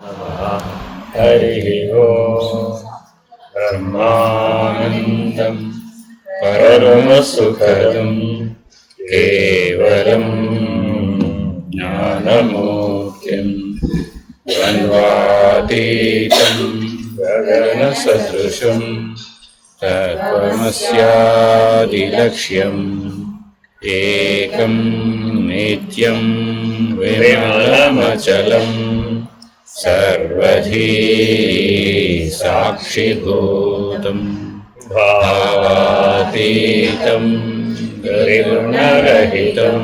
हरिः ओम्। ब्रह्मानन्दं परमसुखदं केवलं ज्ञानमूर्तिं द्वन्द्वातीतं गगनसदृशं तत्त्वमस्यादिलक्ष्यम् एकं नित्यं विमलमचलम् सर्वधी साक्षिभूतं भावातीतं निर्गुणरहितं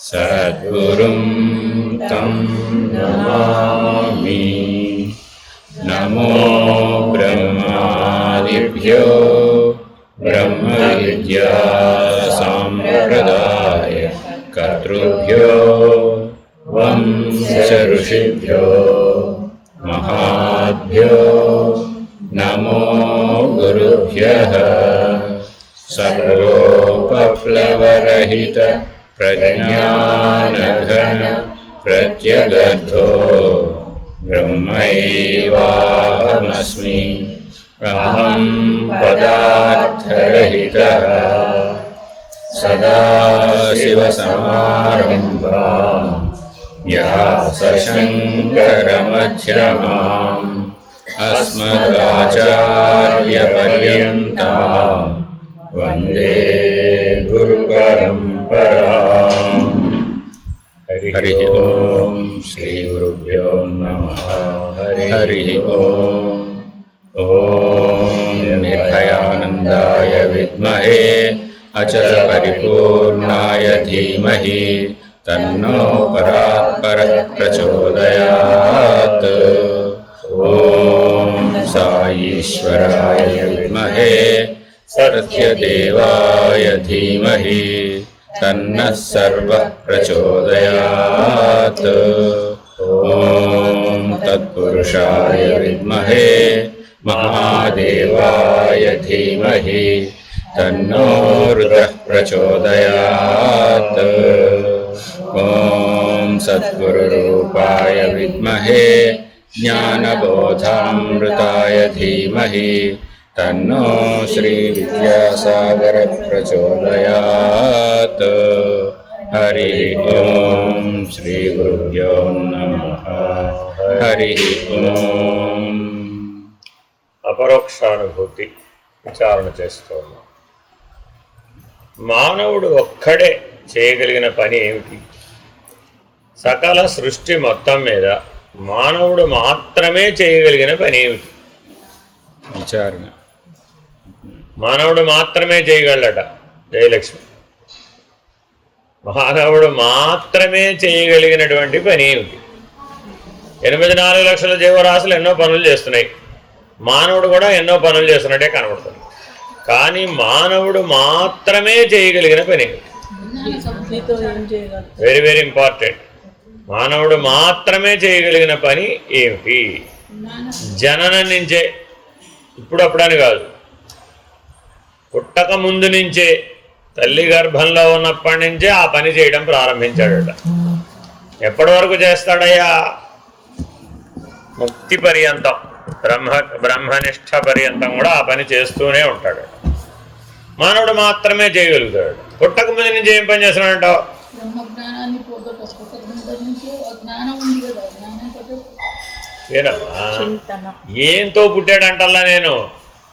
सद्गुरुं तं नमामि। नमो ब्रह्मादिभ्यो ब्रह्मविद्या सम्प्रदाय कर्तृभ्यो वंश ऋषिभ्यो महाभ्यो नमो गुरुभ्यः। सर्वोपप्लवरहित प्रज्ञानघन प्रत्यगर्थो ब्रह्मैवाहमस्मि। अहं पदार्थरहितः सदाशिवसमारम्भाम् व्यासशङ्करमध्यमाम् अस्मदाचार्यपर्यन्ताम् वन्दे गुरुपरम्पराम्। हरिः ओम्। श्रीगुरुभ्यो नमः। हरिः ओम्। ॐ निर्भयानन्दाय विद्महे अचलपरिपूर्णाय धीमहि तन्नो परात्परः प्रचोदयात्। ॐ साईश्वराय विद्महे सत्यदेवाय धीमहि तन्नः सर्वः प्रचोदयात्। ॐ तत्पुरुषाय विद्महे महादेवाय धीमहि तन्नो रुद्रः प्रचोदयात्। ॐ सद्गुरुरूपाय विद्महे ज्ञानबोधामृताय धीमहि तन्नो श्रीविद्यासागरः प्रचोदयात्। हरिः ओम्। श्रीगुरुभ्यो नमः। हरिः ओम्। అపరోక్షానుభూతి విచారణ చేస్తున్నాం. మానవుడు ఒక్కడే చేయగలిగిన పని ఏమిటి? సకల సృష్టి మొత్తం మీద మానవుడు మాత్రమే చేయగలిగిన పని ఏమిటి? విచారణ. మానవుడు మాత్రమే చేయగలట. జయలక్ష్మి, మానవుడు మాత్రమే చేయగలిగినటువంటి పని ఏమిటి? 84 లక్షల జీవరాశులు ఎన్నో పనులు చేస్తున్నాయి. మానవుడు కూడా ఎన్నో పనులు చేస్తున్నట్టే కనబడుతుంది. కానీ మానవుడు మాత్రమే చేయగలిగిన పని వెరీ వెరీ ఇంపార్టెంట్. మానవుడు మాత్రమే చేయగలిగిన పని ఏమిటి? జననం నుంచే, ఇప్పుడప్పుడని కాదు, పుట్టక ముందు నుంచే, తల్లి గర్భంలో ఉన్నప్పటి నుంచే ఆ పని చేయడం ప్రారంభించాడట. ఎప్పటి వరకు చేస్తాడయ్యా? ముక్తి పర్యంతం, బ్రహ్మనిష్ట పర్యంతం కూడా ఆ పని చేస్తూనే ఉంటాడు. మానవుడు మాత్రమే చేయగలుగుతాడు. పుట్టక ముందు నుంచి ఏం పని చేస్తున్నాడంటావు? ఏంతో పుట్టాడంటల్లా నేను.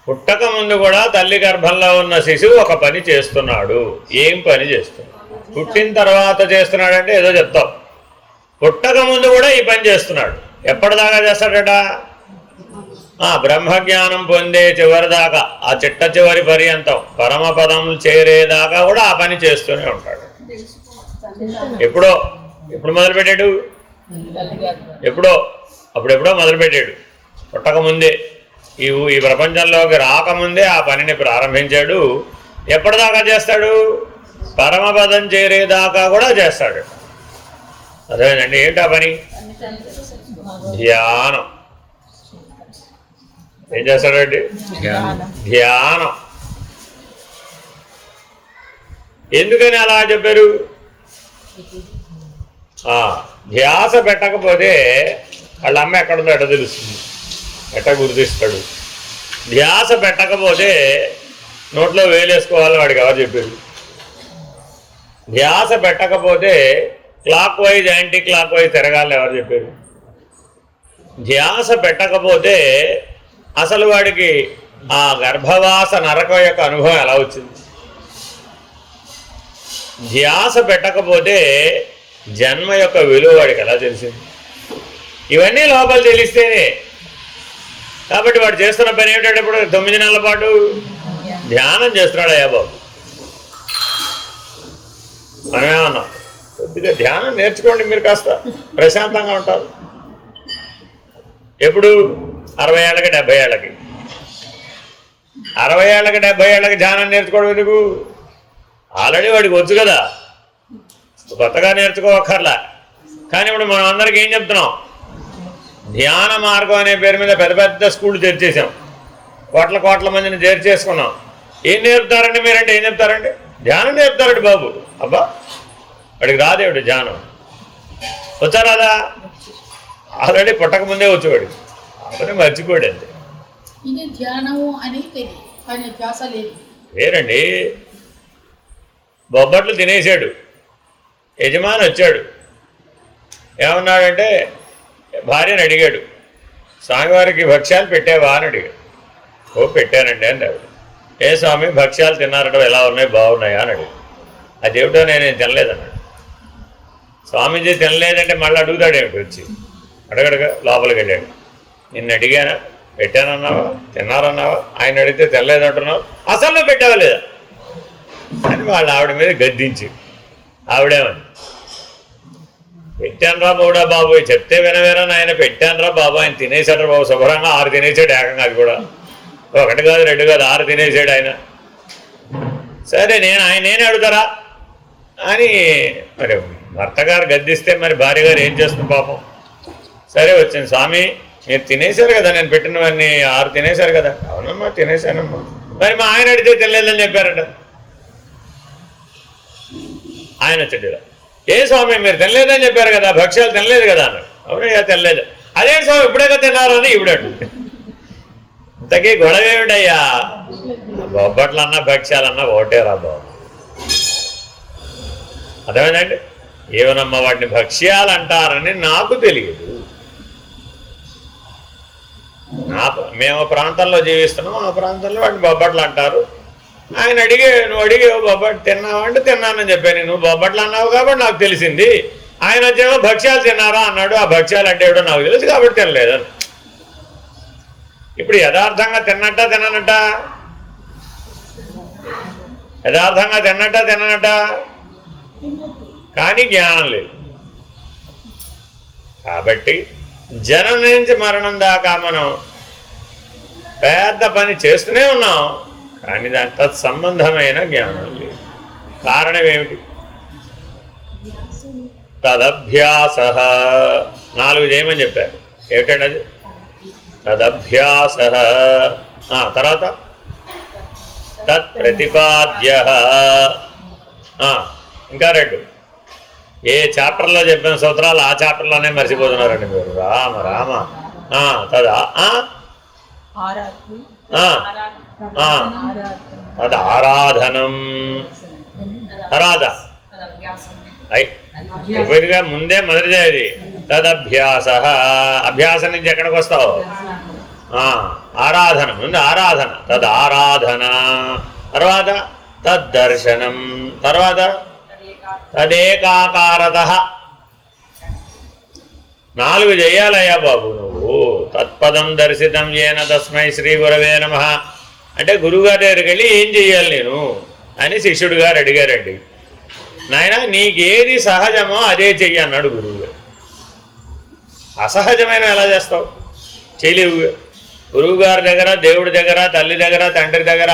పుట్టక ముందు కూడా తల్లి గర్భంలో ఉన్న శిశువు ఒక పని చేస్తున్నాడు. ఏం పని చేస్తున్నాడు? పుట్టిన తర్వాత చేస్తున్నాడంటే ఏదో చెప్తావు. పుట్టక ముందు కూడా ఈ పని చేస్తున్నాడు. ఎప్పటిదాకా చేస్తాడట? బ్రహ్మజ్ఞానం పొందే చివరిదాకా, ఆ చిట్ట చివరి పర్యంతం, పరమపదం చేరేదాకా కూడా ఆ పని చేస్తూనే ఉంటాడు. ఎప్పుడో ఎప్పుడు మొదలుపెట్టాడు? అప్పుడెప్పుడో మొదలుపెట్టాడు. పుట్టకముందే, ఈ ప్రపంచంలోకి రాకముందే ఆ పనిని ప్రారంభించాడు. ఎప్పటిదాకా చేస్తాడు? పరమపదం చేరేదాకా కూడా చేస్తాడు. అదేనండి. ఏంటా పని? ధ్యానం. ఏం చేస్తాడండి? ధ్యానం. ఎందుకని అలా చెప్పారు? ధ్యాస పెట్టకపోతే వాళ్ళ అమ్మ ఎక్కడుందో ఎట్ట తెలుస్తుంది, ఎట్ట గుర్తిస్తాడు? ధ్యాస పెట్టకపోతే నోట్లో వేలేసుకోవాలని వాడికి ఎవరు చెప్పారు? ధ్యాస పెట్టకపోతే clockwise anti clockwise తిరగాలని ఎవరు చెప్పారు? ధ్యాస పెట్టకపోతే అసలు వాడికి ఆ గర్భవాస నరకం యొక్క అనుభవం ఎలా వచ్చింది? ధ్యాస పెట్టకపోతే జన్మ యొక్క విలువ వాడికి ఎలా తెలిసింది? ఇవన్నీ లోపల తెలిస్తేనే. కాబట్టి వాడు చేస్తున్న పని ఏమిటంటే ఇప్పుడు 9 నెలల పాటు ధ్యానం చేస్తున్నాడు. అయ్యా బాబు మనమేమన్నాం, కొద్దిగా ధ్యానం నేర్చుకోండి, మీరు కాస్త ప్రశాంతంగా ఉంటారు. ఎప్పుడు 60 ఏళ్ళకి 70 ఏళ్ళకి 60 ఏళ్ళకి 70 ఏళ్ళకి ధ్యానం నేర్చుకోవడం ఎందుకు? ఆల్రెడీ వాడికి వచ్చు కదా, కొత్తగా నేర్చుకోవక్కర్లా. కానీ ఇప్పుడు మనం అందరికీ ఏం చెప్తున్నాం? ధ్యాన మార్గం అనే పేరు మీద పెద్ద పెద్ద స్కూళ్ళు తెరిచేసాం, కోట్ల మందిని చేర్చేసుకున్నాం. ఏం నేర్పుతారండి మీరంటే ఏం చెప్తారండి? ధ్యానం నేర్పుతారండి బాబు. అబ్బా వాడికి రాదేవిడు ధ్యానం. వచ్చా రాదా? ఆల్రెడీ పుట్టకముందే వచ్చేవాడు, అతనే మర్చిపోయాడు అంతే. వేరండి. బొబ్బట్లు తినేసాడు, యజమాని వచ్చాడు, ఏమన్నాడంటే భార్యను అడిగాడు, స్వామివారికి భక్ష్యాలు పెట్టావా అని అడిగాడు. ఓ పెట్టానండి అని అడిగాడు. ఏ స్వామి భక్ష్యాలు తిన్నారట, ఎలా ఉన్నాయి, బాగున్నాయా అని అడిగాడు. అదేమిటో నేను తినలేదన్నాడు. స్వామీజీ తినలేదంటే మళ్ళీ అడుగుతాడేమిటి వచ్చి? అడగడగా లోపలికి వెళ్ళాడు. నిన్ను అడిగానా, పెట్టానన్నావా, తిన్నారన్నావా? ఆయన అడిగితే తినలేదంటున్నావు, అసలు నువ్వు పెట్టావా లేదా అని వాళ్ళ ఆవిడ మీద గద్దించి, ఆవిడేమని, పెట్టానురా బాబుడా బాబు, చెప్తే వినవేరా ఆయన, పెట్టానురా బాబు, ఆయన తినేసాడు బాబు, శుభ్రంగా 6 తినేసాడు ఏకంగా. అది కూడా 1 కాదు 2 కాదు 6 తినేసాడు ఆయన. సరే నేనే అడుగుతారా అని మరి భర్త గారు గద్దిస్తే మరి భార్య గారు ఏం చేస్తుంది పాపం. సరే వచ్చింది, స్వామి మీరు తినేశారు కదా, నేను పెట్టినవన్నీ 6 తినేశారు కదా. అవునమ్మా తినేశానమ్మా. మరి మా ఆయన అడిగితే తినలేదని చెప్పారట. ఆయన వచ్చాడు, ఏ స్వామి మీరు తినలేదని చెప్పారు కదా, భక్ష్యాలు తినలేదు కదా అన్నాడు. అవునయ్యా తినలేదు. అదే స్వామి ఇప్పుడే కదా తిన్నారని ఇవిడాడు. ఇంతకీ గొడవ ఏమిటయ్యా? బొబ్బట్లన్నా భక్ష్యాలన్నా ఒకటేరా బాబు. అర్థమైందండి? ఏమనమ్మా వాటిని భక్ష్యాలు అంటారని నాకు తెలియదు. మేము ప్రాంతంలో జీవిస్తున్నాం, ఆ ప్రాంతంలో వాటిని బొబ్బట్లు అంటారు. ఆయన నువ్వు అడిగేవు బొబ్బట్లు తిన్నావా అంటే తిన్నానని చెప్పాను. నువ్వు బొబ్బట్లు అన్నావు కాబట్టి నాకు తెలిసింది. ఆయన వచ్చేమో భక్ష్యాలు తిన్నారా అన్నాడు. ఆ భక్ష్యాలు అంటే ఏమిటో నాకు తెలుసు కాబట్టి తినలేదని. ఇప్పుడు యథార్థంగా తిన్నట్ట తిననట? యథార్థంగా తిన్నట్ట తిననట? కానీ జ్ఞానం లేదు. కాబట్టి జనం నుంచి మరణం దాకా మనం పెద్ద పని చేస్తూనే ఉన్నాం, కానీ దాని తత్సంబంధమైన జ్ఞానం లేదు. కారణం ఏమిటి? తదభ్యాస 4 చేయమని చెప్పారు. ఏమిటండి అది? తదభ్యాస. తర్వాత తత్ప్రతిపాద్య. ఇంకా 2 ఏ చాప్టర్లో చెప్పిన సూత్రాలు ఆ చాప్టర్లోనే మర్చిపోతున్నారండి మీరు. రామ రామ. తదా తద్ ఆరాధనం. తర్వాత అయిపోయిందిగా, ముందే మొదటిదే అది. తదభ్యాస. అభ్యాసం నుంచి ఎక్కడికి వస్తావు? ఆరాధన. ముందు ఆరాధన. తద్ ఆరాధన. తర్వాత తద్దర్శనం. తర్వాత తదేకాకారత. 4 చేయాలయ్యా బాబు నువ్వు. తత్పదం దర్శితం ఏన తస్మై శ్రీ గురవే నమః అంటే గురువుగారి దగ్గరికి వెళ్ళి ఏం చెయ్యాలి నేను అని శిష్యుడు గారు అడిగారండి. నాయన నీకేది సహజమో అదే చెయ్యి అన్నాడు గురువుగారు. అసహజమైన ఎలా చేస్తావు? చేయలేవు. గురువుగారి దగ్గర, దేవుడి దగ్గర, తల్లి దగ్గర, తండ్రి దగ్గర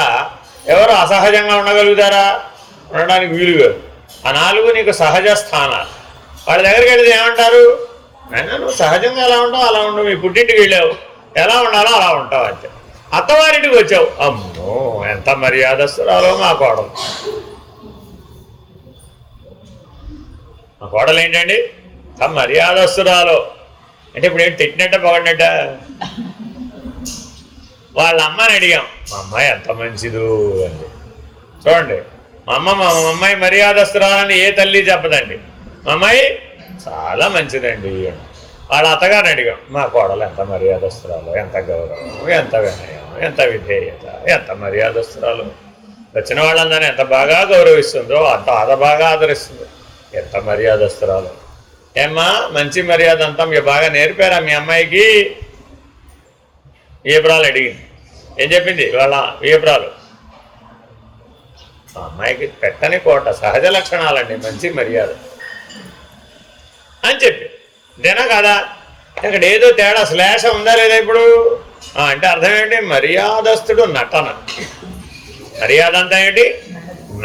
ఎవరు అసహజంగా ఉండగలుగుతారా? ఉండడానికి వీలుగా. ఆ 4 నీకు సహజ స్థానాలు. వాళ్ళ దగ్గరికి వెళితే ఏమంటారు? అయినా నువ్వు సహజంగా ఎలా ఉంటావు అలా ఉండవు. మీ పుట్టింటికి వెళ్ళావు, ఎలా ఉండాలో అలా ఉంటావు అంతే. అత్తవారింటికి వచ్చావు, అమ్మో ఎంత మర్యాదస్తురాలో మా కోడలు. మా కోడలు ఏంటండి? మర్యాదస్తురాలో. అంటే ఇప్పుడు ఏంటి తిట్టినట్ట పొగడినట్ట? వాళ్ళ అమ్మని అడిగాం, మా అమ్మాయి ఎంత మంచిదో అండి. చూడండి, మా అమ్మాయి మర్యాదస్తురాలని ఏ తల్లి చెప్పదండి. మా అమ్మాయి చాలా మంచిదండి అని. వాళ్ళ అత్తగారిని అడిగాం, మా కోడలు ఎంత మర్యాదస్తురాలు, ఎంత గౌరవం, ఎంత వినయం, ఎంత విధేయత, ఎంత మర్యాదస్తురాలు, వచ్చిన వాళ్ళందరినీ ఎంత బాగా గౌరవిస్తుందో, అంత బాగా ఆదరిస్తుందో, ఎంత మర్యాదస్తురాలు. ఏమ్మా మంచి మర్యాద అంతా మీరు బాగా నేర్పారా మీ అమ్మాయికి? వియపురాలు అడిగింది. ఏం చెప్పింది వాళ్ళ వియపురాలు? మా అమ్మాయికి పెట్టని కోట సహజ లక్షణాలండి, మంచి మర్యాద అని చెప్పి. ఇదేనా కదా? ఇక్కడ ఏదో తేడా శ్లేష ఉందా లేదా ఇప్పుడు? అంటే అర్థం ఏంటి? మర్యాదస్తుడు నటన. మర్యాద అంతా ఏంటి?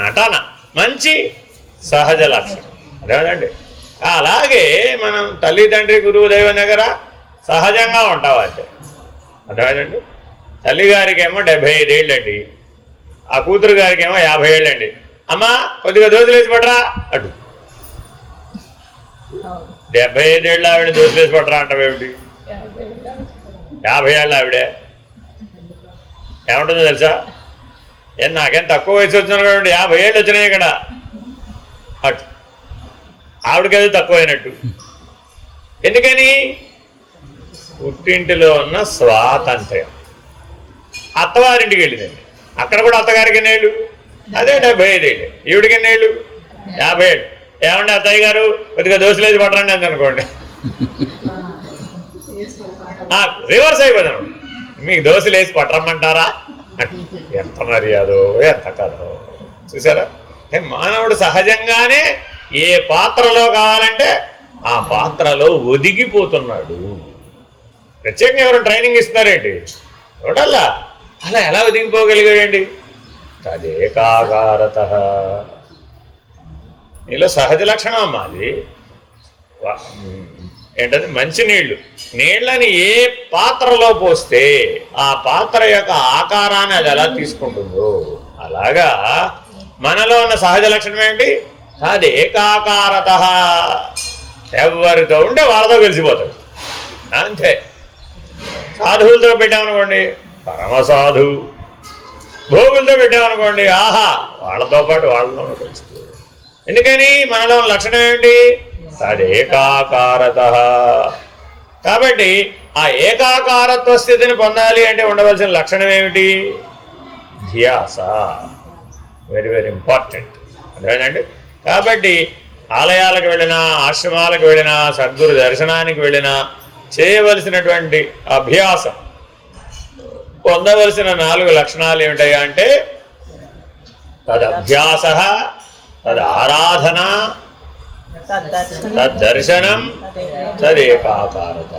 నటన, మంచి సహజ లక్షణం. అదేనండి. అలాగే మనం తల్లిదండ్రి గురువు దైవం దగ్గర సహజంగా ఉంటాం అంటే. అర్థమైందండి. తల్లిగారికి ఏమో 75 ఏళ్ళండి, ఆ కూతురు గారికి ఏమో 50 ఏళ్ళండి. అమ్మా కొద్దిగా దోశలేసి పడరా అటు. 75 ఏళ్ళ ఆవిడ దోశలేసి పడరా అంటావేమిటి? 50 ఏళ్ళ ఆవిడే ఏముంటుందో తెలుసా? నాకేం తక్కువ వయసు వచ్చినా కాబట్టి 50 ఏళ్ళు వచ్చినాయి ఇక్కడ అటు. ఆవిడకేదో తక్కువైనట్టు. ఎందుకని? పుట్టింటిలో ఉన్న స్వాతంత్ర్యం. అత్తవారింటికి వెళ్ళిందండి, అక్కడ కూడా అత్తగారికి ఎన్నేళ్ళు? అదే 75 ఏళ్ళు. ఈవిడికి ఎన్నేళ్ళు? 50 ఏళ్ళు. ఏమండి అత్తయ్య గారు కొద్దిగా దోశలేసి పట్టరండి అంత అనుకోండి, రివర్స్ అయిపోతాను. మీకు దోశలేసి పట్టరమ్మంటారా? ఎంత మర్యాదో, ఎంత కథో చూసారా? మానవుడు సహజంగానే ఏ పాత్రలో కావాలంటే ఆ పాత్రలో ఒదిగిపోతున్నాడు. ప్రత్యేకంగా ఎవరు ట్రైనింగ్ ఇస్తున్నారేంటి? చూడాలా అలా ఎలా ఒదిగిపోగలిగాడండి? తదేకాకారత. నీలో సహజ లక్షణం అమ్మా అది. ఏంటది? మంచినీళ్ళు. నీళ్ళని ఏ పాత్రలో పోస్తే ఆ పాత్ర యొక్క ఆకారాన్ని అది ఎలా తీసుకుంటుందో అలాగా మనలో ఉన్న సహజ లక్షణం ఏంటి? అది ఏకాకారత. ఎవరితో ఉంటే వాళ్ళతో కలిసిపోతాడు అంతే. సాధువులతో పెట్టామనుకోండి పరమ సాధువు, భోగులతో పెట్టామనుకోండి ఆహా వాళ్ళతో పాటు వాళ్ళతో కలిసిపోతాడు. ఎందుకని? మనలో లక్షణం ఏంటి? తదేకాకారత. కాబట్టి ఆ ఏకాకారత్వ స్థితిని పొందాలి అంటే ఉండవలసిన లక్షణం ఏమిటి? ధ్యాస. Very very important. అదేనండి. కాబట్టి ఆలయాలకు వెళ్ళినా, ఆశ్రమాలకు వెళ్ళినా, సద్గురు దర్శనానికి వెళ్ళినా చేయవలసినటువంటి అభ్యాసం, పొందవలసిన 4 లక్షణాలు ఏమిటయ్యా అంటే తదభ్యాస, తదారాధన, తద్దర్శనం, తదేకాకారత.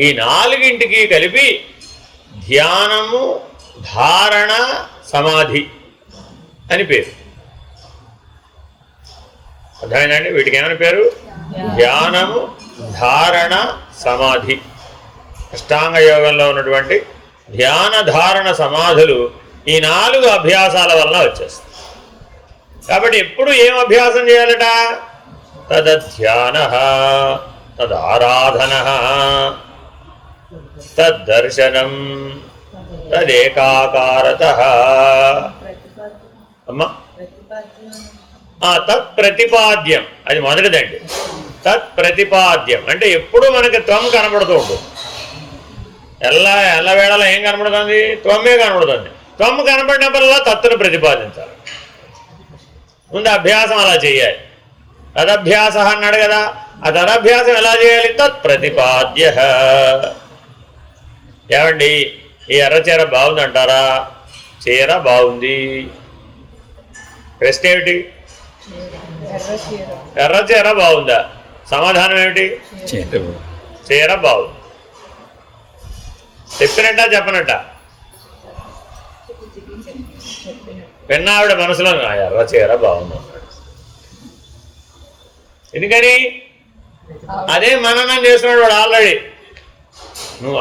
ఈ 4ంటికి కలిపి ధ్యానము, ధారణ, సమాధి అని పేరు. అర్థమైందండి? వీటికి ఏమని పేరు? ధ్యానము, ధారణ, సమాధి. అష్టాంగ యోగంలో ఉన్నటువంటి ధ్యాన, ధారణ, సమాధులు ఈ 4 అభ్యాసాల వలన వచ్చేస్తాయి. కాబట్టి ఎప్పుడు ఏం అభ్యాసం చేయాలట? తదధ్యాన, తదారాధన, తద్దర్శనం, తదేకాకారత. అమ్మా తత్ప్రతిపాద్యం, అది మొదటిదండి. తత్ప్రతిపాద్యం అంటే ఎప్పుడు మనకి త్వం కనబడుతూ ఉంటుంది. ఎల్లవేళలా ఏం కనబడుతుంది? త్వమే కనబడుతుంది. త్వం కనబడినప్పుడల్లా తత్తును ప్రతిపాదించాలి. ముందు అభ్యాసం అలా చేయాలి. తదభ్యాస అన్నాడు కదా, ఆ తదభ్యాసం ఎలా చేయాలి? తత్ప్రతిపాద్య. ఏమండి ఈ ఎర్రచీర బాగుందంటారా? చీర బాగుంది. ప్రశ్న ఏమిటి? ఎర్రచీర బాగుందా? సమాధానం ఏమిటి? చీర బాగుంది. చెప్పినట్ట చెప్పనట్ట? విన్నావిడ మనసులో ఎర్రచీర బాగుంది అన్నాడు. ఎందుకని? అదే మననం చేస్తున్నాడు వాడు ఆల్రెడీ. నువ్వు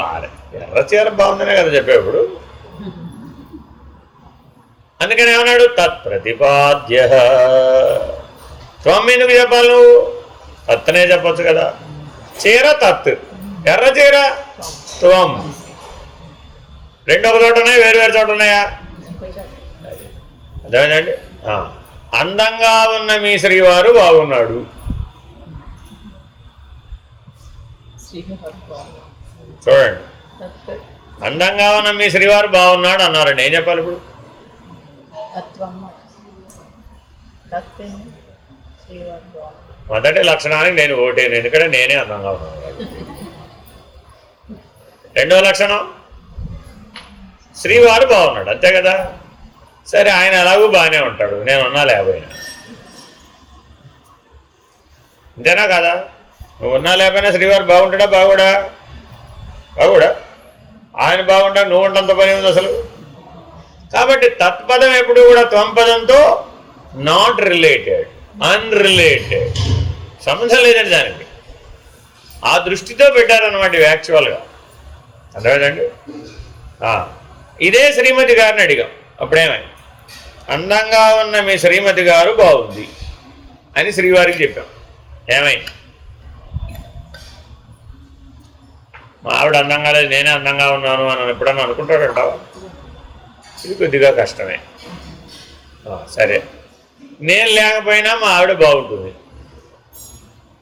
ఎర్రచీర బాగుందనే కదా చెప్పేప్పుడు. అందుకని ఏమన్నాడు? తత్ప్రతిపాద్య. త్వం ఎందుకు చెప్పాలి? నువ్వు తత్తనే చెప్పచ్చు కదా. చీర తత్, ఎర్ర చీర త్వం. రెండు ఒక చోట ఉన్నాయి, వేరు వేరు చోట ఉన్నాయా? అదేనండి. అందంగా ఉన్న మీ శ్రీవారు బాగున్నాడు. చూడండి, అందంగా ఉన్న మీ శ్రీవారు బాగున్నాడు అన్నారండి. ఏం చెప్పాలి ఇప్పుడు? మొదటి లక్షణానికి నేను ఓటేను, ఎందుకంటే నేనే అందంగా ఉన్నాను. రెండవ లక్షణం శ్రీవారు బాగున్నాడు, అంతే కదా. సరే, ఆయన ఎలాగూ బాగానే ఉంటాడు, నేను ఉన్నా లేకపోయినా, అంతేనా కదా? నువ్వు ఉన్నా లేకపోయినా శ్రీవారు బాగుంటాడా? బాగుడా? బాగుడా? ఆయన బాగుంటా నువ్వు ఉండంత పని ఉంది అసలు. కాబట్టి తత్పదం ఎప్పుడు కూడా త్వంపదంతో నాట్ రిలేటెడ్, అన్రిలేటెడ్, సంబంధం లేదండి దానికి. ఆ దృష్టితో పెట్టారన్నమాట యాక్చువల్గా. అర్థమైందండి. ఇదే శ్రీమతి గారిని అడిగాం. అప్పుడేమై అందంగా ఉన్న మీ శ్రీమతి గారు బాగుంది అని శ్రీవారికి చెప్పాం. ఏమైంది? మా ఆవిడ అందంగా లేదు, నేనే అందంగా ఉన్నాను అని ఎప్పుడన్నా అనుకుంటాడంటావా? ఇది కొద్దిగా కష్టమే. సరే, నేను లేకపోయినా మా ఆవిడ బాగుంటుంది,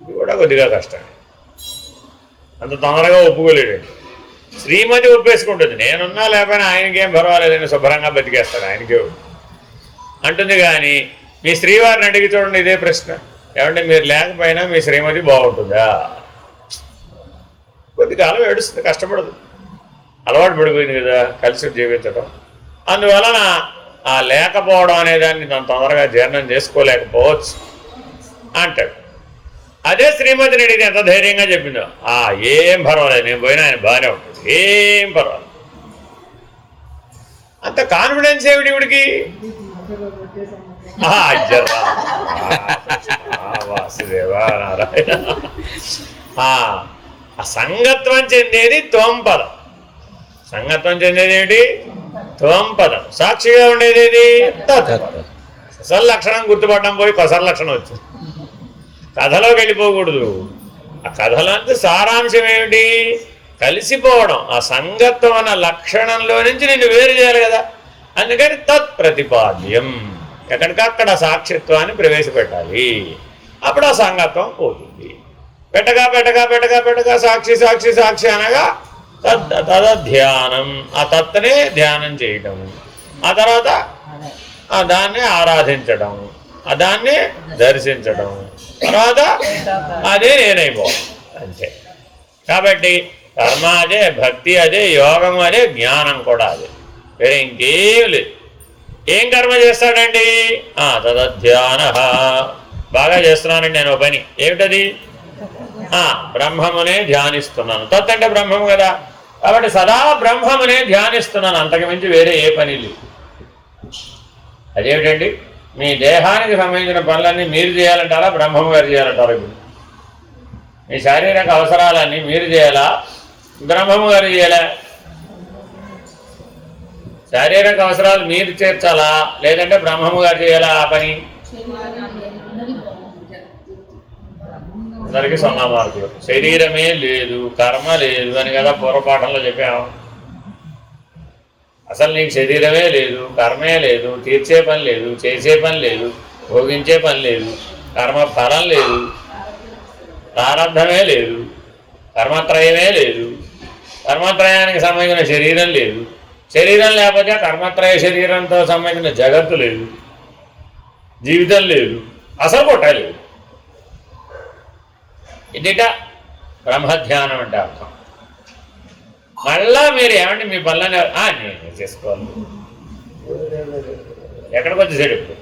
ఇది కూడా కొద్దిగా కష్టమే. అంత తొందరగా ఒప్పుకోలేడండి. శ్రీమతి ఒప్పేసుకుంటుంది, నేనున్నా లేకపోయినా ఆయనకేం పర్వాలేదని శుభ్రంగా బతికేస్తాడు, ఆయనకే అంటుంది. కానీ మీ శ్రీవారిని అడిగి చూడండి ఇదే ప్రశ్న, ఏమంటే మీరు లేకపోయినా మీ శ్రీమతి బాగుంటుందా? కొద్దికాలం ఏడుస్తుంది, కష్టపడదు, అలవాటు పడిపోయింది కదా కలిసి జీవించడం. అందువలన ఆ లేకపోవడం అనేదాన్ని దాన్ని తొందరగా జీర్ణం చేసుకోలేకపోవచ్చు అంటాడు. అదే శ్రీమతిని అడిగితే ఎంత ధైర్యంగా చెప్పిందో, ఏం పర్వాలేదు, నేను పోయినా ఆయన బాగానే ఉంటుంది, ఏం పర్వాలేదు. అంత కాన్ఫిడెన్స్ ఏమిటి ఇవిడికి? వాసుదేవా నారాయణ. ఆ సంగత్వం చెందేది త్వంపదం. సంగత్వం చెందేది ఏమిటి? త్వంపదం. సాక్షిగా ఉండేది ఏది? తత్పదం. అసలు లక్షణం గుర్తుపడడం పోయి కొసర లక్షణం వచ్చింది. కథలోకి వెళ్ళిపోకూడదు. ఆ కథలంతా సారాంశం ఏమిటి? కలిసిపోవడం. ఆ సంగత్వం అన్న లక్షణంలో నుంచి నిన్ను వేరు చేయాలి కదా. అందుకని తత్ప్రతిపాద్యం, ఎక్కడికక్కడ సాక్షిత్వాన్ని ప్రవేశపెట్టాలి. అప్పుడు ఆ సంగత్వం పోతుంది. పెట్టగా పెట్టగా పెట్టగా పెట్టగా సాక్షి సాక్షి సాక్షి అనగా తదధ్యానం, ఆ తత్నే ధ్యానం చేయటం, ఆ తర్వాత దాన్ని ఆరాధించడం, దాన్ని దర్శించడం, తర్వాత అదే నేనైపోవడం, అంతే. కాబట్టి కర్మ అదే, భక్తి అదే, యోగం అదే, జ్ఞానం కూడా అదే, వేరే ఇంకేం లేదు. ఏం కర్మ చేస్తాడండి? తదధ్యాన. బాగా చేస్తున్నానండి నేను పని, ఏమిటది? బ్రహ్మమునే ధ్యానిస్తున్నాను. తత్ అంటే బ్రహ్మము కదా. కాబట్టి సదా బ్రహ్మమునే ధ్యానిస్తున్నాను, అంతకు మించి వేరే ఏ పని లేదు. అదేమిటండి? మీ దేహానికి సంబంధించిన పనులన్నీ మీరు చేయాలంటారా, బ్రహ్మము గారు చేయాలంటారా? ఇప్పుడు మీ శారీరక అవసరాలన్నీ మీరు చేయాలా, బ్రహ్మము గారు చేయాలా? శారీరక అవసరాలు మీరు తీర్చాలా, లేదంటే బ్రహ్మము గారు చేయాలా ఆ పని? అందరికీ 0 మార్కులు. శరీరమే లేదు, కర్మ లేదు అని కదా పూర్వపాఠంలో చెప్పాము. అసలు నీకు శరీరమే లేదు, కర్మే లేదు, తీర్చే పని లేదు, చేసే పని లేదు, భోగించే పని లేదు, కర్మ ఫలం లేదు, ప్రారంభమే లేదు, కర్మత్రయమే లేదు, కర్మత్రయానికి సంబంధించిన శరీరం లేదు, శరీరం లేకపోతే కర్మత్రయ శరీరంతో సంబంధించిన జగత్తు లేదు, జీవితం లేదు, అసలు పుట్టలేదు. ఇదిట బ్రహ్మధ్యానం అంటే అర్థం. మళ్ళా మీరు ఏమంటే మీ పనులని నేను చేసుకోవాలి, ఎక్కడికి వచ్చేసాడు ఇప్పుడు?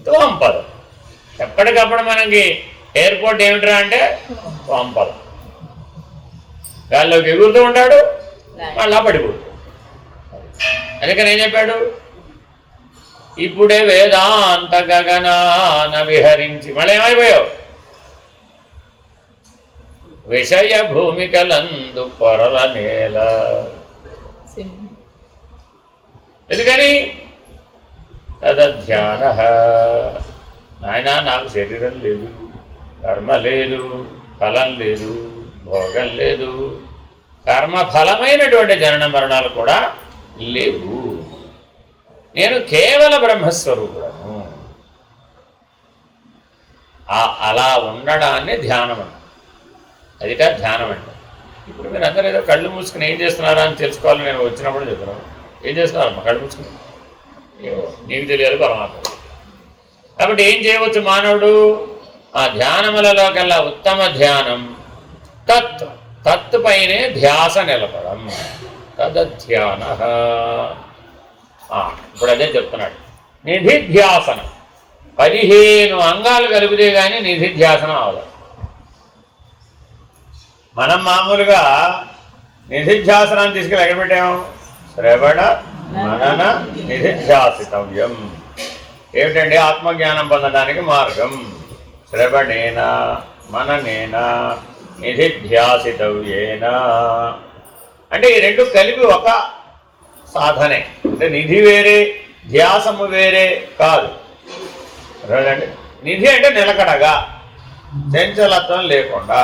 త్వంపదం. ఎప్పటికప్పుడు మనకి ఎయిర్పోర్ట్ ఏమిట్రా అంటే త్వంపదం. గాల్లోకి ఎగురుతూ ఉంటాడు, మళ్ళా పడిపోతాడు. అందుకని ఏం చెప్పాడు? ఇప్పుడే వేదాంత గగనాన విహరించి, మళ్ళీ ఏమైపోయావు? విషయ భూమికలందు పొరల నేల. ఎందుకని? తదధ్యాన. నాయన నాకు శరీరం లేదు, కర్మ లేదు, ఫలం లేదు, భోగం లేదు, కర్మఫలమైనటువంటి జనన మరణాలు కూడా లేవు. నేను కేవల బ్రహ్మస్వరూపుడను. అలా ఉండడాన్ని ధ్యానం అంట. అదిట ధ్యానం అంటే. ఇప్పుడు మీరు అందరూ ఏదో కళ్ళు మూసుకుని ఏం చేస్తున్నారా అని తెలుసుకోవాలని నేను వచ్చినప్పుడు చెప్తున్నాను. ఏం చేస్తున్నారమ్మా? కళ్ళు మూసుకుని నీకు తెలియాలి, పరమాత్మ. కాబట్టి ఏం చేయవచ్చు మానవుడు? ఆ ధ్యానములలో కల్లా ఉత్తమ ధ్యానం తత్ పైనే ధ్యాస నిలపడం, తదధ్యాన. ఇప్పుడు అదే చెప్తున్నాడు. నిధిధ్యాసనం 15 అంగాలు కలిపితే కానీ నిధిధ్యాసనం అవ్వదు. మనం మామూలుగా నిధిధ్యాసనాన్ని తీసుకెళ్ళి ఎక్కడ పెట్టాము? శ్రవణ మనన నిధిధ్యాసితవ్యం. ఏమిటండి? ఆత్మజ్ఞానం పొందడానికి మార్గం. శ్రవణేన మననేన నిధిధ్యాసితవ్యేన. అంటే ఈ రెండు కలిపి ఒక సాధనే. అంటే నిధి వేరే, ధ్యాసము వేరే కాదు. అంటే నిధి అంటే నిలకడగా, చంచలత్వం లేకుండా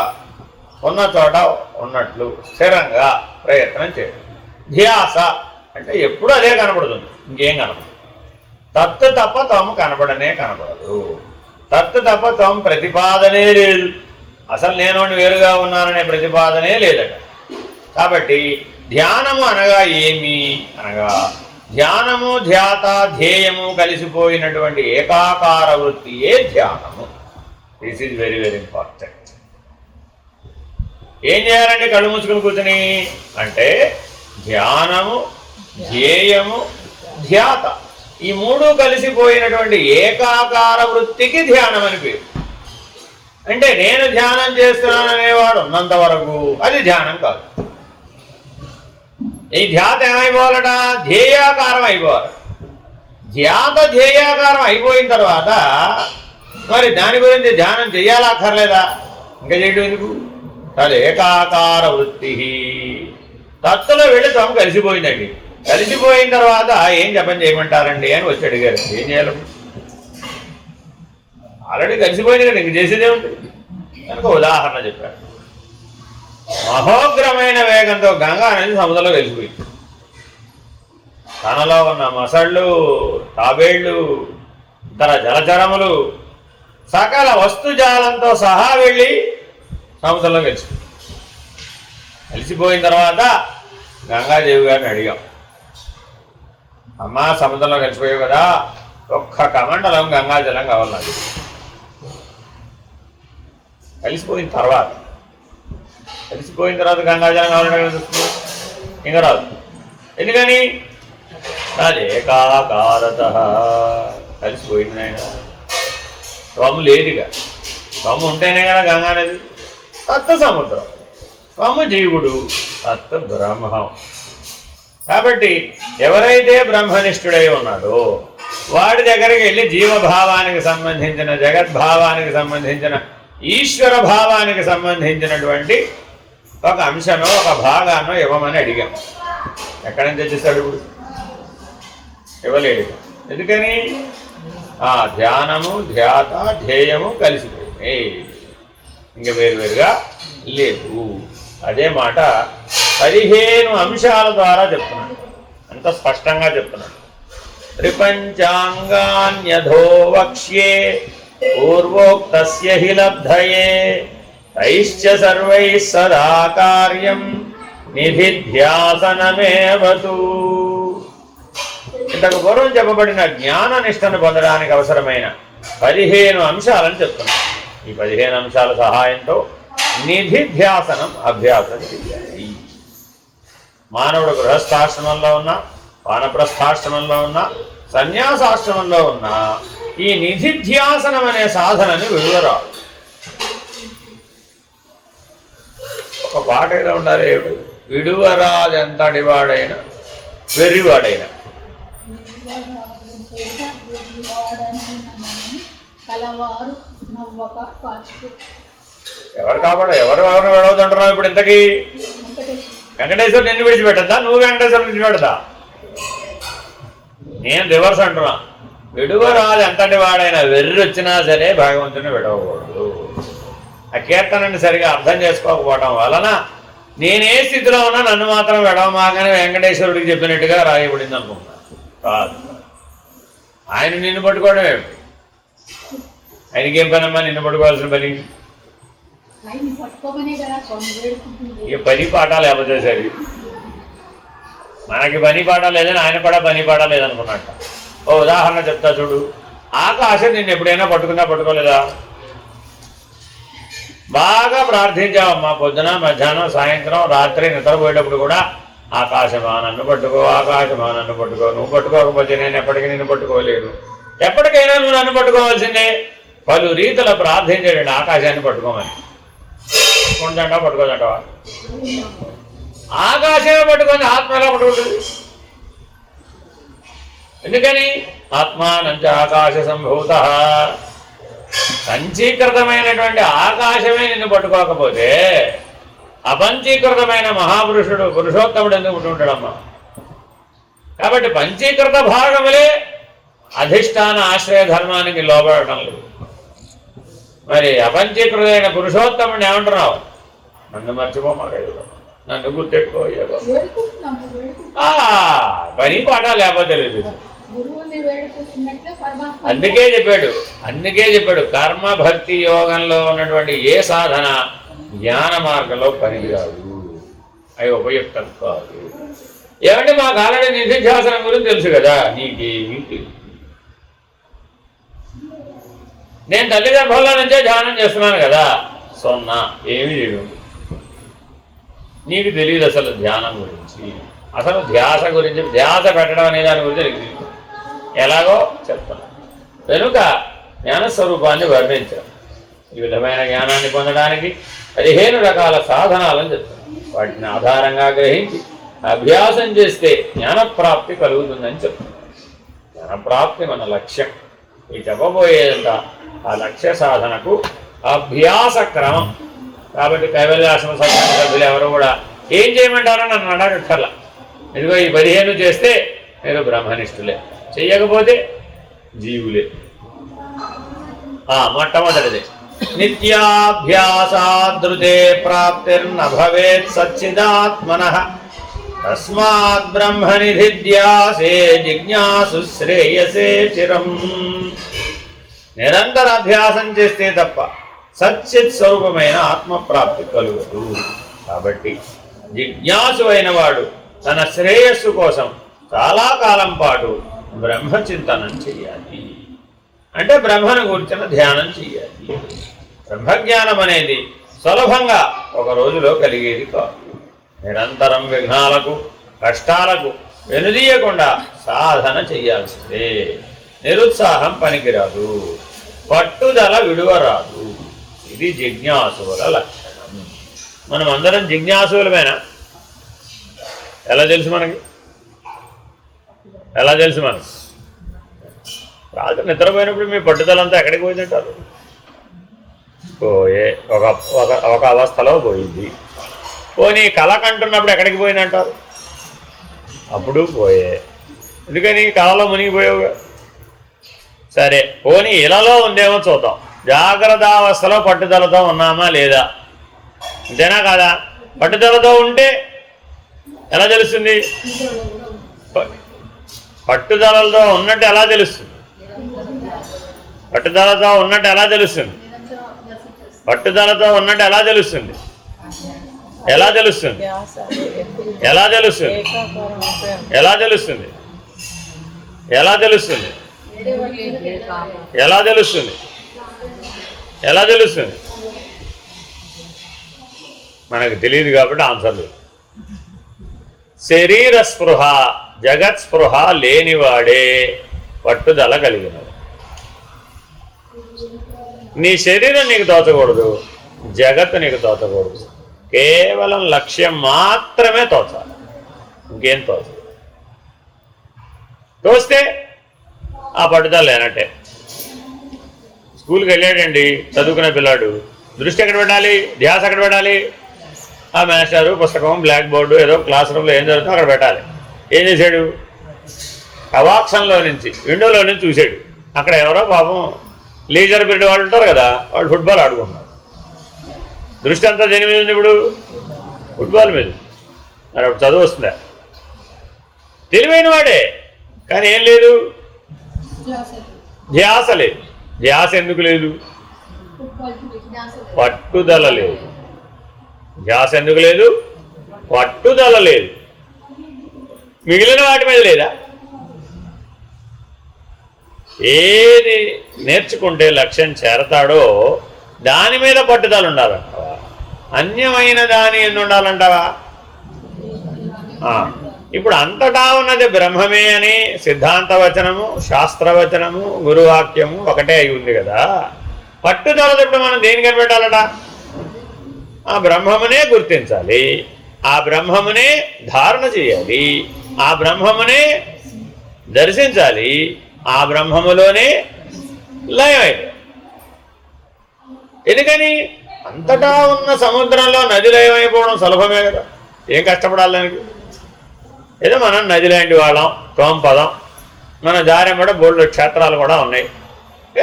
ఉన్న చోట ఉన్నట్లు స్థిరంగా ప్రయత్నం చేయడం. ధ్యాస అంటే ఎప్పుడు అదే కనపడుతుంది, ఇంకేం కనపడదు. తత్తు తప్ప తాము కనపడనే కనపడదు. తత్తు తప్ప తాము ప్రతిపాదనే లేదు. అసలు నేను వేరుగా ఉన్నాననే ప్రతిపాదనే లేదట. కాబట్టి ధ్యానము అనగా ఏమి అనగా, ధ్యానము ధ్యాత ధ్యేయము కలిసిపోయినటువంటి ఏకాకార వృత్తియే ధ్యానము. This is very very important. ఏం చేయాలంటే కళ్ళు మూసుకుని కూర్చుని అంటే ధ్యానము, ధ్యేయము, ధ్యాత ఈ మూడు కలిసిపోయినటువంటి ఏకాకార వృత్తికి ధ్యానం అని పేరు. అంటే నేను ధ్యానం చేస్తున్నాననేవాడు ఉన్నంత వరకు అది ధ్యానం కాదు. ఈ ధ్యాత ఏమైపోవాలట? ధ్యేయాకారం అయిపోవాలి. ధ్యాత ధ్యేయాకారం అయిపోయిన తర్వాత మరి దాని గురించి ధ్యానం చెయ్యాలా అక్కర్లేదా? ఇంకా చేయడం ఎందుకు? తదు ఏకాకార వృత్తి. తత్తులో వెళ్ళి తాము కలిసిపోయిందండి. కలిసిపోయిన తర్వాత ఏం జపం చేయమంటారండి అని వచ్చి అడిగారు. ఏం చేయాలి? ఆల్రెడీ కలిసిపోయింది కదా, ఇంక చేసేదే ఉంటుంది కనుక ఉదాహరణ చెప్పారు. మహోగ్రమైన వేగంతో గంగా అనేది సముద్రంలో కలిసిపోయింది. తనలో ఉన్న మసళ్ళు, తాబేళ్లు, ఇతర జలచరములు సకల వస్తుజాలంతో సహా వెళ్ళి సముద్రంలో కలిసిపోయింది. కలిసిపోయిన తర్వాత గంగాదేవి గారిని అడిగాం, అమ్మా సముద్రంలో కలిసిపోయావు కదా, ఒక్క కమండలం గంగాజలం కావాలి నాకు. కలిసిపోయిన తర్వాత గంగాజలం కావాలంటే ఇంకా రాదు. ఎందుకని? అది ఏకాకారత కలిసిపోయింది. ఆయన స్వము లేదుగా. స్వము ఉంటేనే కదా గంగా నది. తత్వ సముద్రం. స్వము జీవుడు, తత్వ బ్రహ్మం. కాబట్టి ఎవరైతే బ్రహ్మనిష్ఠుడై ఉన్నాడో వాడి దగ్గరికి వెళ్ళి జీవభావానికి సంబంధించిన, జగద్భావానికి సంబంధించిన, ఈశ్వర భావానికి సంబంధించినటువంటి ఒక అంశనో ఒక భాగాన్నో ఇవ్వమని అడిగాం. ఎక్కడి నుంచి తెచ్చిస్తాడు? ఇప్పుడు ఇవ్వలేదు. ఎందుకని? ఆ ధ్యానము, ధ్యాత, ధ్యేయము కలిసిపోయి ఇంక వేరువేరుగా లేవు. అదే మాట 15 అంశాల ద్వారా చెప్తున్నాడు. అంత స్పష్టంగా చెప్తున్నాడు. త్రిపంచాంగాన్యధో వక్ష్యే పూర్వోక్తస్య హి లబ్ధయే తైశ్చ సర్వైః సదా కార్యం నిధిధ్యాసనమేవతు. ఇంతకు పూర్వం చెప్పబడిన జ్ఞాన నిష్టను పొందడానికి అవసరమైన 15 అంశాలను చెప్తున్నాం. ఈ 15 అంశాల సహాయంతో నిధిధ్యాసనం అభ్యాసం చేయాలి. మానవుడు గృహస్థాశ్రమంలో ఉన్నా, వానప్రస్థాశ్రమంలో ఉన్నా, సన్యాసాశ్రమంలో ఉన్నా ఈ నిధిధ్యాసనం అనే సాధనని విడువరాదు. ఒక పాట ఏదో ఉండాలి, విడువరాదెంతటి వాడైనా వెర్రివాడైనా. ఎవరు కాపాడు? ఎవరు విడవద్దంటున్నావు ఇప్పుడు? ఇంతకీ వెంకటేశ్వరు నిన్ను విడిచిపెట్టద్దా? నువ్వు వెంకటేశ్వరు విడిచిపెడదా? నేను రివర్స్ అంటున్నా. విడువరాదు ఎంతటి వాడైనా వెర్రి వచ్చినా సరే భగవంతుని విడవకూడదు. ఆ కీర్తనని సరిగా అర్థం చేసుకోకపోవడం వలన నేనే స్థితిలో ఉన్నా నన్ను మాత్రం వెడవమాగానే వెంకటేశ్వరుడికి చెప్పినట్టుగా రాయబడింది అనుకుంటున్నాను. కాదు, ఆయన నిన్ను పట్టుకోవడం ఏమిటి? ఆయనకేం పనమ్మా నిన్ను పట్టుకోవాల్సిన పని? ఇక పని పాట లేకపోతే సరి. మనకి పని పాట లేదని ఆయన కూడా పని పాట లేదనుకున్నట్ట. ఓ ఉదాహరణ చెప్తా చూడు. ఆకాశం నిన్ను ఎప్పుడైనా పట్టుకోలేదా? బాగా ప్రార్థించావమ్మా, పొద్దున మధ్యాహ్నం సాయంత్రం రాత్రి నిద్రపోయేటప్పుడు కూడా ఆకాశమా నన్ను పట్టుకో, ఆకాశమా నన్ను పట్టుకో. నువ్వు పట్టుకోకపోతే నేను ఎప్పటికీ నిన్ను పట్టుకోలేను. ఎప్పటికైనా నువ్వు నన్ను పట్టుకోవాల్సిందే. పలు రీతుల ప్రార్థించాడండి ఆకాశాన్ని పట్టుకోమని. పట్టుకుంటాడా పట్టుకోదంటావా? ఆకాశమే పట్టుకొని ఆత్మ ఎలా పట్టుకుంటుంది? ఎందుకని? ఆత్మానంచ ఆకాశ సంభూత. పంచీకృతమైనటువంటి ఆకాశమే నిన్ను పట్టుకోకపోతే అపంచీకృతమైన మహాపురుషుడు పురుషోత్తముడు ఎందుకు పుట్టుంటాడమ్మా? కాబట్టి పంచీకృత భాగములే అధిష్టాన ఆశ్రయ ధర్మానికి లోబడటం లేదు. మరి అపంచీకృతమైన పురుషోత్తముడిని ఏమంటున్నావు? నన్ను మర్చిపోమాడు, నన్ను గుర్తెట్టుకోయ్యాగో. పని పాట లేకపోతే లేదు. అందుకే చెప్పాడు కర్మ భక్తి యోగంలో ఉన్నటువంటి ఏ సాధన జ్ఞాన మార్గంలో పనికిరాదు, అవి ఉపయుక్తం కాదు. ఏమంటే మాకు ఆల్రెడీ నిధిధ్యాసనం గురించి తెలుసు కదా, నీకేమీ తెలియదు. నేను తల్లి గర్భంలో నుంచే ధ్యానం చేస్తున్నాను కదా, సొన్నా ఏమీ లేదు. నీకు తెలియదు అసలు ధ్యానం గురించి, అసలు ధ్యాస గురించి, ధ్యాస పెట్టడం అనే దాని గురించి నీకు తెలియదు. ఎలాగో చెప్తాను. కనుక జ్ఞానస్వరూపాన్ని వర్ణించారు. ఈ విధమైన జ్ఞానాన్ని పొందడానికి 15 రకాల సాధనాలను చెప్తాను. వాటిని ఆధారంగా గ్రహించి అభ్యాసం చేస్తే జ్ఞానప్రాప్తి కలుగుతుందని చెప్తాను. జ్ఞానప్రాప్తి మన లక్ష్యం. ఈ చెప్పబోయేదంతా ఆ లక్ష్య సాధనకు అభ్యాస క్రమం. కాబట్టి కైవల్యాశ్రమ సభ్యులు ఎవరు కూడా ఏం చేయమంటారో నన్ను అడగక్కర్లా. ఇదిగో ఈ 15 చేస్తే మీరు బ్రహ్మనిష్ఠులే, చెయ్యకపోతే జీవులే. మొట్టమొదటిది నిత్యాభ్యాసాదృతే ప్రాప్తిర్న భవేత్ సచ్చిదాత్మనః తస్మాత్ బ్రహ్మనిధిధ్యాసే జిజ్ఞాసు శ్రేయసే చిరం. నిరంతర అభ్యాసం చేస్తే తప్ప సచ్చిత్ స్వరూపమైన ఆత్మప్రాప్తి కలుగదు. కాబట్టి జిజ్ఞాసు అయిన వాడు తన శ్రేయస్సు కోసం చాలా కాలం పాటు బ్రహ్మచింతనం చెయ్యాలి. అంటే బ్రహ్మను గురించిన ధ్యానం చెయ్యాలి. బ్రహ్మజ్ఞానం అనేది సులభంగా ఒక రోజులో కలిగేది కాదు. నిరంతరం విఘ్నాలకు కష్టాలకు వెనుదీయకుండా సాధన చెయ్యాల్సిందే. నిరుత్సాహం పనికిరాదు, పట్టుదల విడువరాదు. ఇది జిజ్ఞాసుల లక్షణం. మనం అందరం జిజ్ఞాసులమేనా? ఎలా తెలుసు మనకి? ఎలా తెలుసు మనకి? రాత్రి నిద్రపోయినప్పుడు మీ పట్టుదలంతా ఎక్కడికి పోయిందంటారు? పోయే ఒక అవస్థలో పోయింది. పోనీ కళ కంటున్నప్పుడు ఎక్కడికి పోయిందంటారు? అప్పుడు పోయే. ఎందుకని కళలో మునిగిపోయావుగా. సరే, పోనీ ఇలాలో ఉందేమో చూద్దాం. జాగ్రత్తావస్థలో పట్టుదలతో ఉన్నామా లేదా? అంతేనా కాదా? పట్టుదలతో ఉంటే ఎలా తెలుస్తుంది? పట్టుదలతో ఉన్నట్టు ఎలా తెలుస్తుంది? పట్టుదలతో ఉన్నట్టు ఎలా తెలుస్తుంది? పట్టుదలతో ఉన్నట్టు ఎలా తెలుస్తుంది? ఎలా తెలుస్తుంది? ఎలా తెలుస్తుంది? ఎలా తెలుస్తుంది? ఎలా తెలుస్తుంది? ఎలా తెలుస్తుంది? ఎలా తెలుస్తుంది? మనకు తెలియదు కాబట్టి ఆన్సర్ లేదు. శరీర స్పృహ జగత్ స్పృహ లేనివాడే పట్టుదల కలిగినవాడు. నీ శరీరం నీకు తోచకూడదు, జగత్తు నీకు తోచకూడదు. కేవలం లక్ష్యం మాత్రమే తోచాలి, ఇంకేం తోచదు. తోస్తే ఆ పట్టుదల లేనట్టే. స్కూల్కి వెళ్ళాడండి చదువుకునే పిల్లాడు, దృష్టి ఎక్కడ పెట్టాలి? ధ్యాస ఎక్కడ పెట్టాలి? ఆ మాస్టరు పుస్తకం బ్లాక్ బోర్డు ఏదో క్లాస్ రూమ్లో ఏం జరుగుతుందో అక్కడ పెట్టాలి. ఏం చేశాడు? కవాక్షంలో నుంచి విండోలో నుంచి చూశాడు. అక్కడ ఎవరో పాపం లీజర్ పీరియడ్ వాళ్ళు ఉంటారు కదా, వాళ్ళు ఫుట్బాల్ ఆడుకున్నారు. దృష్టి అంతా దేని మీద ఉంది ఇప్పుడు? ఫుట్బాల్ మీద. మరి అప్పుడు చదువు వస్తుందా? తెలివైన వాడే, కానీ ఏం లేదు, ధ్యాస లేదు. ధ్యాస ఎందుకు లేదు? పట్టుదల లేదు. ధ్యాస ఎందుకు లేదు? పట్టుదల లేదు. మిగిలిన వాటి మీద లేదా? ఏది నేర్చుకుంటే లక్ష్యం చేరతాడో దాని మీద పట్టుదల ఉండాలంటావా? అన్యమైన దాని ఎన్ని ఉండాలంటావా? ఇప్పుడు అంతటా ఉన్నది బ్రహ్మమే అని సిద్ధాంతవచనము, శాస్త్రవచనము, గురువాక్యము ఒకటే అయి ఉంది కదా. పట్టుదల ఇప్పుడు మనం దేని కనిపెట్టాలట? ఆ బ్రహ్మమునే గుర్తించాలి, ఆ బ్రహ్మమునే ధారణ చేయాలి, ఆ బ్రహ్మమునే దర్శించాలి, ఆ బ్రహ్మములోనే లయమైంది. ఎందుకని? అంతటా ఉన్న సముద్రంలో నది లయమైపోవడం సులభమే కదా, ఏం కష్టపడాలి దానికి? ఏదో మనం నది లాంటి వాళ్ళం, తోంపదం, మన దారి కూడా బోల్డ్ క్షేత్రాలు కూడా ఉన్నాయి.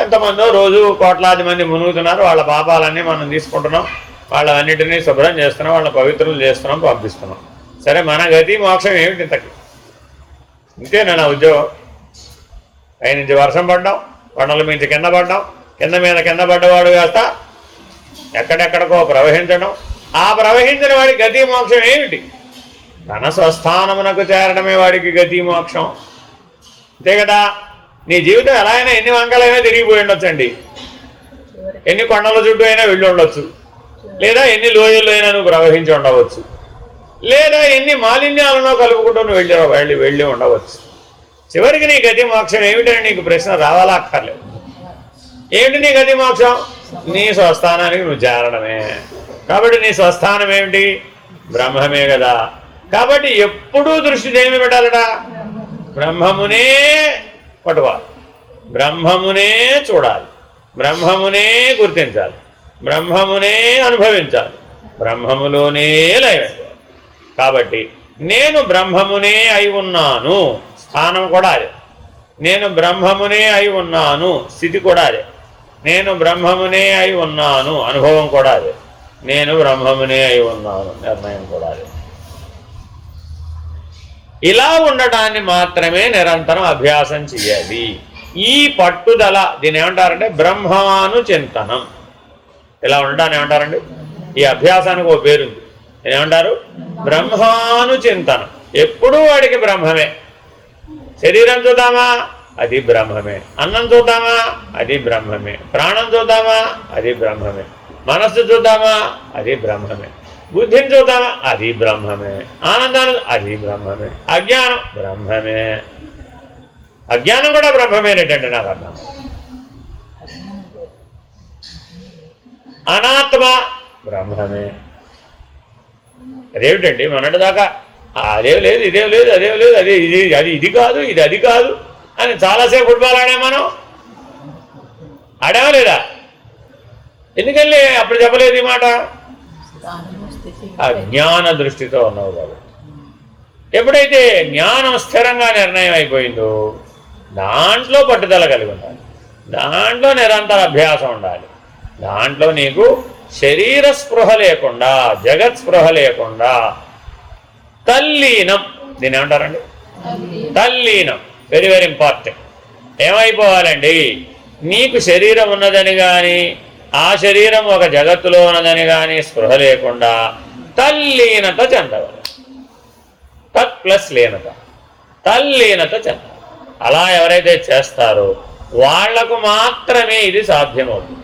ఎంతమందో రోజు కోట్లాది మంది మునుగుతున్నారు, వాళ్ళ పాపాలన్నీ మనం తీసుకుంటున్నాం, వాళ్ళన్నిటినీ శుభ్రం చేస్తున్నాం, వాళ్ళ పవిత్రులు చేస్తున్నాం, పంపిస్తున్నాం. సరే, మన గతి మోక్షం ఏమిటి ఇంతకి? ఇంతేనా నా ఉద్యోగం? పైనుంచి వర్షం పడ్డాం, కొండల మించి కింద పడ్డాం, కింద పడ్డవాడు కాస్త ఎక్కడెక్కడికో ప్రవహించడం, ఆ ప్రవహించిన వాడి గతి మోక్షం ఏమిటి? తన స్వస్థానమునకు చేరడమే వాడికి గతి మోక్షం. అంతే కదా. నీ జీవితం ఎలా అయినా ఎన్ని వంకలైనా తిరిగిపోయి ఉండొచ్చండి, ఎన్ని కొండల చుట్టూ అయినా వెళ్ళి ఉండొచ్చు, లేదా ఎన్ని లోయల్లో అయినా నువ్వు ప్రవహించి ఉండవచ్చు, లేదా ఎన్ని మాలిన్యాలను కలుపుకుంటూ నువ్వు వెళ్ళి ఉండవచ్చు. చివరికి నీ గతి మోక్షం ఏమిటని నీకు ప్రశ్న రావాలా అక్కర్లేదు. ఏమిటి నీ గతి మోక్షం? నీ స్వస్థానానికి నువ్వు చేరడమే. కాబట్టి నీ స్వస్థానం ఏమిటి? బ్రహ్మమే కదా. కాబట్టి ఎప్పుడూ దృష్టి దేని మీద పెట్టాలట? బ్రహ్మమునే పట్టుకోవాలి, బ్రహ్మమునే చూడాలి, బ్రహ్మమునే గుర్తించాలి, బ్రహ్మమునే అనుభవించాలి, బ్రహ్మములోనే లయమైపోవాలి. కాబట్టి నేను బ్రహ్మమునే అయి ఉన్నాను, స్థానం కూడా అదే. నేను బ్రహ్మమునే అయి ఉన్నాను, స్థితి కూడా అదే. నేను బ్రహ్మమునే అయి ఉన్నాను, అనుభవం కూడా అదే. నేను బ్రహ్మమునే అయి ఉన్నాను, నిర్ణయం కూడా అదే. ఇలా ఉండటాన్ని మాత్రమే నిరంతరం అభ్యాసం చేయాలి. ఈ పట్టుదల దీని ఏమంటారంటే బ్రహ్మానుచింతనం. ఇలా ఉండటాన్ని ఏమంటారండి? ఈ అభ్యాసానికి ఓ పేరుంది, ఏమంటారు? బ్రహ్మానుచింతనం. ఎప్పుడూ వాడికి బ్రహ్మమే. శరీరం చూద్దామా, అది బ్రహ్మమే. అన్నం చూద్దామా, అది బ్రహ్మమే. ప్రాణం చూద్దామా, అది బ్రహ్మమే. మనస్సు చూద్దామా, అది బ్రహ్మమే. బుద్ధిని చూద్దామా, అది బ్రహ్మమే. ఆనందాన్ని, అది బ్రహ్మమే. అజ్ఞానం బ్రహ్మమే. అజ్ఞానం కూడా బ్రహ్మమేనేటండి, నాకు అర్థం. అనాత్మ బ్రహ్మమే. అదేమిటండి మొన్నటిదాకా అదేం లేదు, ఇదేం లేదు, అదేం లేదు, అదే ఇది కాదు, ఇది అది కాదు అని చాలాసేపు ఫుట్బాల్ ఆడాం మనం. ఆడామా లేదా? ఎందుకని అప్పుడు చెప్పలేదు ఈ మాట? అజ్ఞాన దృష్టితో ఉన్నావు కాబట్టి. ఎప్పుడైతే జ్ఞానం స్థిరంగా నిర్ణయం అయిపోయిందో దాంట్లో పట్టుదల కలిగి ఉండాలి, దాంట్లో నిరంతర అభ్యాసం ఉండాలి, దాంట్లో నీకు శరీర స్పృహ లేకుండా, జగత్ స్పృహ లేకుండా తల్లీనం, దీన్ని ఏమంటారండి? తల్లీనం. Very very important. ఏమైపోవాలండి? నీకు శరీరం ఉన్నదని కానీ, ఆ శరీరం ఒక జగత్తులో ఉన్నదని కానీ స్పృహ లేకుండా తల్లీనత చెందవాలి. తత్ ప్లస్ లీనత, తల్లీనత చెందాలి. అలా ఎవరైతే చేస్తారో వాళ్లకు మాత్రమే ఇది సాధ్యమవుతుంది.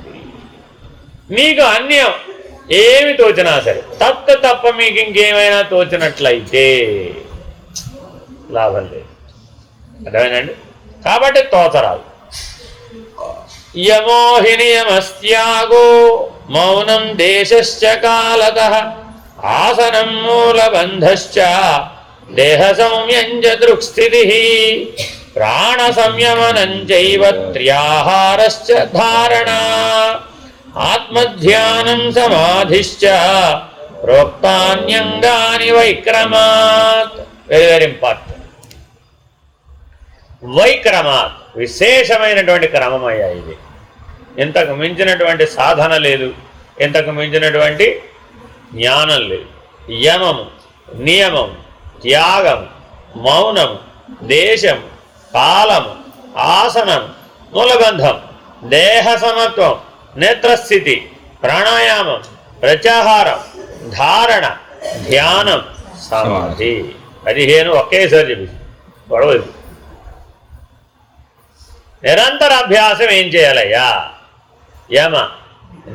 నీకు అన్యం ఏమి తోచినా సరే, తత్త తప్ప మీకు ఇంకేమైనా తోచినట్లయితే లాభం లేదు. అర్థమేనండి? కాబట్టి తోచరాదు. యమోహినియమస్త్యాగో మౌనం దేశశ్చ కాలతః ఆసనం మూలబంధశ్చ దేహ సంయంజ దృక్స్థితిః ప్రాణ సంయమనం చైవ త్ర్యాహారశ్చ ధారణా ఆత్మధ్యానం సమాధిశ్చ ప్రోక్తాన్యంగాని వైక్రమాత్. Very very important. వైక్రమాత్ విశేషమైనటువంటి క్రమమయ్యా ఇది. ఇంతకు మించినటువంటి సాధన లేదు, ఇంతకు మించినటువంటి జ్ఞానం లేదు. యమము, నియమము, త్యాగము, మౌనము, దేశము, కాలము, ఆసనము, మూలబంధం, దేహ సమత్వం, నేత్రస్థితి, ప్రాణాయామం, ప్రత్యాహారం, ధారణ, ధ్యానం, సమాధి. 15 ఒకేసారి చెప్పి గొడవది. నిరంతర అభ్యాసం ఏం చేయాలయ్యా? యమ,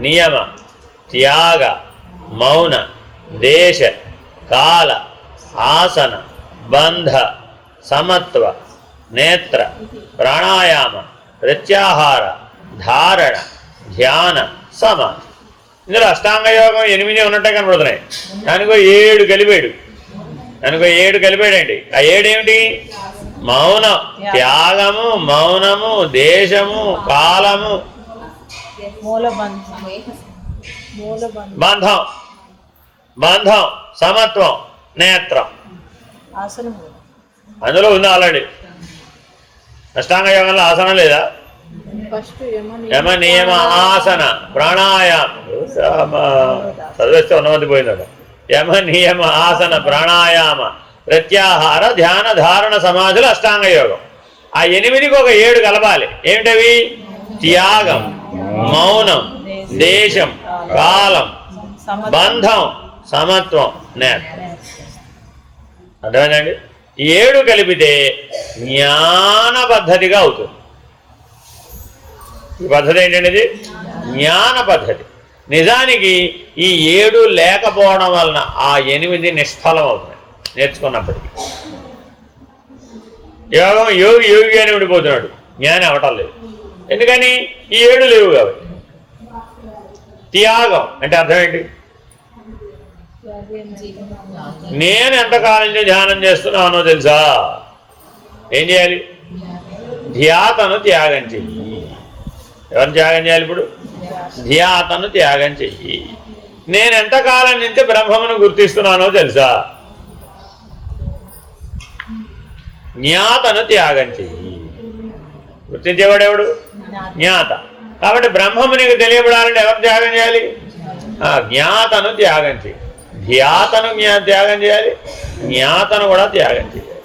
నియమ, త్యాగ, మౌన, దేశ, కాల, ఆసన, బంధ, సమత్వ, నేత్ర, ప్రాణాయామ, ప్రత్యాహార, ధారణ, ధ్యాన, సమాధి. ఇందులో అష్టాంగ యోగం 8 ఉన్నట్టే కనబడుతున్నాయి. దానికో 7 కలిపాడండి. ఆ 7 ఏమిటి? మౌనం, త్యాగము, మౌనము, దేశము, కాలము, బంధం, సమత్వం, నేత్రం. అందులో ఉంది ఆల్రెడీ. అష్టాంగ యోగంలో ఆసనం లేదా? యమ, నియమ, ఆసన, ప్రాణాయామం. చదివేస్తే ఉన్నది పోయిందట. యమ, నియమ, ఆసన, ప్రాణాయామ, ప్రత్యాహార, ధ్యాన, ధారణ, సమాధులు అష్టాంగ యోగం. ఆ 8కి ఒక 7 కలపాలి. ఏమిటవి? త్యాగం, మౌనం, దేశం, కాలం, బంధం, సమత్వం, నేత్రం. అర్థమైందండి? ఈ 7 కలిపితే జ్ఞాన పద్ధతిగా అవుతుంది. ఈ పద్ధతి ఏంటంటే జ్ఞాన పద్ధతి. నిజానికి ఈ 7 లేకపోవడం వలన ఆ 8 నిష్ఫలం అవుతుంది నేర్చుకున్నప్పటికీ. యోగం యోగి అని ఉండిపోతున్నాడు, జ్ఞాని అవటం లేదు. ఎందుకని? ఈ 7 లేవు కాబట్టి. త్యాగం అంటే అర్థం ఏంటి? నేను ఎంతకాలం నుంచి ధ్యానం చేస్తున్నానో తెలుసా? ఏం చేయాలి? ధ్యాతను త్యాగం చెయ్యి. ఎవరిని త్యాగం చేయాలి ఇప్పుడు? ధ్యాతను త్యాగం చెయ్యి. నేను ఎంతకాలం నుంచి బ్రహ్మమును గుర్తిస్తున్నానో తెలుసా? జ్ఞాతను త్యాగం చెయ్యి. గుర్తించేవాడెవడు? జ్ఞాత. కాబట్టి బ్రహ్మము నీకు తెలియబడాలంటే ఎవరు త్యాగం చేయాలి? జ్ఞాతను త్యాగం చేయి. ధ్యాతను త్యాగం చేయాలి, జ్ఞాతను కూడా త్యాగం చేయాలి.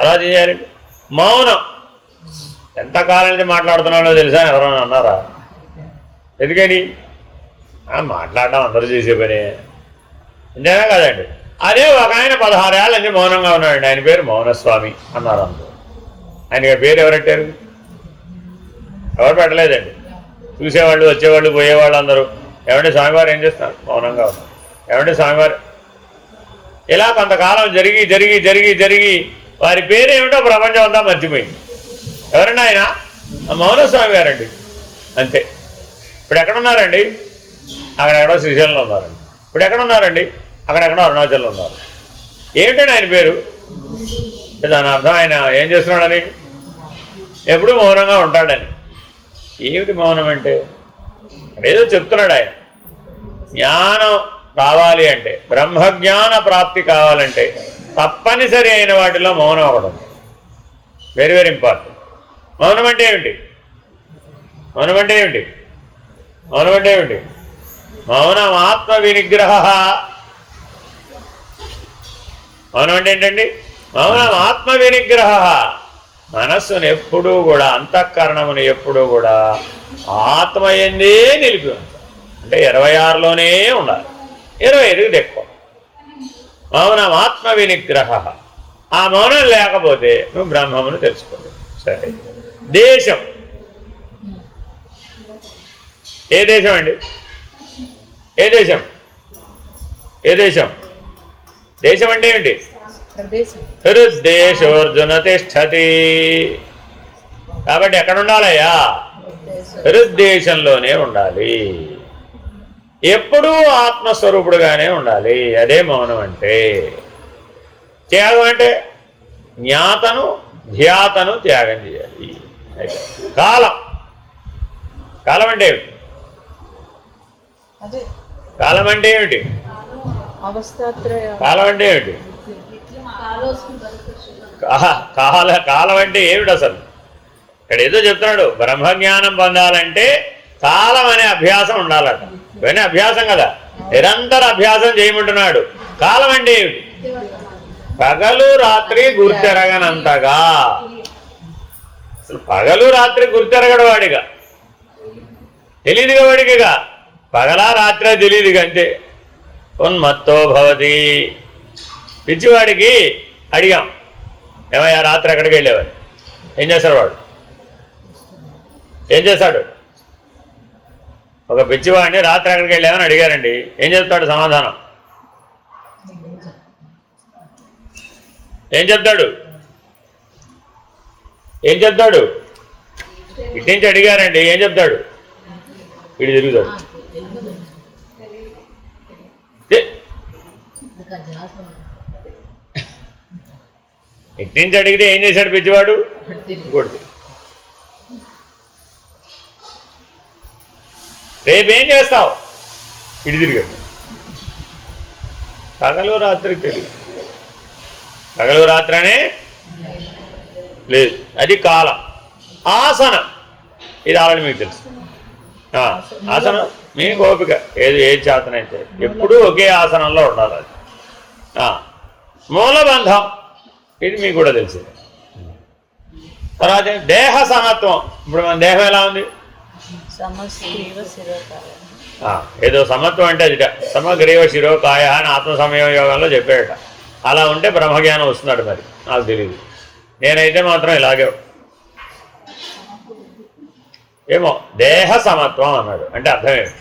ఎలా చేయాలి? మౌనం. ఎంతకాలం నుంచి మాట్లాడుతున్నానో తెలుసా? ఎవరైనా అన్నారా? ఎందుకని? మాట్లాడడం అందరూ చేసే పని అంతేనా కదండి. అదే ఒక ఆయన 16 ఏళ్ళ నుంచి మౌనంగా ఉన్నాడండి. ఆయన పేరు మౌనస్వామి అన్నారు అందరూ. ఆయన పేరు ఎవరెట్టారు? ఎవరు పెట్టలేదండి. చూసేవాళ్ళు, వచ్చేవాళ్ళు, పోయేవాళ్ళు అందరూ ఏమంటే స్వామివారు ఏం చేస్తున్నారు? మౌనంగా ఉన్నారు. ఏమంటే స్వామివారు ఇలా కొంతకాలం జరిగి జరిగి జరిగి జరిగి వారి పేరు ఏమిటో ప్రపంచం అంతా మర్చిపోయింది. ఎవరండి ఆయన? మౌనస్వామి గారండి. అంతే. ఇప్పుడు ఎక్కడున్నారండి? అక్కడెక్కడో శ్రీశైలంలో ఉన్నారండి. ఇప్పుడు ఎక్కడున్నారండి? అక్కడెక్కడో అరుణాచల్లో ఉన్నారు. ఏమిటండి ఆయన పేరు? దాని అర్థం ఆయన ఏం చేస్తున్నాడని? ఎప్పుడూ మౌనంగా ఉంటాడని. ఏమిటి మౌనం అంటే? ఏదో చెప్తున్నాడు ఆయన. జ్ఞానం కావాలి అంటే, బ్రహ్మజ్ఞాన ప్రాప్తి కావాలంటే తప్పనిసరి అయిన వాటిలో మౌనం అవ్వడం వెరీ వెరీ ఇంపార్టెంట్. మౌనం అంటే ఏమిటి? మౌనం అంటే ఏమిటి? మౌనం అంటే ఏమిటి? మౌనం ఆత్మ వినిగ్రహ. మౌనం అంటే ఏంటండి? మౌనం ఆత్మ వినిగ్రహ. మనస్సును ఎప్పుడూ కూడా, అంతఃకరణమును ఎప్పుడూ కూడా ఆత్మయందే నిలిపి ఉంచాలి. అంటే 26లోనే ఉండాలి, 25కి ఎక్కువ. మౌనం ఆత్మ వినిగ్రహ. ఆ మౌనం లేకపోతే నువ్వు బ్రహ్మమును తెలుసుకోలేదు. సరే. దేశం. ఏ దేశం అండి? ఏ దేశం? ఏ దేశం? దేశం అంటే ఏమిటి? హృద్దేశోర్జున తిష్టతి. కాబట్టి ఎక్కడ ఉండాలయ్యా? హృద్దేశంలోనే ఉండాలి. ఎప్పుడూ ఆత్మస్వరూపుడుగానే ఉండాలి. అదే మౌనం అంటే. త్యాగం అంటే జ్ఞాతను ధ్యాతను త్యాగం చేయాలి. కాలం. కాలం అంటే ఏమిటి? కాలం అంటే ఏమిటి? కాలం అంటే ఏమిటి? కాలం అంటే ఏమిటి అసలు? ఇక్కడ ఏదో చెప్తున్నాడు. బ్రహ్మజ్ఞానం పొందాలంటే కాలం అనే అభ్యాసం ఉండాలట. ఇవన్నీ అభ్యాసం కదా, నిరంతర అభ్యాసం చేయమంటున్నాడు. కాలం అంటే ఏమిటి? పగలు రాత్రి గుర్తెరగనంతగా. అసలు పగలు రాత్రి గుర్తెరగడు వాడిగా, తెలియదుగా వాడికిగా. పగలా రాత్రి తెలియదు అంతే. ఉన్మత్తో భవతి. పిచ్చివాడికి అడిగాం, ఏమయ్యా రాత్రి ఎక్కడికి వెళ్ళేవాడు? ఏం చేస్తాడు వాడు? ఏం చేస్తాడు? ఒక పిచ్చివాడిని రాత్రి ఎక్కడికి వెళ్ళామని అడిగారండి, ఏం చెప్తాడు సమాధానం? ఏం చెప్తాడు? ఏం చెప్తాడు? ఇటు నుంచి అడిగారండి, ఏం చెప్తాడు? ఇటు తిరుగుతాడు. ఇటు నుంచి అడిగితే ఏం చేశాడు పిచ్చివాడు? కొడుకు. రేపేం చేస్తావు? ఇటు తిరిగాడు. పగలు రాత్రి తెలియదు. పగలు రాత్రి అనే లేదు, అది కాలం. ఆసనం, ఇది ఆల్రెడీ మీకు తెలుసు. ఆసనం మీకు ఓపిక, ఏది చేతనైతే ఎప్పుడూ ఒకే ఆసనంలో ఉండాలి. అది మూలబంధం, ఇది మీకు కూడా తెలిసింది. తర్వాత దేహ సమత్వం. ఇప్పుడు మన దేహం ఎలా ఉంది? ఏదో సమత్వం అంటే అది సమగ్రీవ శిరోకాయ అని ఆత్మ సంయమ యోగంలో చెప్పాడట. అలా ఉంటే బ్రహ్మజ్ఞానం వస్తున్నాడు. మరి నాకు తెలియదు, నేనైతే మాత్రం ఇలాగే. ఏమో దేహ సమత్వం అన్నాడు అంటే అర్థమేమి?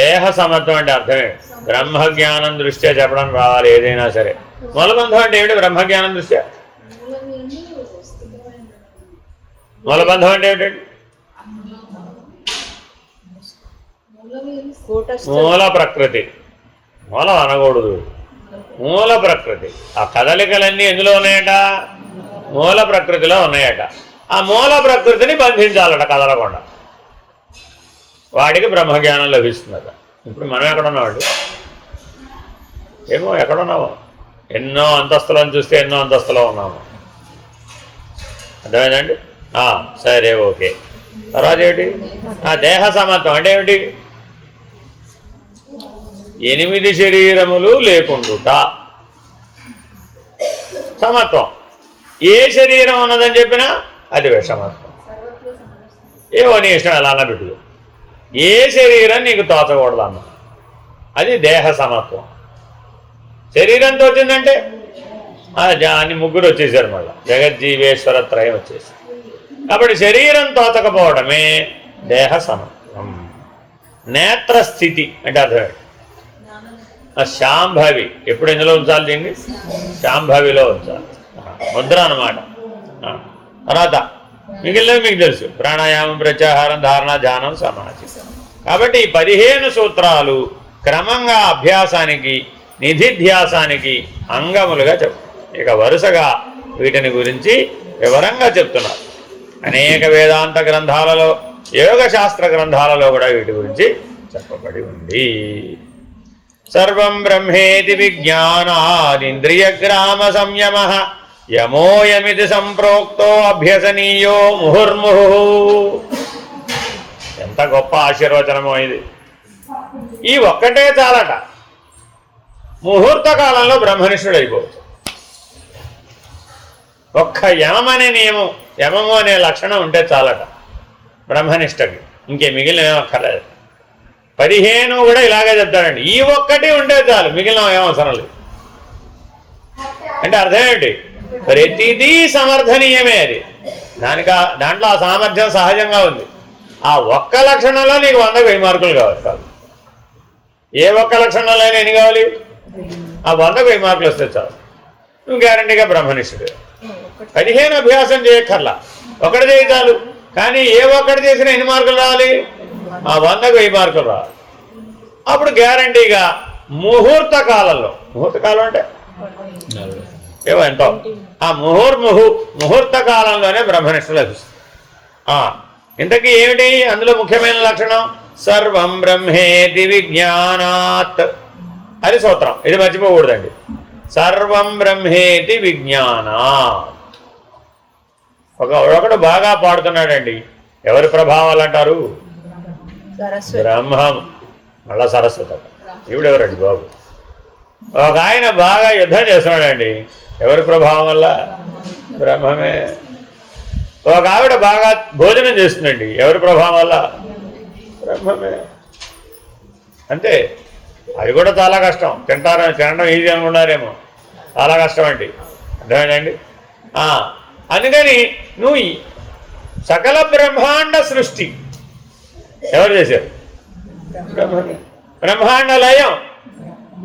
దేహ సమత్వం అంటే అర్థమేమి? బ్రహ్మజ్ఞానం దృష్ట్యా చెప్పడానికి రావాలి ఏదైనా సరే. మూలబంధం అంటే ఏమిటి? బ్రహ్మజ్ఞానం దృష్ట్యా. మూలబంధం అంటే ఏమిటండి? మూల ప్రకృతి. మూలం అనకూడదు, మూల ప్రకృతి. ఆ కదలికలన్నీ ఎందులో ఉన్నాయట? మూల ప్రకృతిలో ఉన్నాయట. ఆ మూల ప్రకృతిని బంధించాలట కదలకుండా. వాడికి బ్రహ్మజ్ఞానం లభిస్తుందట. ఇప్పుడు మనం ఎక్కడున్నామండి? ఏమో ఎక్కడున్నాము? ఎన్నో అంతస్తులను చూస్తే ఎన్నో అంతస్తులో ఉన్నాము. అర్థమైందండి? సరే, ఓకే. తర్వాత ఏమిటి? దేహ సమత్వం అంటే ఏమిటి? 8 శరీరములు లేకుండుట సమత్వం. ఏ శరీరం ఉన్నదని చెప్పినా అది విషమత్వం. ఏవో నీ ఇష్టం ఎలా అన్నా పెట్టుకో, ఏ శరీరం నీకు తోచకూడదు అన్న, అది దేహ సమత్వం. శరీరంతో వచ్చిందంటే అన్ని ముగ్గురు వచ్చేసారు, మళ్ళీ జగజ్జీవేశ్వర త్రయం వచ్చేసి. కాబట్టి శరీరం తోచకపోవడమే దేహ సమత్వం. నేత్రస్థితి అంటే అర్థమేంటి? శాంభవి. ఎప్పుడు ఎందులో ఉంచాలి దీన్ని? శాంభవిలో ఉంచాలి, ముద్ర అన్నమాట. తర్వాత మిగిలినవి మీకు తెలుసు, ప్రాణాయామం, ప్రత్యాహారం, ధారణ, ధ్యానం, సమాధి. కాబట్టి ఈ 15 సూత్రాలు క్రమంగా అభ్యాసానికి, నిధిధ్యాసానికి అంగములుగా చెప్తారు. ఇక వరుసగా వీటిని గురించి వివరంగా చెప్తున్నారు. అనేక వేదాంత గ్రంథాలలో, యోగశాస్త్ర గ్రంథాలలో కూడా వీటి గురించి చెప్పబడి ఉంది. సర్వం బ్రహ్మేతి విజ్ఞానాదింద్రియగ్రామ సంయమః యమోయమితి సంప్రోక్తో అభ్యసనీయో ముహుర్ముహు. ఎంత గొప్ప ఆశీర్వచనమో ఇది. ఈ ఒక్కటే చాలట, ముహూర్త కాలంలో బ్రహ్మనిష్ఠుడు అయిపోవచ్చు. ఒక్క యమమనే నియమం, యమము అనే లక్షణం ఉంటే చాలట బ్రహ్మనిష్టకి. ఇంకే మిగిలిన ఏమక్కర్లేదు. 15 కూడా ఇలాగే చెప్తాడండి. ఈ ఒక్కటి ఉంటే చాలు, మిగిలిన ఏమవసరం లేదు. అంటే అర్థం ఏంటి? ప్రతిదీ సమర్థనీయమే. అది దాంట్లో ఆ సామర్థ్యం సహజంగా ఉంది. ఆ ఒక్క లక్షణంలో నీకు 100కు 1000 మార్కులు కావాలి. కాదు, ఏ ఒక్క లక్షణంలో అయినా ఎన్ని కావాలి? ఆ 100కు 1000 మార్కులు వస్తే చాలు, నువ్వు గ్యారంటీగా బ్రహ్మనిష్ఠుడు. 15 అభ్యాసం చేయక్కర్లా, ఒకటి చేయి చాలు. కానీ ఏ ఒక్కటి చేసినా ఎన్ని మార్కులు రావాలి? ఆ 100కు 1000 మార్కులు రావాలి. అప్పుడు గ్యారంటీగా ముహూర్త కాలంలో, ముహూర్త కాలం అంటే ఏమో ఎంతో, ఆ ముహూర్త కాలంలోనే బ్రహ్మనిష్ఠ లభిస్తుంది. ఇంతకీ ఏమిటి అందులో ముఖ్యమైన లక్షణం? సర్వం బ్రహ్మేతి విజ్ఞానాత్, అది సూత్రం. ఇది మర్చిపోకూడదండి. సర్వం బ్రహ్మేతి విజ్ఞానాత్. ఒకడు బాగా పాడుతున్నాడండి. ఎవరి ప్రభావాలు అంటారు? బ్రహ్మం, మళ్ళా సరస్వతి. ఇవిడెవరండి బాబు? ఒక ఆయన బాగా యుద్ధం చేస్తున్నాడండి. ఎవరి ప్రభావం వల్ల? బ్రహ్మమే. ఒక ఆవిడ బాగా భోజనం చేస్తుందండి. ఎవరి ప్రభావం వల్ల? బ్రహ్మమే. అంతే. అది కూడా చాలా కష్టం. తినడం ఈజీ అనుకున్నారేమో, చాలా కష్టం అండి. అర్థమైందండి? అందుకని నువ్వు సకల బ్రహ్మాండ సృష్టి ఎవరు చేశారు? బ్రహ్మమే. బ్రహ్మాండ లయం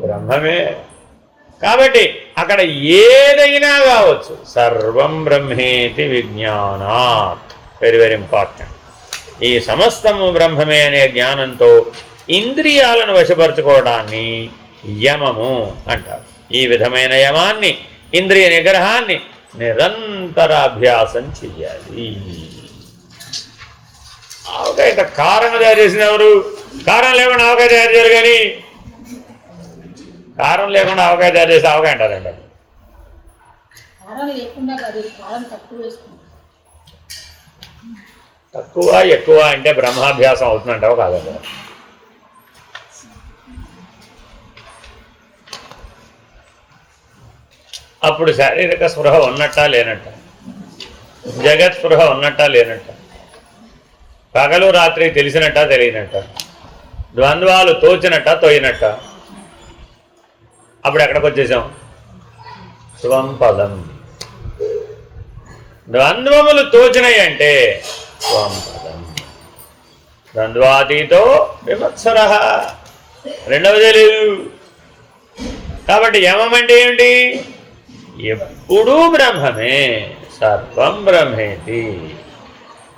బ్రహ్మమే. కాబట్టి అక్కడ ఏదైనా కావచ్చు, సర్వం బ్రహ్మేతి విజ్ఞానాత్. Very very important. ఈ సమస్తము బ్రహ్మమే అనే జ్ఞానంతో ఇంద్రియాలను వశపరచుకోవడాన్ని యమము అంటారు. ఈ విధమైన యమాన్ని, ఇంద్రియ నిగ్రహాన్ని నిరంతర అభ్యాసం చెయ్యాలి. ఆవకాయ కారం తయారు చేసిన ఎవరు? కారం లేకుండా ఆవకాయ తయారు చేయాలి. కానీ కారం లేకుండా ఆవకాయ తయారు చేసి ఆవకాయ అంటారండి. తక్కువ ఎక్కువ అంటే బ్రహ్మాభ్యాసం అవుతుందంటావు కాదండి. అప్పుడు శారీరక స్పృహ ఉన్నట్టా లేనట్ట? జగత్ స్పృహ ఉన్నట్టా లేనట్ట? పగలు రాత్రి తెలిసినట్టా తెలియనట్ట? ద్వంద్వాలు తోచినట్టా తోయినట్ట? అప్పుడు ఎక్కడికి వచ్చేసాం? స్వం పదం. ద్వంద్వములు తోచినాయి అంటే స్వం పదం. ద్వంద్వాతీతో విమత్సర, రెండవదే లేదు. కాబట్టి యమం అంటే ఏమిటి? ఎప్పుడూ బ్రహ్మమే, సర్వం బ్రహ్మేతి.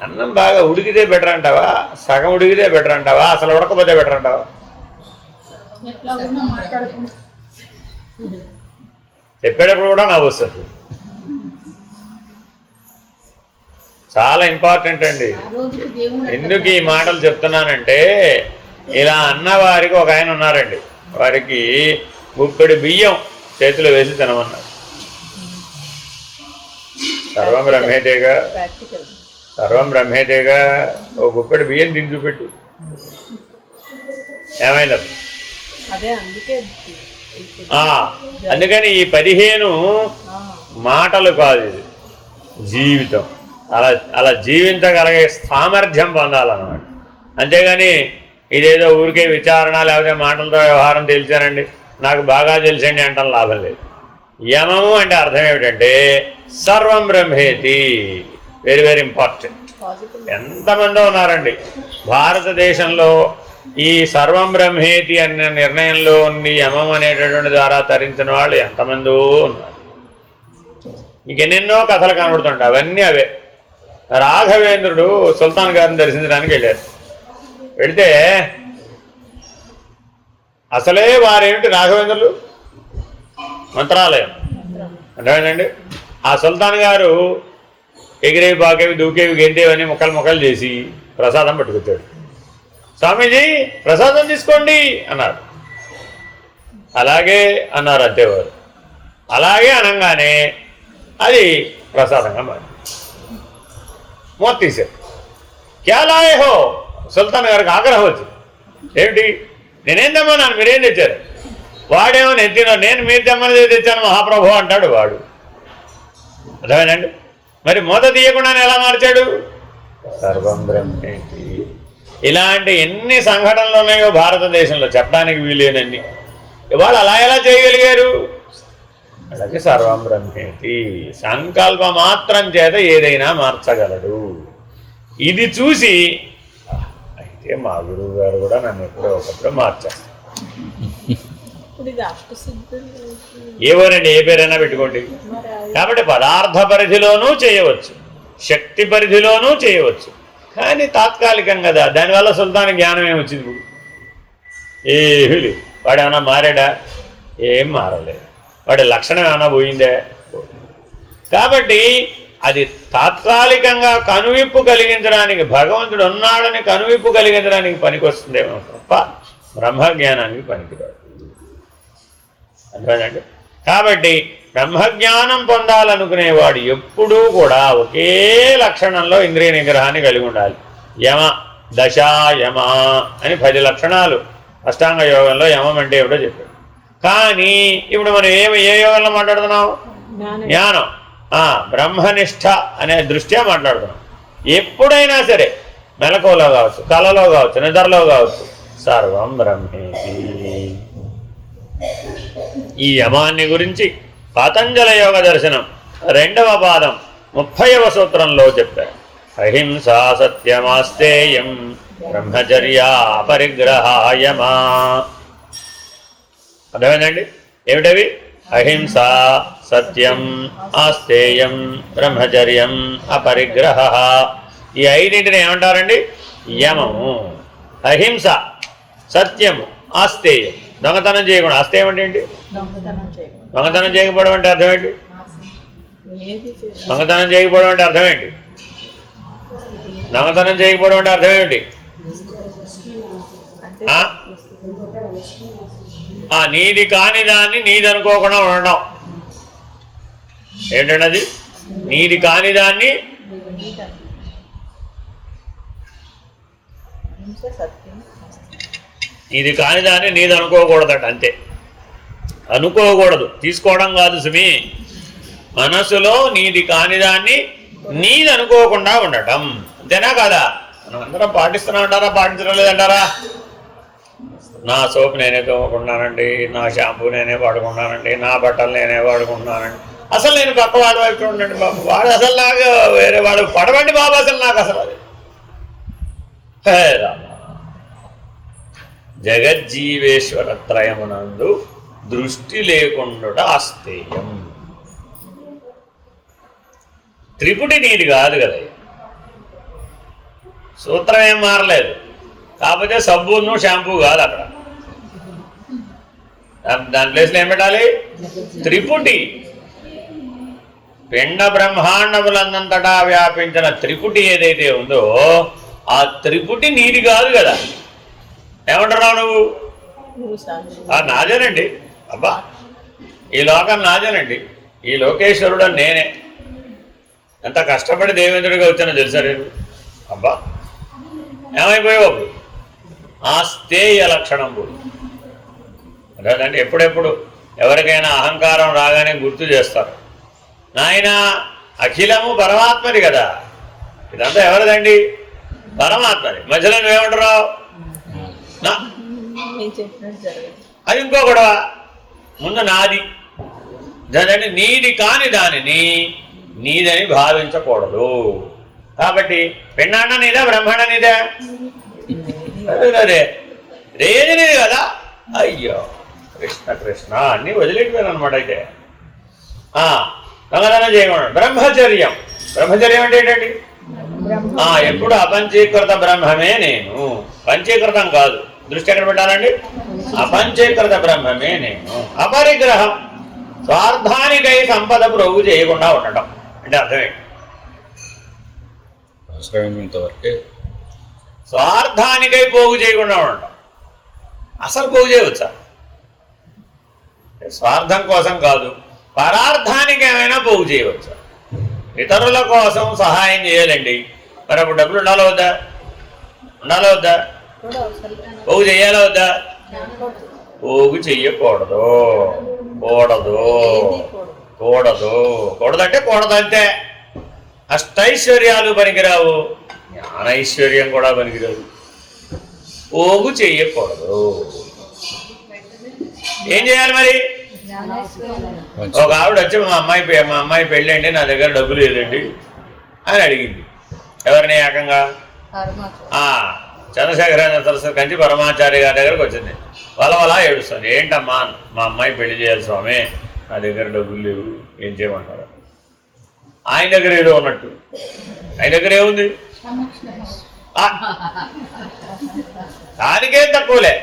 అన్నం బాగా ఉడికితే బెటర్ అంటావా? సగం ఉడికితే బెటర్ అంటావా? అసలు ఉడకపోతే బెటర్ అంటావా? చెప్పేటప్పుడు కూడా నవ్వు వస్తుంది. చాలా ఇంపార్టెంట్ అండి. ఎందుకు ఈ మాటలు చెప్తున్నానంటే, ఇలా అన్నవారికి ఒక ఆయన ఉన్నారండి. వారికి గుప్పెడు బియ్యం చేతిలో వేసి తినమన్నారు. సర్వం బ్రహ్మేతేగా, సర్వం బ్రహ్మేతేగా. ఓ గుప్పెడు బియ్యం తిని చూపెట్టు, ఏమైంది? అందుకని ఈ 15 మాటలు కాదు, ఇది జీవితం. అలా జీవించగలిగే సామర్థ్యం పొందాలన్నమాట. అంతేగాని ఇదేదో ఊరికే విచారణ లేకపోతే మాటలతో వ్యవహారం తెలిసానండి, నాకు బాగా తెలిసండి అంటాం లాభం లేదు. యమము అంటే అర్థం ఏమిటంటే సర్వం బ్రహ్మేతి. Very very important. ఎంతమందో ఉన్నారండి భారతదేశంలో ఈ సర్వం బ్రహ్మేతి అనే నిర్ణయంలో ఉండి యమం అనేటటువంటి ద్వారా తరించిన వాళ్ళు ఎంతమందో ఉన్నారు. మీకు ఎన్నెన్నో కథలు కనబడుతుంటాయి. అవన్నీ అవే. రాఘవేంద్రుడు సుల్తాన్ గారిని దర్శించడానికి వెళ్ళారు. వెళితే అసలే వారేమిటి రాఘవేంద్రులు మంత్రాలయం అర్థమైందండి. ఆ సుల్తాన్ గారు ఎగిరేవి బాకేవి దూకేవి గెంతేవని ముక్కలు చేసి ప్రసాదం పట్టుకొచ్చాడు. స్వామీజీ ప్రసాదం తీసుకోండి అన్నాడు. అలాగే అన్నారు అంతేవారు. అలాగే అనగానే అది ప్రసాదంగా మారి మూత తీశారు. క్యాలాయే హో, సుల్తాన్ గారికి ఆగ్రహం వచ్చింది. ఏమిటి, నేనేం తెమ్మన్నాను, మీరేం తెచ్చారు? వాడేమో నెత్తినో, నేను మీరు తెమ్మని తెచ్చాను మహాప్రభు అంటాడు వాడు. అర్థమేనండి. మరి మూత తీయకుండానే ఎలా మార్చాడు? సర్వం బ్రహ్మేతి. ఇలాంటి ఎన్ని సంఘటనలు ఉన్నాయో భారతదేశంలో చెప్పడానికి వీలేనన్ని. ఇవాళ అలా ఎలా చేయగలిగారు? అలాగే సర్వం బ్రహ్మేతి. సంకల్ప మాత్రం చేత ఏదైనా మార్చగలడు. ఇది చూసి అయితే మా గురువు గారు కూడా నన్ను ఎప్పుడో ఒకప్పుడు మార్చేస్తారు. ఏవోనండి, ఏ పేరైనా పెట్టుకోండి. కాబట్టి పదార్థ పరిధిలోనూ చేయవచ్చు, శక్తి పరిధిలోనూ చేయవచ్చు. కానీ తాత్కాలికం కదా. దానివల్ల సుల్తాన్ జ్ఞానం ఏమొచ్చింది? ఇప్పుడు ఏమీ లేదు. వాడు ఏమన్నా మారాడా? ఏం మారలేదు. వాడి లక్షణం ఏమన్నా పోయిందే? కాబట్టి అది తాత్కాలికంగా కనువిప్పు కలిగించడానికి, భగవంతుడు ఉన్నాడని కనువిప్పు కలిగించడానికి పనికొస్తుందేమో తప్ప బ్రహ్మజ్ఞానానికి పనికిరాదు. అర్థమైందండి. కాబట్టి బ్రహ్మజ్ఞానం పొందాలనుకునేవాడు ఎప్పుడూ కూడా ఒకే లక్షణంలో ఇంద్రియ నిగ్రహాన్ని కలిగి ఉండాలి. యమ దశాయమ అని 10 లక్షణాలు అష్టాంగ యోగంలో యమం అంటే ఏమిటో చెప్పాడు. కానీ ఇప్పుడు మనం ఏ యోగంలో మాట్లాడుతున్నాం? జ్ఞానం, బ్రహ్మనిష్ట అనే దృష్ట్యా మాట్లాడుతున్నాం. ఎప్పుడైనా సరే మెలకువలో కావచ్చు, కళలో కావచ్చు, నిద్రలో కావచ్చు, సర్వం బ్రహ్మేతి. ఈ యమాన్ని గురించి పతంజల యోగ దర్శనం 2వ పాదం 30వ సూత్రంలో చెప్పారు. అహింసా సత్యమాస్తేయం బ్రహ్మచర్య పరిగ్రహాయమా. అర్థమైందండి? ఏమిటవి? అహింస, సత్యం, ఆస్తేయం, బ్రహ్మచర్యం, అపరిగ్రహ. ఈ 5 ఏమంటారండి? యమము. అహింస, సత్యము, ఆస్తేయం. దొంగతనం చేయకుండా. ఆస్తేయం అంటే ఏంటి? దొంగతనం చేయకపోవడం అంటే అర్థం ఏంటి? దొంగతనం చేయకపోవడం అంటే అర్థం ఏంటి? దొంగతనం చేయకపోవడం అంటే అర్థం ఏంటి? నీది కాని దాన్ని నీదనుకోకుండా ఉండడం. ఏంటన్నది? నీది కాని దాన్ని ఇది కాని దాన్ని నీది అనుకోకూడదట. అంతే, అనుకోకూడదు, తీసుకోవడం కాదు సుమి. మనసులో నీది కాని దాన్ని నీది అనుకోకుండా ఉండటం. అంతేనా కాదా? మనం అందరం పాటిస్తున్నా అంటారా? పాటించడం లేదంటారా? నా సోప్ నేనే తోముకున్నానండి, నా షాంపూ నేనే వాడుకున్నానండి, నా బట్టలు నేనే వాడుకుంటున్నానండి. అసలు నేను పక్క వాడి వైపు ఉండండి బాబు, వాడు అసలు నాకు వేరే వాడు పడవండి బాబు, అసలు నాకు అసలు అది. జగజ్జీవేశ్వర త్రయమునందు దృష్టి లేకుండా ఆస్తేయం. త్రిపుటి నీది కాదు కదా. సూత్రం ఏం మారలేదు. కాకపోతే సబ్బును షాంపూ కాదు అక్కడ. దాని ప్లేస్లో ఏం పెట్టాలి? త్రిపుటి. పిండ బ్రహ్మాండములందంతటా వ్యాపించిన త్రిపుటి ఏదైతే ఉందో ఆ త్రిపుటి నీది కాదు కదా. ఏమంటున్నావు నువ్వు? నాదేనండి. అబ్బా, ఈ లోకం నాదేనండి, ఈ లోకేశ్వరుడు నేనే. ఎంత కష్టపడి దేవేంద్రుడిగా వచ్చానో తెలుసా నేను? అబ్బా, ఏమైపోయావు అప్పుడు? ఆస్తేయ లక్షణం పోయి. అదేంటే ఎప్పుడెప్పుడు ఎవరికైనా అహంకారం రాగానే గుర్తు చేస్తారు, నాయన అఖిలము పరమాత్మది కదా. ఇదంతా ఎవరిదండి? పరమాత్మది. మధ్యలో నువ్వేమంటున్నావు? అది ఇంకో గొడవ. ముందు నాది. దాని నీది కాని దానిని నీదని భావించకూడదు. కాబట్టి పిండాండ నీదా, బ్రహ్మాండ నీదా? అదే రేది నీది కదా. అయ్యో కృష్ణ కృష్ణ అన్నీ వదిలేకపోయాను అనమాట. అయితే దొంగతనం చేయకూడదు. బ్రహ్మచర్యం. బ్రహ్మచర్యం అంటే ఏంటండి? ఎప్పుడు అపంచీకృత బ్రహ్మమే నేను. పంచీకృతం కాదు. దృష్టి ఎక్కడ పెట్టాలండి? అపంచీకృత బ్రహ్మమే నేను. అపరిగ్రహం. స్వార్థానికై సంపద ప్రోగు చేయకుండా ఉండటం అంటే అర్థమేంటి? స్వార్థానికై పోగు చేయకుండా ఉండటం. అసలు పోగు చేయవచ్చా? స్వార్థం కోసం కాదు, పరార్థానికి ఏమైనా పోగు చేయవచ్చా? ఇతరుల కోసం సహాయం చేయాలండి. మరి అప్పుడు డబ్బులు ఉండాలో వద్దా? ఉండాలో వద్దా? పోగు చేయాలో వద్దా? పోగు చెయ్యకూడదు. కూడదు. కూడదు. కూడదంటే కూడదంటే. అష్టైశ్వర్యాలు పనికిరావు, జ్ఞానైశ్వర్యం కూడా పనికిరాదు. పోగు చెయ్యకూడదు. ఏం చేయాలి మరి? ఒక ఆవిడ వచ్చి మా అమ్మాయి పెళ్ళి అండి, నా దగ్గర డబ్బులు లేదండి అని అడిగింది. ఎవరిని? ఏకంగా చంద్రశేఖరేంద్ర సరస్వతి కంచి పరమాచార్య గారి దగ్గరకు వచ్చింది. వలవలా ఏడుస్తుంది. ఏంటమ్మా? మా అమ్మాయి పెళ్లి చేయాలి స్వామి, నా దగ్గర డబ్బులు లేవు, ఏం చేయమంటారు? ఆయన దగ్గర ఏదో ఉన్నట్టు. ఆయన దగ్గర ఏముంది? దానికేం తక్కువలే.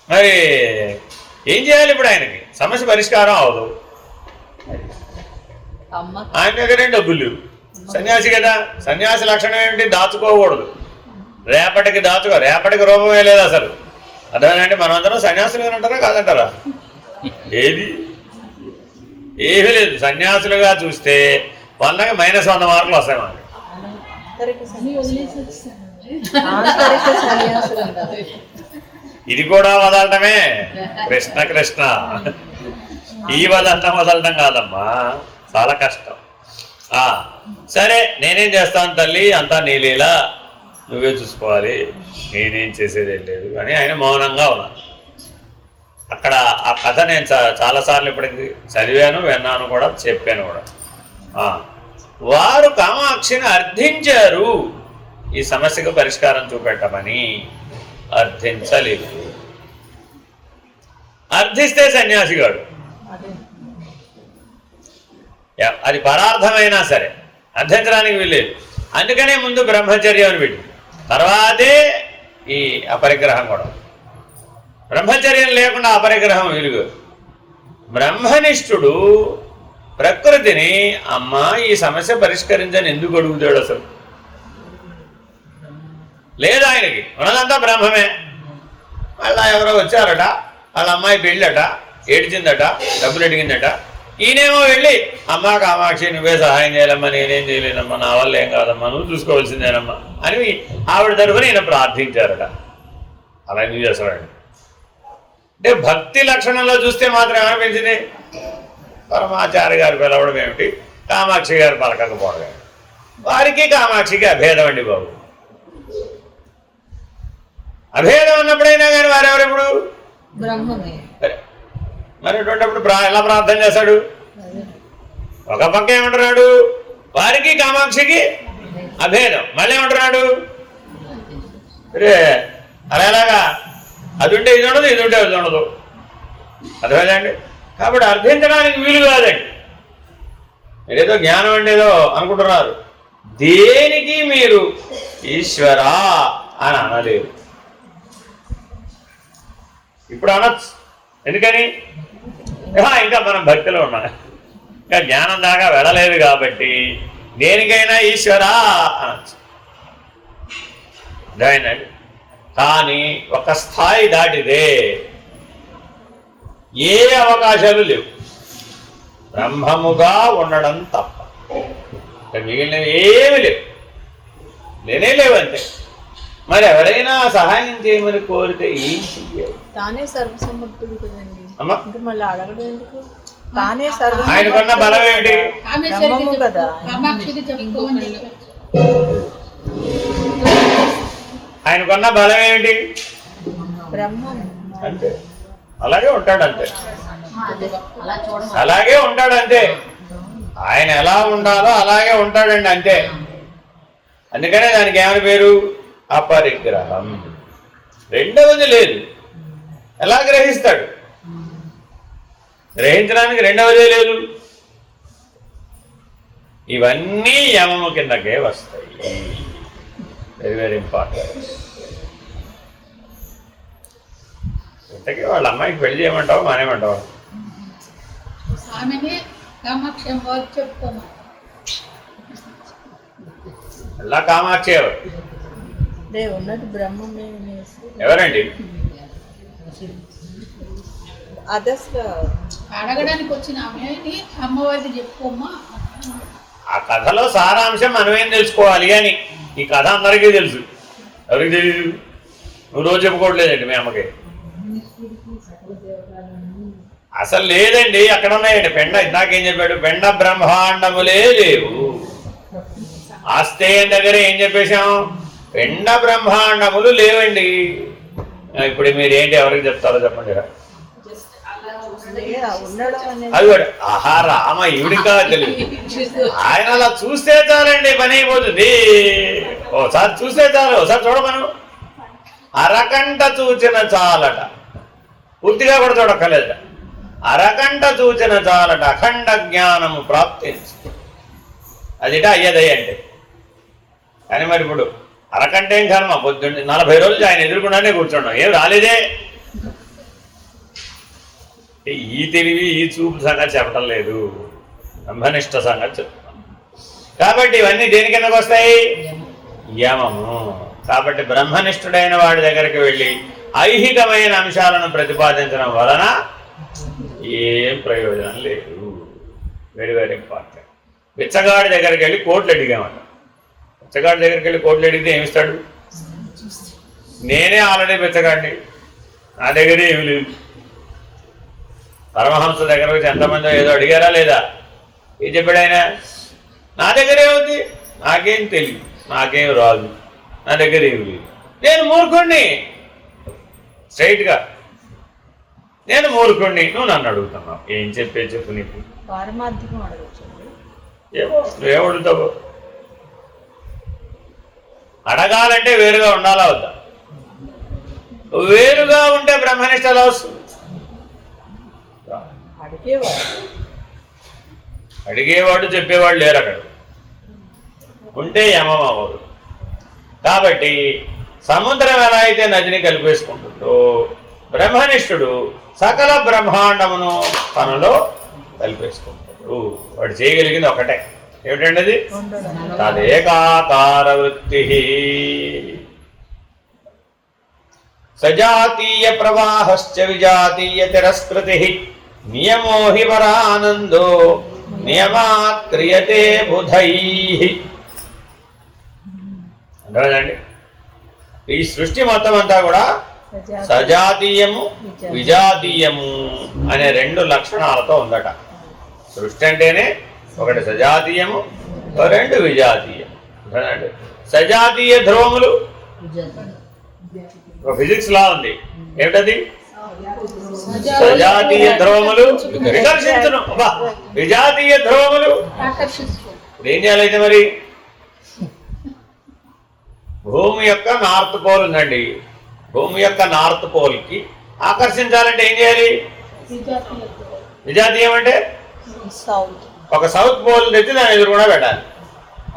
మరి ఏం చేయాలి ఇప్పుడు? ఆయనకి సమస్య పరిష్కారం అవదు. ఆయన దగ్గర డబ్బులు లేవు. సన్యాసి కదా. సన్యాసి లక్షణం ఏమిటి? దాచుకోకూడదు. రేపటికి రూపమే లేదు అసలు. అర్థమేనంటే మనమందరం సన్యాసులు అంటారా కాదంటారా? ఏది ఏమీ లేదు. సన్యాసులుగా చూస్తే 100కి -100 మార్కులు వస్తాయి మనకి. ఇది కూడా వదలటమే. కృష్ణ కృష్ణ, ఈ వదలటం కాదమ్మా, చాలా కష్టం. సరే నేనేం చేస్తాను తల్లి, అంతా నీ లీలా, నువ్వే చూసుకోవాలి, నేనేం చేసేదేం లేదు అని ఆయన మౌనంగా ఉన్నాను. అక్కడ ఆ కథ నేను చాలాసార్లు ఇప్పటికి చదివాను, విన్నాను కూడా, చెప్పాను కూడా. వారు కామాక్షిని అర్థించారు, ఈ సమస్యకు పరిష్కారం చూపెట్టమని. అర్థించలేదు. అర్థిస్తే సన్యాసిగాడు, అది పరార్థమైనా సరే అర్థించడానికి వీల్లేదు. అందుకనే ముందు బ్రహ్మచర్యం అని పెట్టి తర్వాతే ఈ అపరిగ్రహం కూడా. బ్రహ్మచర్యం లేకుండా అపరిగ్రహం వెలుగు. బ్రహ్మనిష్ఠుడు ప్రకృతిని అమ్మా ఈ సమస్య పరిష్కరించని ఎందుకు అడుగుతాడు అసలు? లేదు, ఆయనకి ఉన్నదంతా బ్రహ్మమే. వాళ్ళ ఎవరో వచ్చారట, వాళ్ళ అమ్మాయి పెళ్ళట, ఏడ్చిందట, డబ్బులు అడిగిందట. ఈయనేమో వెళ్ళి అమ్మా కామాక్షి నువ్వే సహాయం చేయాలమ్మా, నేనేం చేయలేనమ్మా, నా వల్ల ఏం కాదమ్మా, నువ్వు చూసుకోవాల్సిందేనమ్మా అని ఆవిడ తరఫున ఈయన ప్రార్థించారట. అలా ఎందుకు చేస్తాడండి? అంటే భక్తి లక్షణంలో చూస్తే మాత్రం ఏమనిపించింది? పరమాచార్య గారు పిలవడం ఏమిటి, కామాక్షి గారు పలకకపోవడం ఏమిటి? వారికి కామాక్షికి అభేదం అండి బాబు. అభేదం ఉన్నప్పుడైనా కానీ వారెవరెప్పుడు మరి అటువంటిప్పుడు ఎలా ప్రార్థన చేస్తాడు? ఒక పక్క ఏమంటున్నాడు, వారికి కామాక్షికి అభేదం. మళ్ళీ ఏమంటున్నాడు, రే అలా ఎలాగా, అది ఉంటే ఇది ఉండదు, ఇది ఉంటే అది ఉండదు. అర్థమైందండి? కాబట్టి అర్థించడానికి వీలు కాదండి. మీరేదో జ్ఞానం అంటే ఏదో అనుకుంటున్నారు. దేనికి మీరు ఈశ్వరా అని అనలేరు. ఇప్పుడు అనొచ్చు. ఎందుకని? ఇంకా మనం భక్తిలో ఉన్నాం, ఇంకా జ్ఞానం దాకా వెళ్ళలేదు కాబట్టి దేనికైనా ఈశ్వరా అనొచ్చు. అర్థమైందండి? కానీ ఒక స్థాయి దాటిదే ఏ అవకాశాలు లేవు, బ్రహ్మముగా ఉండడం తప్ప. మిగిలినవి ఏమి లేవు, నేనే లేవంతే. మరి ఎవరైనా సహాయం చేయమని కోరితే ఏం చెయ్యాలి? తానే సర్వసమర్థుడు కదండి, అమ్మా మళ్ళీ అడగడం ఎందుకు? తానే సర్వ. ఆయనకున్న బలం ఏమిటి? కదా. ఆయనకున్న బలం ఏమిటి? బ్రహ్మం. అంతే, అలాగే ఉంటాడంతే, అలాగే ఉంటాడంతే. ఆయన ఎలా ఉండాలో అలాగే ఉంటాడండి, అంతే. అందుకనే దానికి ఏమని పేరు? అపరిగ్రహం. రెండవది లేదు. ఎలా గ్రహిస్తాడు? గ్రహించడానికి రెండవదే లేదు. ఇవన్నీ యమము కిందకే వస్తాయి. Very very important. ఇంతకీ వాళ్ళ అమ్మాయికి పెళ్లి చేయమంటావు, మానేమంటావు? ఎలా కామాక్షి ఎవరు? ఉన్నది బ్రహ్మమే. ఎవరండి? అడగడానికి వచ్చిన అమ్మవారికి చెప్పుకోమ్మా. ఆ కథలో సారాంశం మనమేం తెలుసుకోవాలి అని. ఈ కథ అందరికీ తెలుసు, ఎవరికి తెలియదు? నువ్వు రోజు చెప్పుకోవట్లేదండి మీ అమ్మకి. అసలు లేదండి, అక్కడ ఉన్నాయండి పెండ. ఇందాకేం చెప్పాడు? పెండ బ్రహ్మాండములే లేవు. ఆస్తేయం దగ్గర ఏం చెప్పేశాం? పెండ బ్రహ్మాండములు లేవండి. ఇప్పుడు మీరు ఏంటి ఎవరికి చెప్తారో చెప్పండి. అది ఆహా రామ, ఈవిడికా తెలియదు. ఆయన అలా చూస్తే చాలండి, పని అయిపోతుంది. ఓసారి చూస్తే చాలు, ఒకసారి చూడమను. అరకంట చూచిన చాలట, పూర్తిగా కూడా చూడక్కర్లేదట. అరకంట చూచిన చాలట అఖండ జ్ఞానము ప్రాప్తించి. అదిట అయ్యదయ్య అంటే. కానీ మరి ఇప్పుడు అరకంట ఏం కర్మ, పొద్దున్న 40 రోజులు ఆయన ఎదుర్కొండానే కూర్చోండి, ఏం రాలేదే. ఈ తెలివి ఈ చూపు సంగతి చెప్పడం లేదు, బ్రహ్మనిష్ట సంగతి చెప్తున్నాం. కాబట్టి ఇవన్నీ దేని కిందకు వస్తాయి? యమము. కాబట్టి బ్రహ్మనిష్ఠుడైన వాడి దగ్గరికి వెళ్ళి ఐహికమైన అంశాలను ప్రతిపాదించడం వలన ఏం ప్రయోజనం లేదు. Very very important. బిచ్చగాడి దగ్గరికి వెళ్ళి కోట్లు అడిగామట. బిచ్చగాడి దగ్గరికి వెళ్ళి కోట్లు అడిగితే ఏమిస్తాడు? నేనే ఆల్రెడీ బిచ్చగాడిని, నా దగ్గరే ఏమి లేవు. పరమహంస దగ్గర వచ్చి ఎంతమంది ఏదో అడిగారా లేదా? ఏం చెప్పాడు ఆయన? నా దగ్గరే ఉంది, నాకేం తెలియదు, నాకేం రాదు, నా దగ్గర ఏమి లేదు, నేను మూర్ఖుణ్ణి. స్ట్రైట్గా నేను మూర్ఖుణ్ణి, నువ్వు నన్ను అడుగుతున్నావు, ఏం చెప్పు నీకు? పారమార్థికం అడగచ్చు. ఏమో నువ్వేం అడుగుతావు? అడగాలంటే వేరుగా ఉండాలా వద్దా? వేరుగా ఉంటే బ్రహ్మనిష్ట ఎలా వస్తుంది? అడిగేవాడు చెప్పేవాడు లేరు అక్కడ, ఉంటే యమం అవ్వదు. కాబట్టి సముద్రం ఎలా అయితే నదిని కలిపేసుకుంటుందో బ్రహ్మనిష్ఠుడు సకల బ్రహ్మాండమును తనలో కలిపేసుకుంటాడు. వాడు చేయగలిగింది ఒకటే, ఏమిటండి అది? తదేకాకార వృత్తి. సజాతీయ ప్రవాహశ్చ విజాతీయ తిరస్కృతి నియమో హి పరానందో నియమాత్ క్రియతే బుధై. అండి, ఈ సృష్టి మొత్తం అంతా కూడా సజాతీయము విజాతీయము అనే రెండు లక్షణాలతో ఉందట. సృష్టి అంటేనే ఒకటి సజాతీయము, రెండు విజాతీయం. సజాతీయ ధ్రువములు ఫిజిక్స్ లా ఉంది, ఏమిటది? సజాతీయ ధ్రువములు వికర్షించును, విజాతీయ ధ్రువములు. ఇప్పుడు ఏం చేయాలైతే మరి? భూమి యొక్క నార్త్ పోల్ ఉందండి, భూమి యొక్క నార్త్ పోల్కి ఆకర్షించాలంటే ఏం చేయాలి? విజాతీయం అంటే ఒక సౌత్ పోల్ తెచ్చి దాన్ని ఎదురుకుండా పెట్టాలి,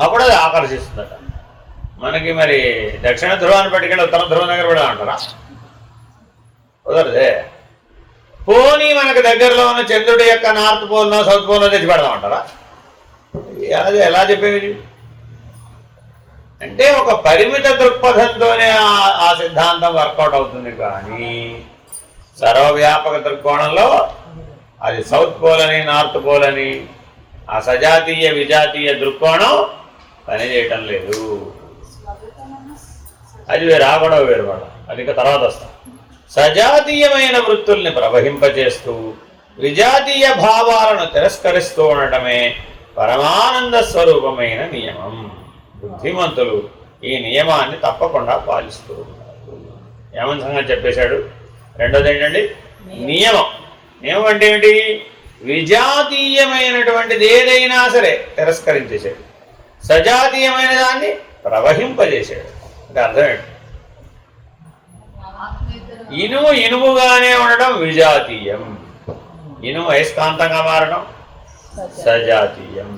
అప్పుడు అది ఆకర్షిస్తుందట. మనకి మరి దక్షిణ ధ్రువాన్ని పట్టుకెళ్ళి ఉత్తర ధ్రువం దగ్గర కూడా అంటారా? కుదరదే. పోనీ మనకు దగ్గరలో ఉన్న చంద్రుడి యొక్క నార్త్ పోల్నో సౌత్ పోల్నో తెచ్చి పెడదామంటారా? అది ఎలా చెప్పేది? అంటే ఒక పరిమిత దృక్పథంతోనే ఆ సిద్ధాంతం వర్కౌట్ అవుతుంది. కానీ సర్వవ్యాపక దృక్కోణంలో అది సౌత్ పోల్ అని నార్త్ పోల్ అని ఆ సజాతీయ విజాతీయ దృక్కోణం పనిచేయటం లేదు. అది వేరు, ఆ గొడవ వేరు, అది ఇక తర్వాత వస్తాం. సజాతీయమైన వృత్తుల్ని ప్రవహింపజేస్తూ విజాతీయ భావాలను తిరస్కరిస్తూ ఉండటమే పరమానంద స్వరూపమైన నియమం. బుద్ధిమంతులు ఈ నియమాన్ని తప్పకుండా పాలిస్తూ ఉన్నారు. ఏమని సంగతి చెప్పేశాడు. రెండోది ఏంటండి? నియమం. నియమం అంటే ఏమిటి? విజాతీయమైనటువంటిది ఏదైనా సరే తిరస్కరించేసాడు, సజాతీయమైన దాన్ని ప్రవహింపజేశాడు. అంటే అర్థం ఏంటి? ఇనుము ఇనుముగానే ఉండడం విజాతీయం, ఇనుము అయస్కాంతంగా మారడం సజాతీయం.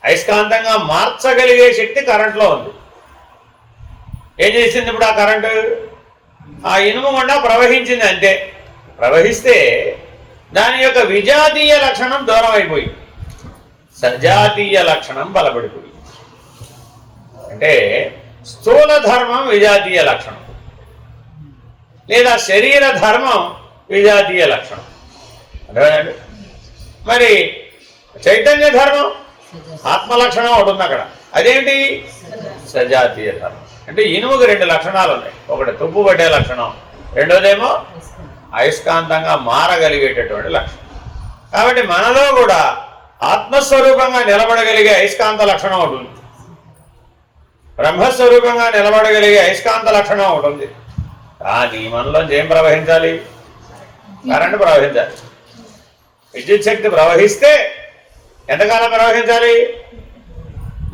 అయస్కాంతంగా మార్చగలిగే శక్తి కరెంట్లో ఉంది. ఏం చేసింది ఇప్పుడు? ఆ కరెంటు ఆ ఇనుము గుండా ప్రవహించింది, అంతే. ప్రవహిస్తే దాని యొక్క విజాతీయ లక్షణం దూరం అయిపోయింది, సజాతీయ లక్షణం బలపడిపోయింది. అంటే స్థూల ధర్మం విజాతీయ లక్షణం, లేదా శరీర ధర్మం విజాతీయ లక్షణం. అర్థమైందండి? మరి చైతన్య ధర్మం ఆత్మలక్షణం ఒకటి ఉంది అక్కడ, అదేంటి? సజాతీయ ధర్మం. అంటే ఇనుముకి రెండు లక్షణాలు ఉన్నాయి, ఒకటి తుప్పు పట్టే లక్షణం, రెండోదేమో అయస్కాంతంగా మారగలిగేటటువంటి లక్షణం. కాబట్టి మనలో కూడా ఆత్మస్వరూపంగా నిలబడగలిగే అయస్కాంత లక్షణం ఒకటి ఉంది, బ్రహ్మస్వరూపంగా నిలబడగలిగే అయస్కాంత లక్షణం ఒకటి ఉంది. కానీ మనలోంచి ఏం ప్రవహించాలి? కరెంటు ప్రవహించాలి. విద్యుత్ శక్తి ప్రవహిస్తే ఎంతకాలం ప్రవహించాలి?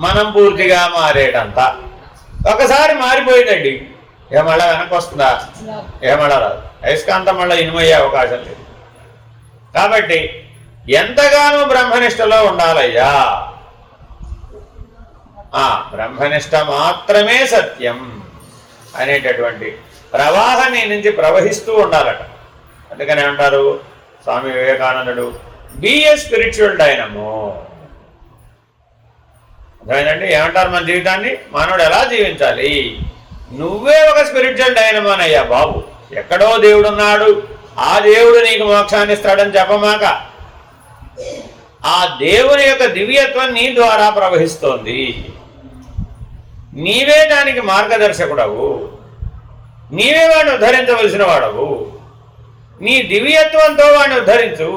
మనం పూర్తిగా మారేటంతా. ఒకసారి మారిపోయిందండి, ఏ మళ్ళా వెనక్కి వస్తుందా? ఏ మళ్ళా రాదు. అయస్కాంతం మళ్ళీ ఇనుమయ్యే అవకాశం లేదు. కాబట్టి ఎంతగానో బ్రహ్మనిష్టలో ఉండాలయ్యా. బ్రహ్మనిష్ట మాత్రమే సత్యం అనేటటువంటి ప్రవాహం నీ నుంచి ప్రవహిస్తూ ఉండాలట. అందుకని అంటారు స్వామి వివేకానందుడు, బీ ఏ స్పిరిచువల్ డైనమో. అర్థమైందండి? ఏమంటారు మన జీవితాన్ని? మానవుడు ఎలా జీవించాలి? నువ్వే ఒక స్పిరిచువల్ డైనమోనయ్యా బాబు. ఎక్కడో దేవుడున్నాడు, ఆ దేవుడు నీకు మోక్షాన్ని ఇస్తాడని చెప్పమాక. ఆ దేవుని యొక్క దివ్యత్వం నీ ద్వారా ప్రవహిస్తోంది. నీవే దానికి మార్గదర్శకుడవు, నీవే వాడిని ఉద్ధరించవలసిన వాడవు. నీ దివ్యత్వంతో వాడిని ఉద్ధరించు,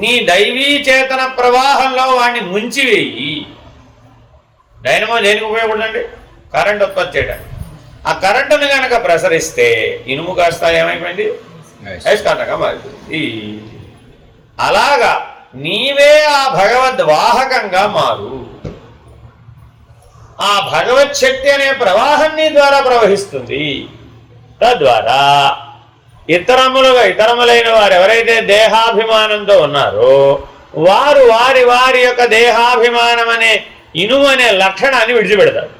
నీ దైవీ చేతన ప్రవాహంలో వాడిని ముంచివేయి. డైనమో దేనికి ఉపయోగపడుతుంది? కరెంట్ ఉత్పత్తి చేయడానికి. ఆ కరెంటును కనుక ప్రసరిస్తే ఇనుము కాస్త ఏమైపోయింది? అయస్కాంతంగా మారిపోయింది. అలాగా నీవే ఆ భగవద్వాహకంగా మారు. ఆ భగవత్ శక్తి అనే ప్రవాహం నీ ద్వారా ప్రవహిస్తుంది. తద్వారా ఇతరములైన వారు ఎవరైతే దేహాభిమానంతో ఉన్నారో వారు వారి వారి యొక్క దేహాభిమానం అనే ఇనుము అనే లక్షణాన్ని విడిచిపెడతారు.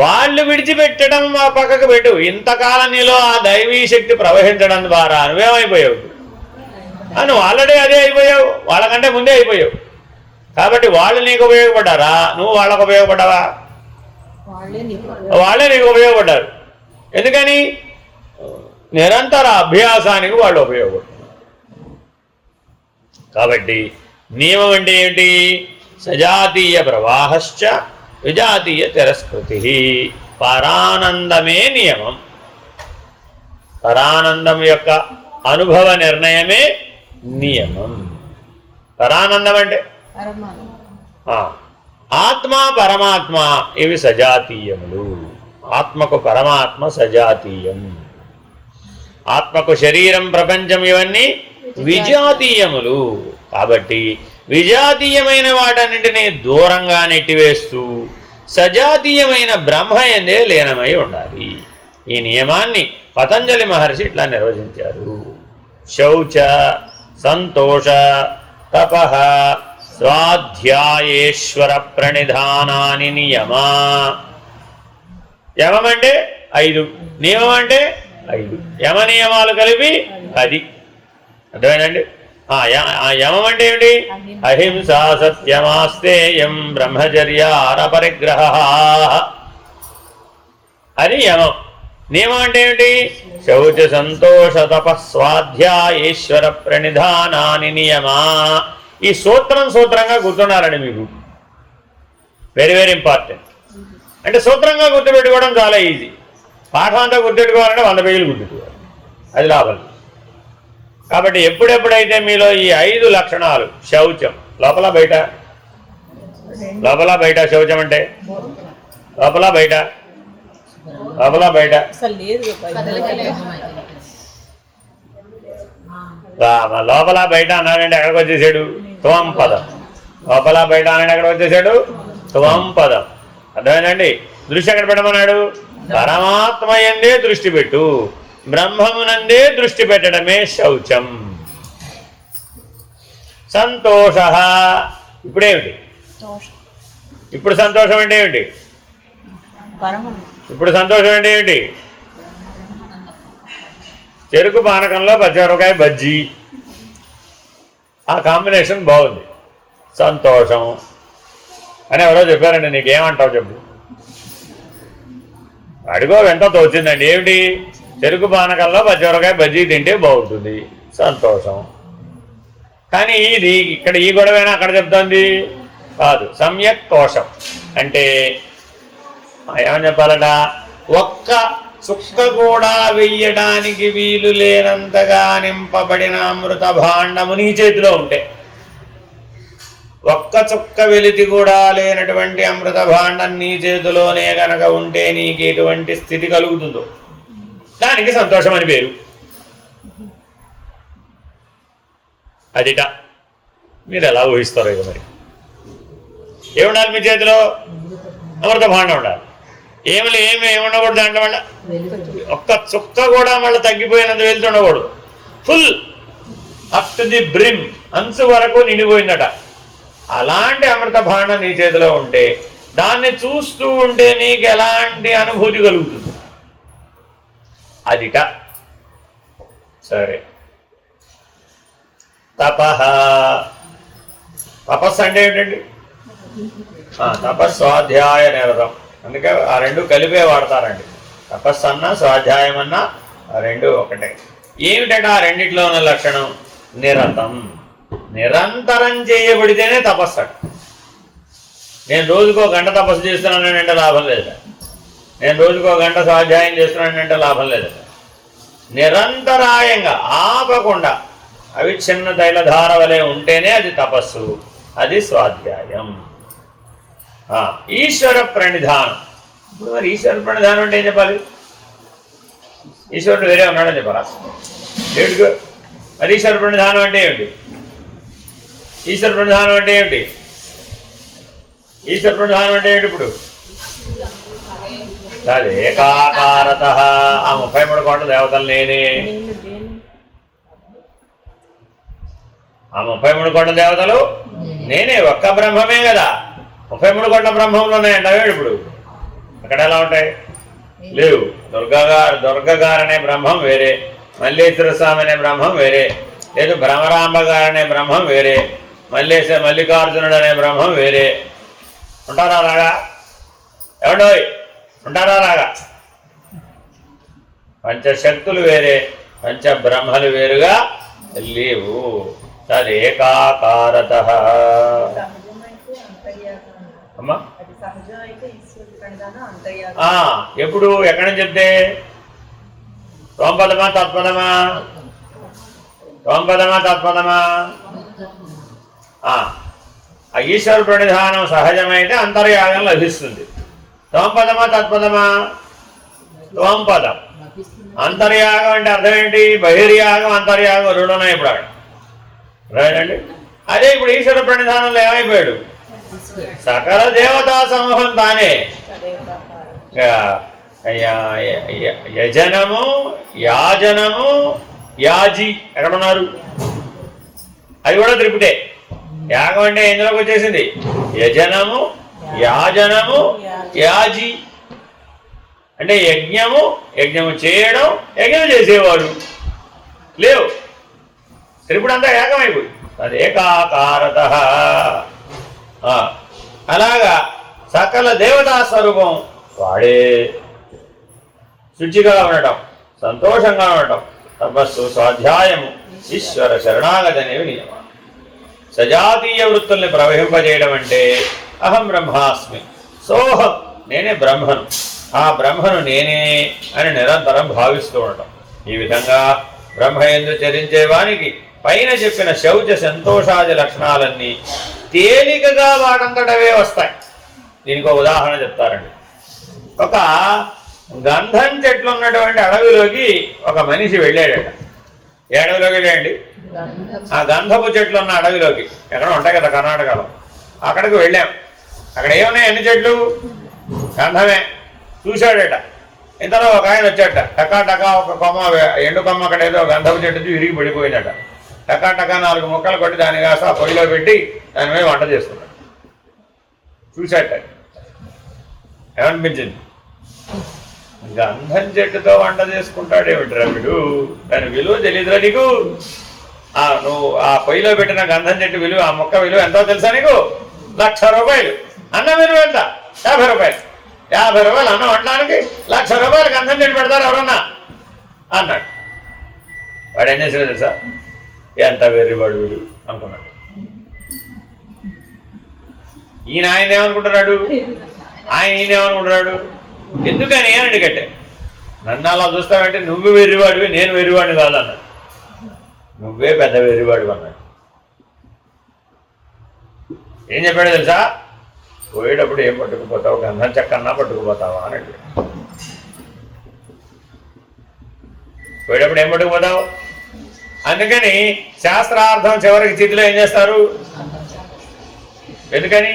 వాళ్ళు విడిచిపెట్టడం మా పక్కకు పెట్టు. ఇంతకాలం నీలో ఆ దైవీ శక్తి ప్రవహించడం ద్వారా నువ్వేమైపోయావు? నువ్వు ఆల్రెడీ అదే అయిపోయావు, వాళ్ళకంటే ముందే అయిపోయావు. కాబట్టి వాళ్ళు నీకు ఉపయోగపడ్డారా? నువ్వు వాళ్ళకు ఉపయోగపడ్డావా? వాళ్ళే నీకు ఉపయోగపడ్డారు. ఎందుకని? నిరంతర అభ్యాసానికి వాళ్ళు ఉపయోగపడుతున్నారు. కాబట్టి నియమం అంటే ఏమిటి? సజాతీయ ప్రవాహశ్చ విజాతీయ తిరస్కృతి. పరానందమే నియమం. పరానందం యొక్క అనుభవ నిర్ణయమే నియమం. పరానందం అంటే ఆత్మ పరమాత్మ ఇవి సజాతీయములు. ఆత్మకు పరమాత్మ సజాతీయం, ఆత్మకు శరీరం ప్రపంచం ఇవన్నీ విజాతీయములు. కాబట్టి విజాతీయమైన వాటన్నింటినీ దూరంగా నెట్టివేస్తూ సజాతీయమైన బ్రహ్మయందే లీనమై ఉండాలి. ఈ నియమాన్ని పతంజలి మహర్షి ఇట్లా నిర్వచించారు. శౌచ సంతోష తపః స్వాధ్యాయేశ్వర ప్రణిధానాని నియమా. యమం అంటే 5, నియమం అంటే 5. యమ నియమాలు కలిపి 10. అర్థమైందండి? యమం అంటే ఏమిటి? అహింసా సత్యమాస్తేయం బ్రహ్మచర్యారపరిగ్రహ అని యమం. నియమం అంటే ఏమిటి? శౌచ సంతోష తపస్వాధ్యాయేశ్వర ప్రణిధానాని నియమా. ఈ సూత్రంగా గుర్తుండాలండి మీకు. Very very important. అంటే సూత్రంగా గుర్తుపెట్టుకోవడం చాలా ఈజీ. పాఠం అంతా గుర్తుపెట్టుకోవాలంటే 100 పేజీలు గుర్తుపెట్టుకోవాలి. అది లాభం. కాబట్టి ఎప్పుడెప్పుడైతే మీలో ఈ 5 లక్షణాలు, శౌచం లోపల బయట, లోపల బయట, శౌచం అంటే లోపల బయట, లోపల బయట, లోపల బయట అన్నాడంటే ఎక్కడికి వచ్చేసాడు? త్వం పదం. లోపల బయట అన్నాడు ఎక్కడికి వచ్చేసాడు? త్వం పదం. అర్థమైందండి? దృష్టి ఎక్కడ పెట్టమన్నాడు? పరమాత్మ యందే దృష్టి పెట్టు. బ్రహ్మమునందే దృష్టి పెట్టడమే శౌచం. సంతోష ఇప్పుడేమిటి? ఇప్పుడు సంతోషం అంటే ఏమిటి? ఇప్పుడు సంతోషం అంటే ఏమిటి? చెరుకు పానకంలో పచ్చిమిరపకాయ బజ్జీ, ఆ కాంబినేషన్ బాగుంది, సంతోషం అని ఎవరో చెప్పారండి. నీకేమంటావు చెప్పు. అడిగో ఎంత తోచిందండి. ఏమిటి? చెరుకు పానకంలో పచ్చిమిరపకాయ బజ్జీ తింటే బాగుంటుంది, సంతోషం. కానీ ఇది ఇక్కడ ఈ గొడవైనా అక్కడ చెప్తోంది కాదు. సమ్యక్ తోషం అంటే ఏమని చెప్పాలట? ఒక్క చుక్క కూడా వెయ్యడానికి వీలు లేనంతగా నింపబడిన అమృత భాండము నీ చేతిలో ఉంటే, ఒక్క చుక్క వెలితి కూడా లేనటువంటి అమృత భాండం నీ చేతిలోనే కనుక ఉంటే నీకు ఎటువంటి స్థితి కలుగుతుందో దానికి సంతోషం అని పేరు. అదిట మీరు ఎలా ఊహిస్తారో ఇక. మరి ఏముండాలి మీ చేతిలో? అమృత భాండం ఉండాలి. ఏమి ఉండకూడదు దాంట్లో. మళ్ళీ ఒక్క చుక్క కూడా మళ్ళీ తగ్గిపోయినంత వెళ్తుండకూడదు. Full up to the brim, అంచు వరకు నిండిపోయిందట. అలాంటి అమృత భాండం నీ చేతిలో ఉంటే దాన్ని చూస్తూ ఉంటే నీకు ఎలాంటి అనుభూతి కలుగుతుంది? అదిట. సరే. తపస్సు అంటే ఏంటండి? తపస్వాధ్యాయ నిరతం. అందుకే ఆ 2 కలిపే వాడతారండి. తపస్సు అన్నా స్వాధ్యాయం అన్నా ఆ 2 ఒకటే. ఏమిటంటే ఆ రెండిట్లో ఉన్న లక్షణం? నిరతం. నిరంతరం చేయబడితేనే తపస్సు. నేను రోజుకో గంట తపస్సు చేస్తున్నానంటే లాభం లేదట, నేను రోజుకో గంట స్వాధ్యాయం చేస్తున్నానంటే లాభం లేదట. నిరంతరాయంగా ఆపకుండా అవిచ్ఛిన్న తైలధార వలె ఉంటేనే అది తపస్సు, అది స్వాధ్యాయం. ఈశ్వర ప్రణిధానం. ఇప్పుడు మరి ఈశ్వర ప్రణిధానం అంటే ఏం చెప్పాలి? ఈశ్వరుడు వేరే ఉన్నాడని చెప్పాలా? లేడుగా. మరి ఈశ్వర ప్రణిధానం అంటే ఏమిటి? ఈశ్వర ప్రణిధానం అంటే ఏమిటి? ఈశ్వర ప్రణిధానం అంటే ఏమిటి? ఇప్పుడు అది ఏకాకారత. ఆ 33 కోట్ల దేవతలు నేనే. ఆ 33 కోట్ల దేవతలు నేనే, ఒక్క బ్రహ్మమే కదా. 33 కోట్ల బ్రహ్మములు ఉన్నాయంటావే ఇప్పుడు. అక్కడ ఎలా ఉంటాయి? లేవు. దుర్గగారు అనే బ్రహ్మం వేరే, మల్లేశ్వర స్వామి అనే బ్రహ్మం వేరే, లేదు భ్రమరాంబ గారు అనే బ్రహ్మం వేరే, మల్లికార్జునుడు అనే బ్రహ్మం వేరే. ఉంటారా రాగా? ఎవడోయ్ ఉంటారా రాగా? పంచశక్తులు వేరే, పంచబ్రహ్మలు వేరుగా లేవు. తదేకాకారత. అమ్మా ఎప్పుడు ఎక్కడి నుంచి చెప్తే? తోంపదమా తత్పదమా? తోంపదమా తత్పదమా? ఆ ఈశ్వర ప్రణిధానం సహజమైతే అంతర్యాగం లభిస్తుంది. తోంపదమా తత్పదమా? తోంపదం. అంతర్యాగం అంటే అర్థం ఏంటి? బహిర్యాగం అంతర్యాగం రెండు ఉన్నాయి ఇప్పుడు అక్కడ. రైటండి. అదే ఇప్పుడు ఈశ్వర ప్రణిధానంలో ఏమైపోయాడు? సకల దేవతా సమూహం తానే. యజనము, యాజనము, యాజి ఎక్కడున్నారు? అది కూడా త్రిపుటే. యాగం అంటే ఎందులోకి వచ్చేసింది? యజనము, యాజనము, యాజి అంటే యజ్ఞము చేయడం, యజ్ఞం చేసేవాడు లేవు. త్రిపుడు అంతా ఏకమైపోయి అది ఏకాకారత. అలాగా సకల దేవతా స్వరూపం వాడే. శుచిగా ఉండటం, సంతోషంగా ఉండటం, తపస్సు, స్వాధ్యాయము, ఈశ్వర శరణాగతి అనేవి నియమాలు. సజాతీయ వృత్తుల్ని ప్రవహింపజేయడం అంటే అహం బ్రహ్మాస్మి, సోహం నేనే బ్రహ్మను, ఆ బ్రహ్మను నేనే అని నిరంతరం భావిస్తూ ఉండటం. ఈ విధంగా బ్రహ్మయందు చరించేవానికి పైన చెప్పిన శౌచ సంతోషాది లక్షణాలన్నీ తేలికగా వాటంతటవే వస్తాయి. దీనికి ఒక ఉదాహరణ చెప్తారండి. ఒక గంధం చెట్లు ఉన్నటువంటి అడవిలోకి ఒక మనిషి వెళ్ళాడట. ఏ అడవిలోకి వెళ్ళాడండి? ఆ గంధపు చెట్లు ఉన్న అడవిలోకి. ఎక్కడ ఉంటాయి కదా కర్ణాటకలో. అక్కడికి వెళ్ళాం. అక్కడ ఏమున్నాయి? ఎన్ని చెట్లు? గంధమే. చూశాడట. ఇంతలో ఒక ఆయన వచ్చాట. టకా ఒక కొమ్మ, ఎండు కొమ్మ అక్కడ ఏదో గంధపు చెట్టు విరిగి పడిపోయిందట. టకా 4 ముక్కలు కొట్టి దాన్ని కాస్త ఆ పొయ్యిలో పెట్టి దాని మీద వంట చేస్తున్నాడు. చూశాట. ఏమనిపించింది? గంధం చెట్టుతో వంట చేసుకుంటాడేమిట్రా వీడు? దాని విలువ తెలియదురా నీకు? నువ్వు ఆ పొయ్యిలో పెట్టిన గంధం చెట్టు విలువ, ఆ మొక్క విలువ ఎంతో తెలుసా నీకు? 1,00,000 రూపాయలు. అన్నం విలువ ఎంత? 50 రూపాయలు. 50 రూపాయలు అన్నం వండడానికి 1,00,000 రూపాయలు గంధం చెట్టు పెడతారు ఎవరన్నా అన్నాడు. వాడు ఏం చేసాడు తెలుసా? ఎంత వెర్రివాడు వీడు అనుకున్నాడు. ఆయన ఏమనుకుంటున్నాడు? ఈయనేమనుకుంటున్నాడు? ఎందుకని అని అడిగట్టే. నన్ను అలా చూస్తావంటే నువ్వు వెర్రివాడివి, నేను వెర్రివాడిని కాదన్నాడు. నువ్వే పెద్ద వెర్రివాడివి అన్నాడు. ఏం చెప్పాడు తెలుసా? పోయేటప్పుడు ఏం పట్టుకుపోతావు? గంధం చెక్కన్నా పట్టుకుపోతావా అని అడిగాడు. పోయేటప్పుడు ఏం పట్టుకుపోతావు? అందుకని శాస్త్రార్థం చివరికి చితిలో ఏం చేస్తారు? ఎందుకని?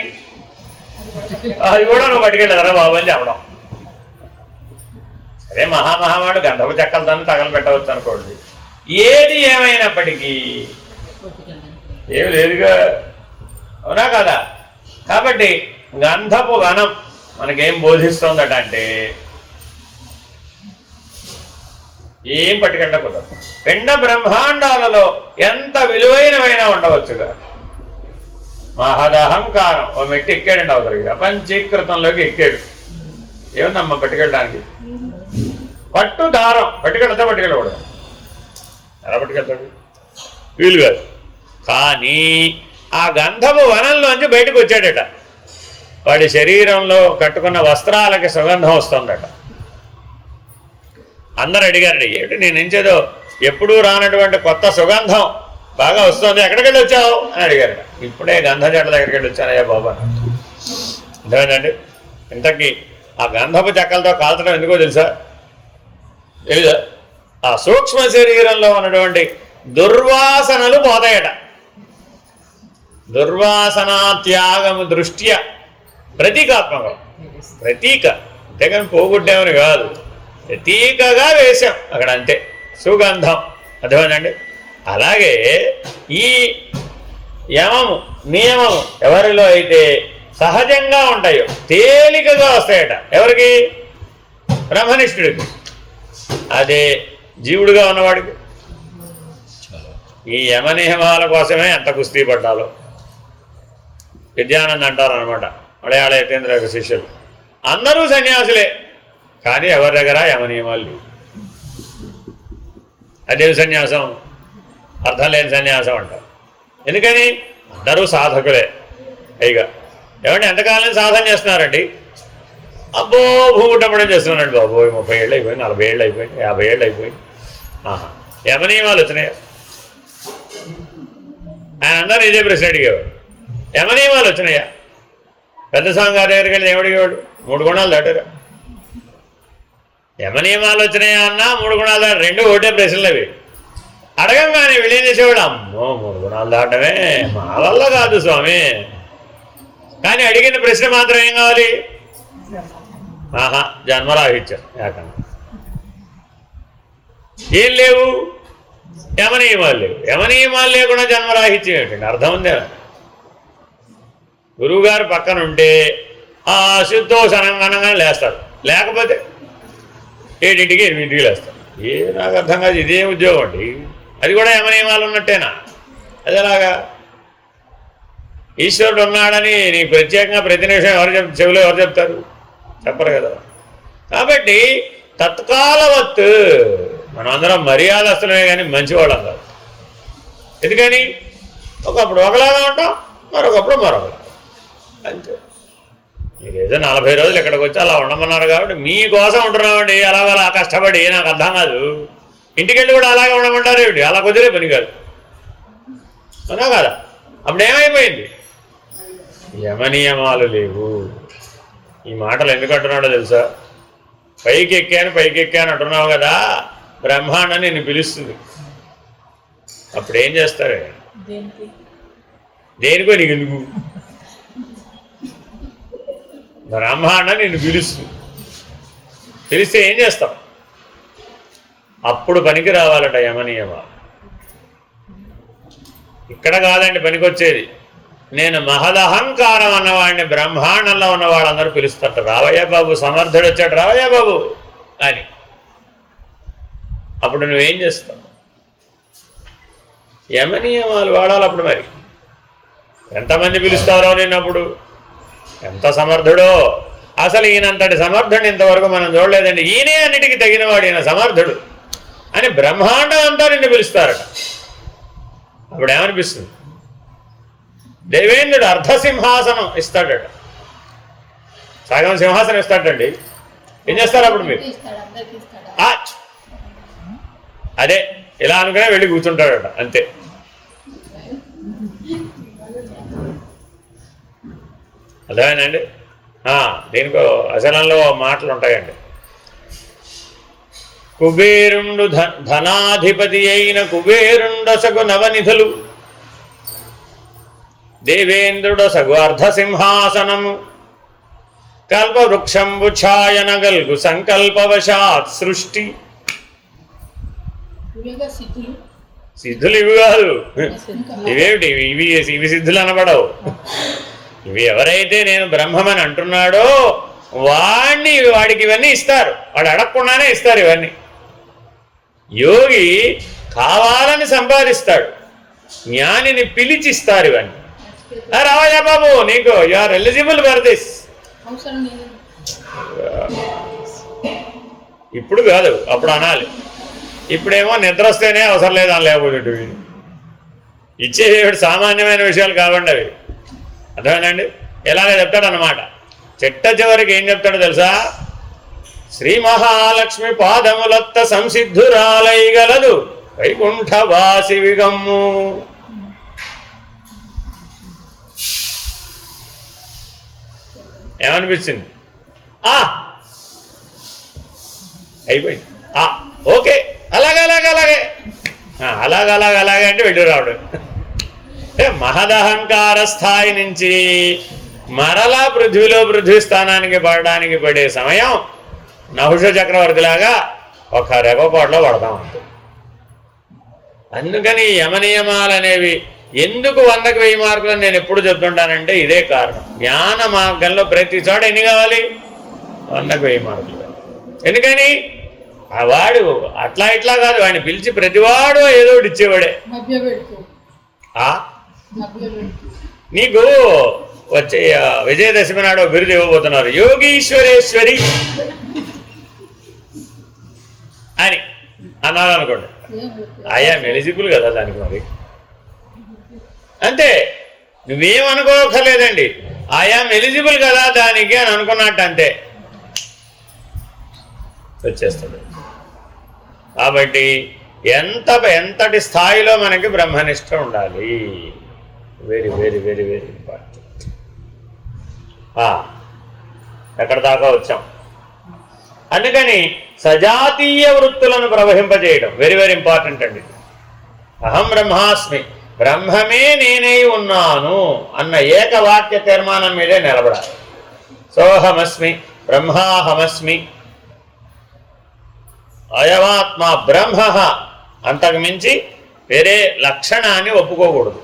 అది కూడా నువ్వు పట్టుకెళ్ళదరా బాబు అని చెప్పడం. అదే మహామహావాడు గంధపు చెక్కలతో తగలబెట్టవచ్చు అనుకోండి. ఏది ఏమైనప్పటికీ ఏమి లేదుగా, అవునా కదా? కాబట్టి గంధపు గణం మనకేం బోధిస్తుందట అంటే ఏం పట్టుకెళ్ళకూడదు. పిండ బ్రహ్మాండాలలో ఎంత విలువైనవైనా ఉండవచ్చుగా. మహదహంకారం ఓ మెట్టి ఎక్కాడండి అవతలిగా, పంచీకృతంలోకి ఎక్కాడు. ఏముందమ్మా పట్టుకెళ్ళడానికి? పట్టు దారం పట్టుకెళ్ళకూడదు. ఎలా పట్టుకెళ్తాడు? వీలు కాదు. కానీ ఆ గంధపు వనంలోంచి బయటకు వచ్చాడట. వాడి శరీరంలో కట్టుకున్న వస్త్రాలకి సుగంధం వస్తుందట. అందరు అడిగారు, ఏమిటి నేను ఎంచేదో ఎప్పుడూ రానటువంటి కొత్త సుగంధం బాగా వస్తుంది, ఎక్కడికి వెళ్ళి వచ్చావు అని అడిగారు. ఇప్పుడే గంధ చెట్ల దగ్గరికి వెళ్ళి వచ్చానయ్యా బాబా. అర్థమైందండి. ఇంతకీ ఆ గంధపు చెక్కలతో కాల్చడం ఎందుకో తెలుసా? తెలీదా? ఆ సూక్ష్మ శరీరంలో ఉన్నటువంటి దుర్వాసనలు పోతాయట. దుర్వాసనా త్యాగము దృష్ట్యా ప్రతీకాత్మకం, ప్రతీక అంతేగాని పోగొట్టామని కాదు, ప్రతీకగా వేశాం అక్కడ, అంతే. సుగంధం. అర్థమైందండి. అలాగే ఈ యమము నియమము ఎవరిలో అయితే సహజంగా ఉంటాయో తేలికగా వస్తాయట. ఎవరికి? బ్రహ్మనిష్ఠుడికి. అదే జీవుడుగా ఉన్నవాడికి ఈ యమ నియమాల కోసమే ఎంత కుస్తీ పడ్డాలో. విద్యానంద్ అంటారు అనమాట, మలయాళ యతీంద్ర యొక్క శిష్యులు. అందరూ సన్యాసులే, కానీ ఎవరి దగ్గర యమ నియమాలు లేవు. అదే సన్యాసం, అర్థం లేని సన్యాసం అంటారు. ఎందుకని? అందరూ సాధకులే. పైగా ఏమంటే ఎంతకాలం సాధన చేస్తున్నారండి? అబ్బో భూముట్టమడం చేస్తున్నారండి బాబు. 30 ఏళ్ళు అయిపోయింది, 40 ఏళ్ళు అయిపోయింది, 50 ఏళ్ళు అయిపోయింది. యమ నియమాలు వచ్చినాయి. ఆయన అందరూ ఇదే ప్రశ్న అడిగేవాడు, యమ నియమాలు వచ్చినాయా? పెద్ద స్వామి గారి దగ్గరికి వెళ్ళి ఏమడిగేవాడు? 3 గుణాలు దాటారా? యమ నియమాలు వచ్చినాయా అన్నా 3 గుణాలు దాట, 2 ఒకటే ప్రశ్నలు అవి. అడగంగానే వీళ్ళేం చేసేవాడు, అమ్మో 3 గుణాలు దాటమే మా వల్ల కాదు స్వామి. కానీ అడిగిన ప్రశ్న మాత్రం ఏం కావాలి? జన్మరాహిత్యం. ఏకంగా ఏం లేవు, యమనియమాలు లేవు. యమనియమాలు లేకుండా జన్మరాహిత్యం ఏంటండి? అర్థం ఉందే. గురువుగారు పక్కన ఉంటే శుద్ధోషనంగా లేస్తారు, లేకపోతే 7ంటికి 8ంటికి లేస్తారు. నాకు అర్థం కాదు, ఇదే ఉద్యోగం అండి. అది కూడా యమనియమాలు ఉన్నట్టేనా? అది ఎలాగా? ఈశ్వరుడు ఉన్నాడని నీకు ప్రత్యేకంగా ప్రతి నిమిషం చెవిలో ఎవరు చెప్తారు? చెప్పరు కదా. కాబట్టి తత్కాలవత్తు మనం అందరం మర్యాదస్తులమే కానీ మంచివాళ్ళం కాదు. ఎందుకని? ఒకప్పుడు ఒకలాగా ఉంటాం, మరొకప్పుడు మరొకలా, అంతే. మీరు ఏదో 40 రోజులు ఇక్కడికి వచ్చి అలా ఉండమన్నారు కాబట్టి మీకోసం ఉంటున్నామండి. అలా కష్టపడి నాకు అర్థం కాదు. ఇంటికెళ్ళి కూడా అలాగే ఉండమంటారు ఏమిటి? అలా కుదిరే పని కాదు, అవునా కదా? అప్పుడు ఏమైపోయింది? యమనియమాలు లేవు. ఈ మాటలు ఎందుకు అంటున్నాడో తెలుసా? పైకి ఎక్కాను అంటున్నావు కదా, బ్రహ్మాండం నిన్ను పిలుస్తుంది. అప్పుడు ఏం చేస్తావే? దేనికో నీకు ఎందుకు? బ్రహ్మాండం నిన్ను పిలుస్తుంది. పిలిస్తే ఏం చేస్తాం? అప్పుడు పనికి రావాలట యమనియమాలు. ఇక్కడ కాదండి పనికొచ్చేది. నేను మహదహంకారం అన్నవాడిని బ్రహ్మాండంలో ఉన్న వాళ్ళందరూ పిలుస్తారట, రావయ్యా బాబు, సమర్థుడు వచ్చాడు, రావయ్యా బాబు అని. అప్పుడు నువ్వేం చేస్తావు? యమనియమాలు వాడాలి. అప్పుడు మరి ఎంతమంది పిలుస్తారో నిన్నప్పుడు, ఎంత సమర్థుడో. అసలు ఈయనంతటి సమర్థుడిని ఇంతవరకు మనం చూడలేదండి, ఈయనే అన్నిటికీ తగినవాడు, ఈయన సమర్థుడు అని బ్రహ్మాండం అంతా నిన్ను పిలుస్తారట. అప్పుడు ఏమనిపిస్తుంది? దేవేంద్రుడు అర్ధసింహాసనం ఇస్తాడట, సగం సింహాసనం ఇస్తాడండి. ఏం చేస్తారు అప్పుడు మీరు? అదే ఇలా అనుకునే వెళ్ళి కూర్చుంటాడట, అంతే. అర్థమేనండి. దీనికో అసలంలో మాటలు ఉంటాయండి. కుబేరుండు ధనాధిపతి అయిన కుబేరుండసగు నవనిధులు, దేవేంద్రుడసగు అర్ధసింహాసనము, కల్పవృక్షంబు ఛాయనగల్గు సంకల్పవశాత్ సృష్టి. సిద్ధులు ఇవి కాదు, ఇవేమిటి? ఇవి సిద్ధులు అనబడవు. ఇవి ఎవరైతే నేను బ్రహ్మమని అంటున్నాడో వాడికి ఇవన్నీ ఇస్తారు. వాడు అడగకుండానే ఇస్తారు ఇవన్నీ. యోగి కావాలని సంపాదిస్తాడు, జ్ఞానిని పిలిచిస్తారు ఇవన్నీ. రావయ్యా బాబు, నీకు you are eligible for this. ఇప్పుడు కాదు, అప్పుడు అనాలి. ఇప్పుడేమో నిద్ర వస్తేనే అవసరం లేదు అని లేకపోతే ఇచ్చేవి సామాన్యమైన విషయాలు కావండి అవి. అర్థమేనండి? ఎలాగే చెప్తాడనమాట. చిట్ట చివరికి ఏం చెప్తాడో తెలుసా? శ్రీ మహాలక్ష్మి పాదములొత్త సంసిద్ధురాలైగలదు వైకుంఠవాసి విగమ్ము. ఏమనిపించింది? అయిపోయింది. ఓకే, అలాగే అంటే వెళ్ళి రావడం. అంటే మహదహంకార స్థాయి నుంచి మరలా పృథ్వీలో పృథ్వీ స్థానానికి పడడానికి పడే సమయం నహుష చక్రవర్తిలాగా ఒక రెపపాటులో పడతాం అంతే. అందుకని యమనియమాలు అనేవి ఎందుకు 100కి 1000 మార్కులు నేను ఎప్పుడు చెప్తుంటానంటే ఇదే కారణం. జ్ఞాన మార్గంలో ప్రతి చోట ఎన్ని కావాలి? 100కి 1000 మార్కులు. ఎందుకని ఆ వాడు అట్లా ఇట్లా కాదు, వాడిని పిలిచి ప్రతివాడు ఏదో ఒకటి ఇచ్చేవాడే. నీకు వచ్చే విజయదశమి నాడు బిరుదు ఇవ్వబోతున్నారు, యోగీశ్వరేశ్వరి అని అన్నారు అనుకోండి. ఐఎమ్ ఎలిజిబుల్ కదా దానికి. మరి అంతే, నువ్వేమనుకోకర్లేదండి, ఐఎమ్ ఎలిజిబుల్ కదా దానికి అని అనుకున్నట్టు అంతే వచ్చేస్తుంది. కాబట్టి ఎంతటి స్థాయిలో మనకి బ్రహ్మనిష్ట ఉండాలి. Very very very very important. ఎక్కడ దాకా వచ్చాం? అందుకని సజాతీయ వృత్తులను ప్రవహింపజేయడం వెరీ వెరీ ఇంపార్టెంట్ అండి. అహం బ్రహ్మాస్మి, బ్రహ్మమే నేనై ఉన్నాను అన్న ఏకవాక్య తీర్మానం మీదే నిలబడాలి. సోహమస్మి బ్రహ్మాహమస్మి, అయమాత్మ బ్రహ్మ. అంతకు మించి వేరే లక్షణాన్ని ఒప్పుకోకూడదు.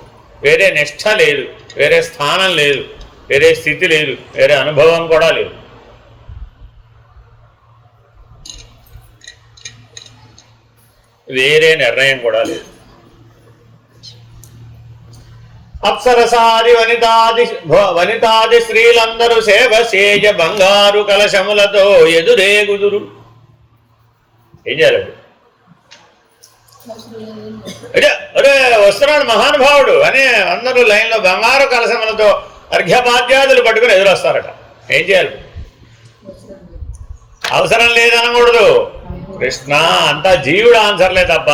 వేరే నిష్ఠ లేదు, వేరే స్థానం లేదు, వేరే స్థితి లేదు, వేరే అనుభవం కూడా లేదు. వేరే నిర్ణయం కూడా లేదు. అప్సరసాది వనితాది స్త్రీలందరూ సేవ సేజ బంగారు కలశములతో ఎదురేగుదురు. ఏం చేయాలి? అరే వస్తున్నాడు మహానుభావుడు అని అందరూ లైన్లో బంగారు కలశములతో అర్ఘ్యపాద్యాదులు పట్టుకుని ఎదురొస్తారట. ఏం చేయాలి? అవసరం లేదనకూడదు. కృష్ణ అంతా జీవుడు ఆన్సర్లే తప్ప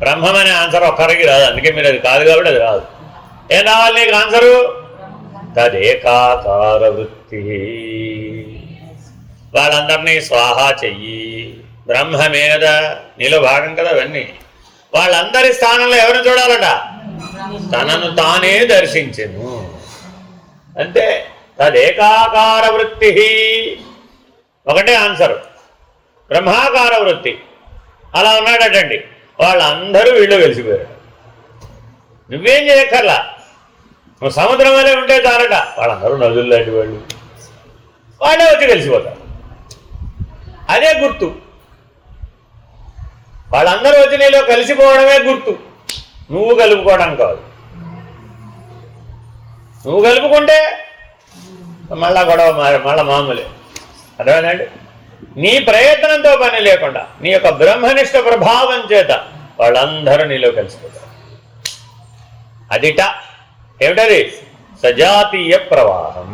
బ్రహ్మం అనే ఆన్సర్ ఒక్కరికి రాదు. అందుకే మీరు అది కాదు కాబట్టి అది రాదు. ఏం రావాలి నీకు ఆన్సరు? తదేకాకార వృత్తి. వాళ్ళందరినీ స్వాహా చెయ్యి. బ్రహ్మమే కదా, నీలో భాగం కదా అవన్నీ. వాళ్ళందరి స్థానంలో ఎవరిని చూడాలట? తనను తానే దర్శించెను. అంతే. తదేకాకార వృత్తి ఒకటే ఆన్సరు. బ్రహ్మాకార వృత్తి అలా ఉన్నాడటండి. వాళ్ళందరూ వీళ్ళు కలిసిపోయారు. నువ్వేం చేయక్కర్లా, నువ్వు సముద్రం వల్లే ఉంటే చాలట. వాళ్ళందరూ నదులు లాంటి వాళ్ళు, వాళ్ళే వచ్చి కలిసిపోతారు. అదే గుర్తు. వాళ్ళందరూ వచ్చి నీలో కలిసిపోవడమే గుర్తు, నువ్వు కలుపుకోవడం కాదు. నువ్వు కలుపుకుంటే మళ్ళా గొడవ, మళ్ళా మామూలే. అర్థమైందండి? నీ ప్రయత్నంతో పని లేకుండా నీ యొక్క బ్రహ్మనిష్ట ప్రభావం చేత వాళ్ళందరూ నీలో కలిసిపోతారు. అదిట ఏమిటది? సజాతీయ ప్రవాహం.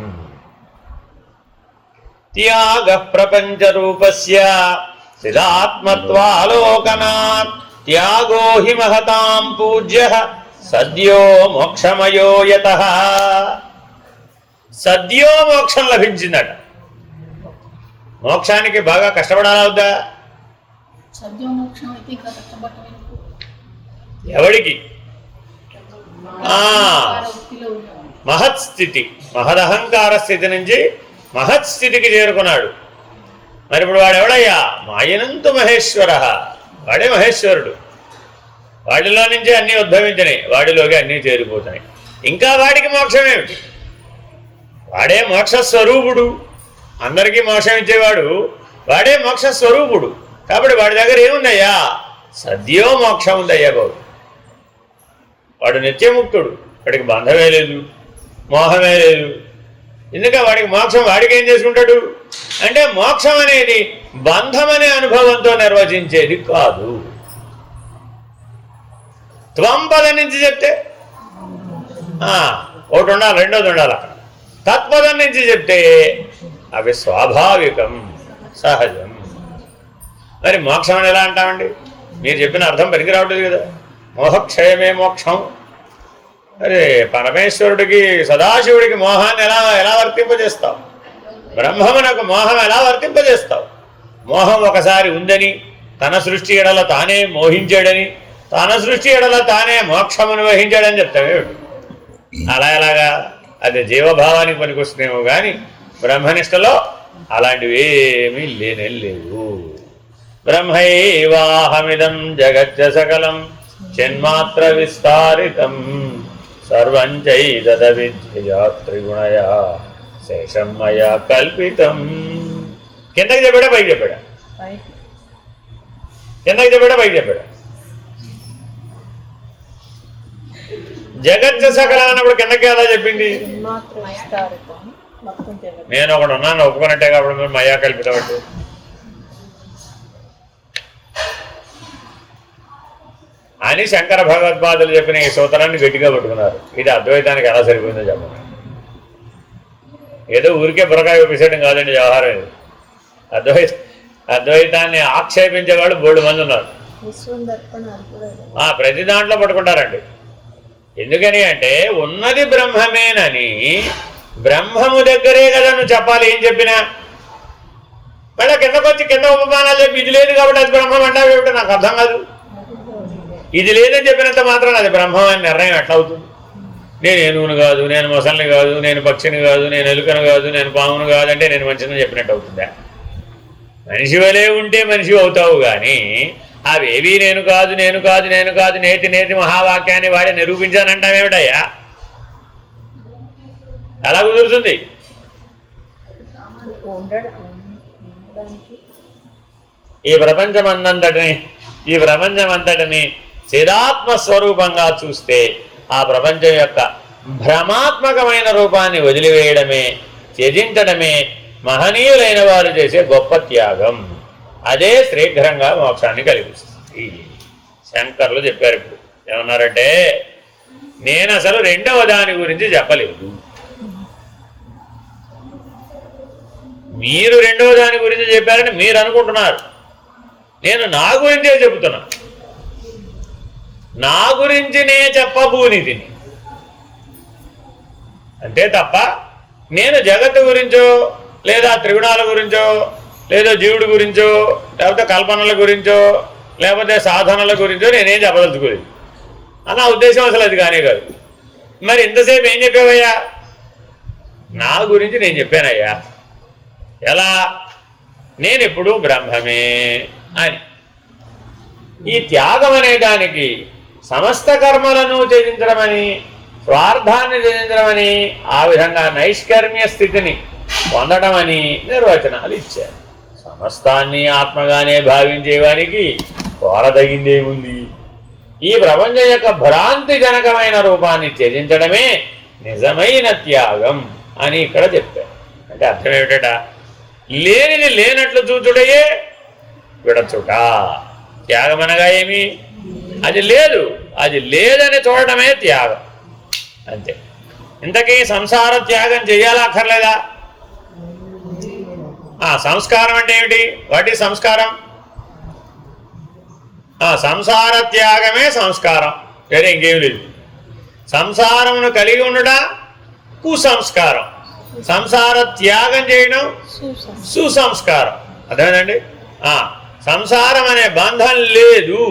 త్యాగ ప్రపంచ రూపస్య సిదాత్మత్వాలోకనాత్ త్యాగో హి మహతాం పూజ్య సద్యో మోక్షమయో యతః. సద్యో మోక్షం లభించిందట. మోక్షానికి బాగా కష్టపడాలా వద్దా? ఎవడికి? మహత్స్థితి, మహదహంకార స్థితి నుంచి మహత్స్థితికి చేరుకున్నాడు. మరి ఇప్పుడు వాడు ఎవడయ్యా? మాయనంతు మహేశ్వర. వాడే మహేశ్వరుడు. వాడిలో నుంచే అన్నీ ఉద్భవించినాయి, వాడిలోకి అన్నీ చేరిపోతున్నాయి. ఇంకా వాడికి మోక్షం ఏమిటి? వాడే మోక్షస్వరూపుడు. అందరికీ మోక్షం ఇచ్చేవాడు వాడే మోక్షస్వరూపుడు. కాబట్టి వాడి దగ్గర ఏముందయ్యా? సద్యో మోక్షం ఉందయ్యా బాబు. వాడు నిత్యముక్తుడు. వాడికి బంధమే లేదు, మోహమే లేదు. ఎందుక వాడికి మోక్షం? వాడికి ఏం చేసుకుంటాడు అంటే, మోక్షం అనేది బంధం అనే అనుభవంతో నిర్వచించేది కాదు. త్వంపదం నుంచి చెప్తే ఒకటి ఉండాలి, రెండోది ఉండాలి. అక్కడ తత్పదం నుంచి చెప్తే అవి స్వాభావికం, సహజం. మరి మోక్షం అని ఎలా అంటామండి? మీరు చెప్పిన అర్థం పనికి రావట్లేదు కదా. మోహక్షయమే మోక్షం. అరే పరమేశ్వరుడికి, సదాశివుడికి మోహాన్ని ఎలా వర్తింపజేస్తావు? బ్రహ్మమునకు మోహం ఎలా వర్తింపజేస్తావు? మోహం ఒకసారి ఉందని, తన సృష్టి ఎడల తానే మోహించాడని, తన సృష్టి ఎడల తానే మోక్షమును వహించాడని చెప్తావేమిటి? అలా ఎలాగా? అది జీవభావానికి పనికొస్తున్నామో కానీ బ్రహ్మనిష్టలో అలాంటివి ఏమీ లేవు. బ్రహ్మైవాహమిదం జగచ్చ సకలం చిన్మాత్ర విస్తారితం సర్వం చైదవిద్యయా త్రిగుణయా శేషం మయా కల్పితం. కిందకి చెప్పాడా పైకి చెప్పాడా? కిందకి చెప్పాడా పైకి చెప్పాడా? జగచ్చ సకలం అన్నప్పుడు కిందకి ఎలా చెప్పింది? నేను ఒకడు ఉన్నాను ఒప్పుకున్నట్టే కాబట్టి మీరు మయా కల్పితం అంటే అని శంకర భగవత్పాదులు చెప్పిన ఈ సూత్రాన్ని గట్టిగా పట్టుకున్నారు. ఇది అద్వైతానికి ఎలా సరిపోయిందో చెప్పండి. ఏదో ఊరికే బుర్రకాయ విసయడం కాదండి వ్యవహారం. ఇది అద్వైతాన్ని ఆక్షేపించేవాళ్ళు 3 మంది ఉన్నారు. ప్రతి దాంట్లో పట్టుకుంటారండి. ఎందుకని అంటే ఉన్నది బ్రహ్మమేనని, బ్రహ్మము దగ్గరే కదా నువ్వు చెప్పాలి. ఏం చెప్పినా మళ్ళీ కిందకొచ్చి కింద ఉపమానాలు చెప్పి ఇది లేదు కాబట్టి అది బ్రహ్మం అంటావు ఏమిటో నాకు అర్థం కాదు. ఇది లేదని చెప్పినంత మాత్రం అది బ్రహ్మం అని నిర్ణయం ఎట్లా అవుతుంది? నేను ఏనుగును కాదు, నేను మొసలిని కాదు, నేను పక్షిని కాదు, నేను ఎలుకను కాదు, నేను పామును కాదు అంటే నేను మంచిదని చెప్పినట్టు అవుతుందా? మనిషి వలే ఉంటే మనిషి అవుతావు కానీ అవేవి నేను కాదు నేను కాదు నేను కాదు నేతి నేతి మహావాక్యాన్ని వాడి నిరూపించానంటావేమిటయ్యా? ఎలా కుదురుతుంది? ఈ ప్రపంచమంతటిని చిదాత్మస్వరూపంగా చూస్తే ఆ ప్రపంచం యొక్క భ్రమాత్మకమైన రూపాన్ని వదిలివేయడమే, త్యజించడమే మహనీయులైన వారు చేసే గొప్ప త్యాగం. అదే శీఘ్రంగా మోక్షాన్ని కలిగిస్తుంది. శంకర్లు చెప్పారు. ఇప్పుడు ఏమన్నారంటే, నేను అసలు రెండవ దాని గురించి చెప్పలేదు, మీరు రెండవ దాని గురించి చెప్పారని మీరు అనుకుంటున్నారు. నేను నా గురించే చెబుతున్నా. నా గురించి నే చెప్పబూనిదిని అంతే తప్ప నేను జగత్తు గురించో లేదా త్రిగుణాల గురించో లేదా జీవుడి గురించో లేకపోతే కల్పనల గురించో లేకపోతే సాధనల గురించో నేనేం చెప్పదలుచుకోలేదు. నా ఉద్దేశం అసలు అది కానే కాదు. మరి ఇంతసేపు ఏం చెప్పావయ్యా? నా గురించి నేను చెప్పానయ్యా. ఎలా? నేను ఎప్పుడూ బ్రహ్మమే అని. ఈ త్యాగం అనే దానికి సమస్త కర్మలను త్యజించడమని, స్వార్థాన్ని త్యజించడమని, ఆ విధంగా నైష్కర్మ్య స్థితిని పొందడమని నిర్వచనాలు ఇచ్చారు. సమస్తాన్ని ఆత్మగానే భావించేవానికి కోరదగిందేముంది? ఈ ప్రపంచం యొక్క భ్రాంతిజనకమైన రూపాన్ని త్యజించడమే నిజమైన త్యాగం అని ఇక్కడ చెప్పారు. అంటే అర్థం ఏమిట? లేనిది లేనట్లు చూచుటయే విడచుట. త్యాగం అనగా ఏమి? అది లేదు, అది లేదని చూడటమే త్యాగం. అంతే. ఇంతకీ సంసార త్యాగం చెయ్యాలా అక్కర్లేదా? సంస్కారం అంటే ఏమిటి? వాటి సంస్కారం సంసార త్యాగమే సంస్కారం, వేరే ఇంకేం లేదు. సంసారమును కలిగి ఉండడం కుసంస్కారం, సంసార త్యాగం చేయడం సుసంస్కారం. అర్థమైందండి? సంసారం అనే బంధం లేదు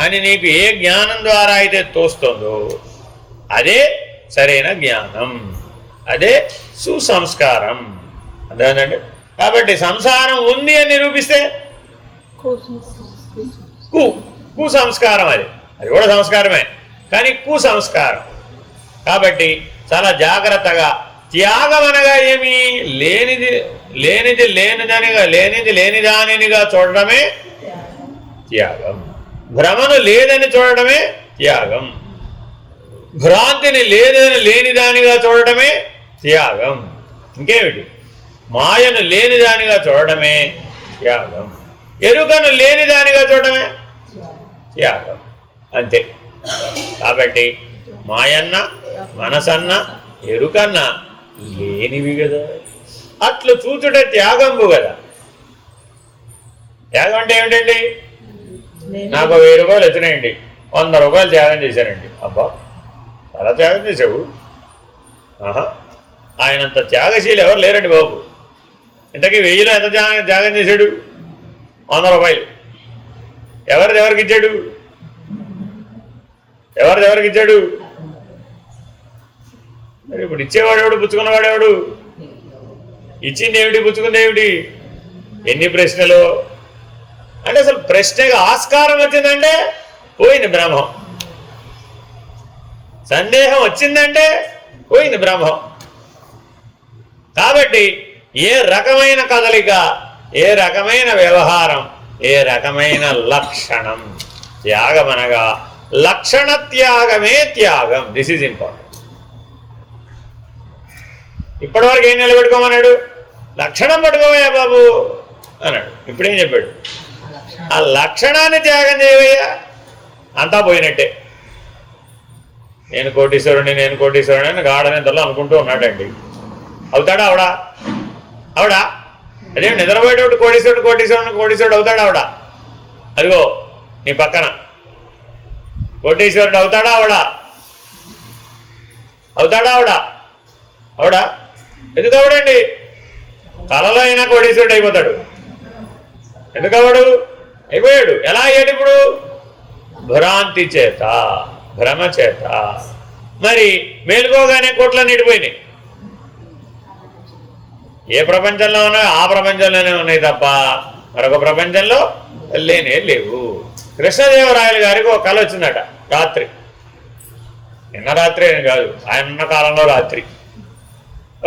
అని నీకు ఏ జ్ఞానం ద్వారా అయితే తోస్తుందో అదే సరైన జ్ఞానం, అదే సుసంస్కారం. అర్థమైందండి? కాబట్టి సంసారం ఉంది అని నిరూపిస్తే కుసంస్కారం, అది కూడా సంస్కారమే కానీ కుసంస్కారం. కాబట్టి చాలా జాగ్రత్తగా త్యాగం అనగా ఏమి? లేనిది లేనిదానిగా చూడడమే త్యాగం. భ్రమను లేదని చూడడమే త్యాగం. భ్రాంతిని లేనిదానిగా చూడడమే త్యాగం. ఇంకేమిటి? మాయను లేనిదానిగా చూడడమే త్యాగం. ఎరుకను లేనిదానిగా చూడడమే త్యాగం. అంతే. కాబట్టి మాయన్న మనసన్న ఎరుకన్న లేనివి కదా. అట్లు చూచుట త్యాగంబు కదా. త్యాగం అంటే ఏమిటండి? నాకు 1000 రూపాయలు వచ్చినాయండి, 100 రూపాయలు త్యాగం చేశానండి. అబ్బా, చాలా త్యాగం చేసావు. ఆహా, ఆయనంత త్యాగశీలు ఎవరు లేరండి బాబు. ఇంతకీ 1000లో ఎంత త్యాగం చేశాడు? 100 రూపాయలు. ఎవరికి ఇచ్చాడు? ఎవరికి ఇచ్చాడు? మరి ఇప్పుడు ఇచ్చేవాడెవడు, పుచ్చుకున్నవాడెవడు? ఇచ్చింది ఏమిటి, పుచ్చుకుంది ఏమిటి? ఎన్ని ప్రశ్నలు అంటే అసలు ప్రశ్నగా ఆస్కారం వచ్చిందంటే పోయింది బ్రహ్మం. సందేహం వచ్చిందంటే పోయింది బ్రహ్మం. కాబట్టి ఏ రకమైన కదలిక, ఏ రకమైన వ్యవహారం, ఏ రకమైన లక్షణం, త్యాగం అనగా లక్షణ త్యాగమే త్యాగం. This is important. ఇప్పటివరకు ఏం నిలబెట్టుకోమన్నాడు? లక్షణం పట్టుకోవయ్యా బాబు అన్నాడు. ఇప్పుడేం చెప్పాడు? ఆ లక్షణాన్ని త్యాగం చేయవయ్యా, అంతా పోయినట్టే. నేను కోటీశ్వరుని అని గాఢ నిద్రలో అనుకుంటూ ఉన్నాడండి. అవుతాడా ఆవిడ? అదే నిద్రపోయేటప్పుడు కోటీశ్వరుడు అవుతాడా ఆవిడ? అదిగో నీ పక్కన కోటీశ్వరుడు అవుతాడా ఆవిడ? ఎందుకు అవడండి? కళలో అయినా కోటీశ్వరుడు అయిపోతాడు. ఎందుకు అవడు? అయిపోయాడు. ఎలా అయ్యాడు ఇప్పుడు? భ్రాంతి చేత, భ్రమ చేత. మరి మేలుకోగానే కోట్ల నిండిపోయినాయి. ఏ ప్రపంచంలో ఉన్నాయో ఆ ప్రపంచంలోనే ఉన్నాయి తప్ప మరొక ప్రపంచంలో లేవు. కృష్ణదేవరాయలు గారికి ఒక కళ వచ్చిందట రాత్రి. నిన్న రాత్రి అని కాదు, ఆయన ఉన్న కాలంలో రాత్రి.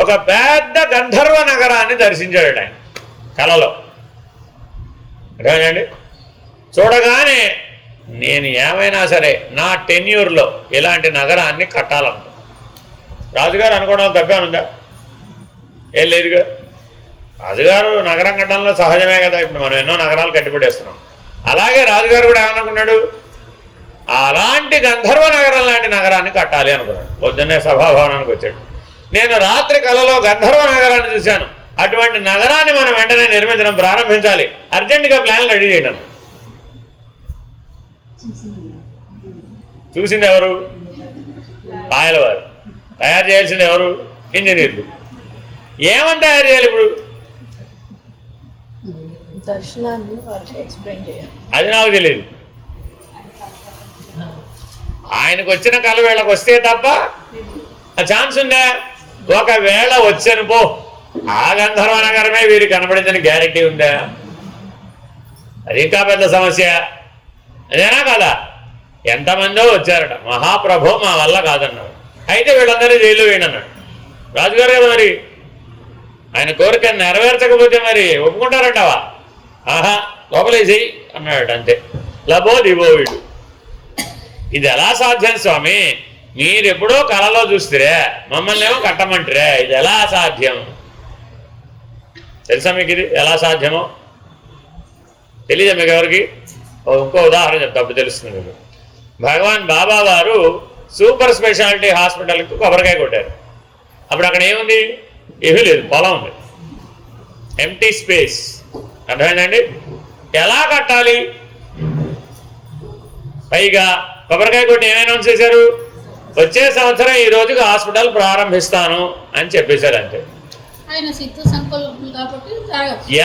ఒక పెద్ద గంధర్వ నగరాన్ని దర్శించాడు ఆయన కళలో. అర్థమైందండి? చూడగానే నేను ఏమైనా సరే నా టెన్యూర్లో ఇలాంటి నగరాన్ని కట్టాలనుకో. రాజుగారు అనుకోవడం తప్పేముందా? ఏం లేదుగా. రాజుగారు నగరం కట్టడంలో సహజమే కదా. ఇప్పుడు మనం ఎన్నో నగరాలు కట్టిపడేస్తున్నాం. అలాగే రాజుగారు కూడా ఏమనుకున్నాడు? అలాంటి గంధర్వ నగరం లాంటి నగరాన్ని కట్టాలి అనుకున్నాడు. పొద్దున్నే సభాభవనానికి వచ్చాడు. నేను రాత్రి కళలో గంధర్వ నగరాన్ని చూశాను. అటువంటి నగరాన్ని మనం వెంటనే నిర్మించడం ప్రారంభించాలి. అర్జెంటుగా ప్లాన్లు రెడీ చేయడం. చూసింది ఎవరు? పాయలవారు. తయారు చేయాల్సింది ఎవరు? ఇంజనీర్లు. ఏమని తయారు చేయాలి ఇప్పుడు? దర్శనాన్ని ఎక్స్ప్లెయిన్ చేయాలి. అది నాకు తెలియదు. ఆయనకు వచ్చిన కళ వీళ్ళకి వస్తే తప్ప ఆ ఛాన్స్ ఉందా? ఒకవేళ వచ్చాను పో, ఆ గంధర్వ నగరమే వీరు కనబడించిన గ్యారెంటీ ఉందా? అది ఇంకా పెద్ద సమస్య. అదేనా కదా? ఎంతమందో వచ్చారట. మహాప్రభు మా వల్ల కాదన్నాడు. అయితే వీళ్ళందరూ జైలు వేయనన్నాడు రాజుగారు కదా. మరి ఆయన కోరిక నెరవేర్చకపోతే మరి ఒప్పుకుంటారంటావా? ఆహా, లోపలేసేయి అన్నాడు. అంతే. లబో దిబో వీడు. ఇది ఎలా సాధ్యం స్వామి? మీరెప్పుడో కళలో చూస్తారే, మమ్మల్ని ఏమో కట్టమంటారే. ఇది ఎలా సాధ్యం? తెలుసా మీకు ఇది ఎలా సాధ్యమో? తెలీదా మీకు ఎవరికి? ఇంకో ఉదాహరణ చెప్తా, అప్పుడు తెలుస్తుంది మీకు. భగవాన్ బాబా వారు సూపర్ స్పెషాలిటీ హాస్పిటల్కి కొబ్బరికాయ కొట్టారు. అప్పుడు అక్కడ ఏముంది? ఏమీ లేదు, పొలం ఉంది, ఎంటీ స్పేస్. అర్థమైందండి? ఎలా కట్టాలి? పైగా కొబ్బరికాయ కొట్టి ఏమైనా చేశారు? వచ్చే సంవత్సరం ఈ రోజుకి హాస్పిటల్ ప్రారంభిస్తాను అని చెప్పేశారు. అంతే.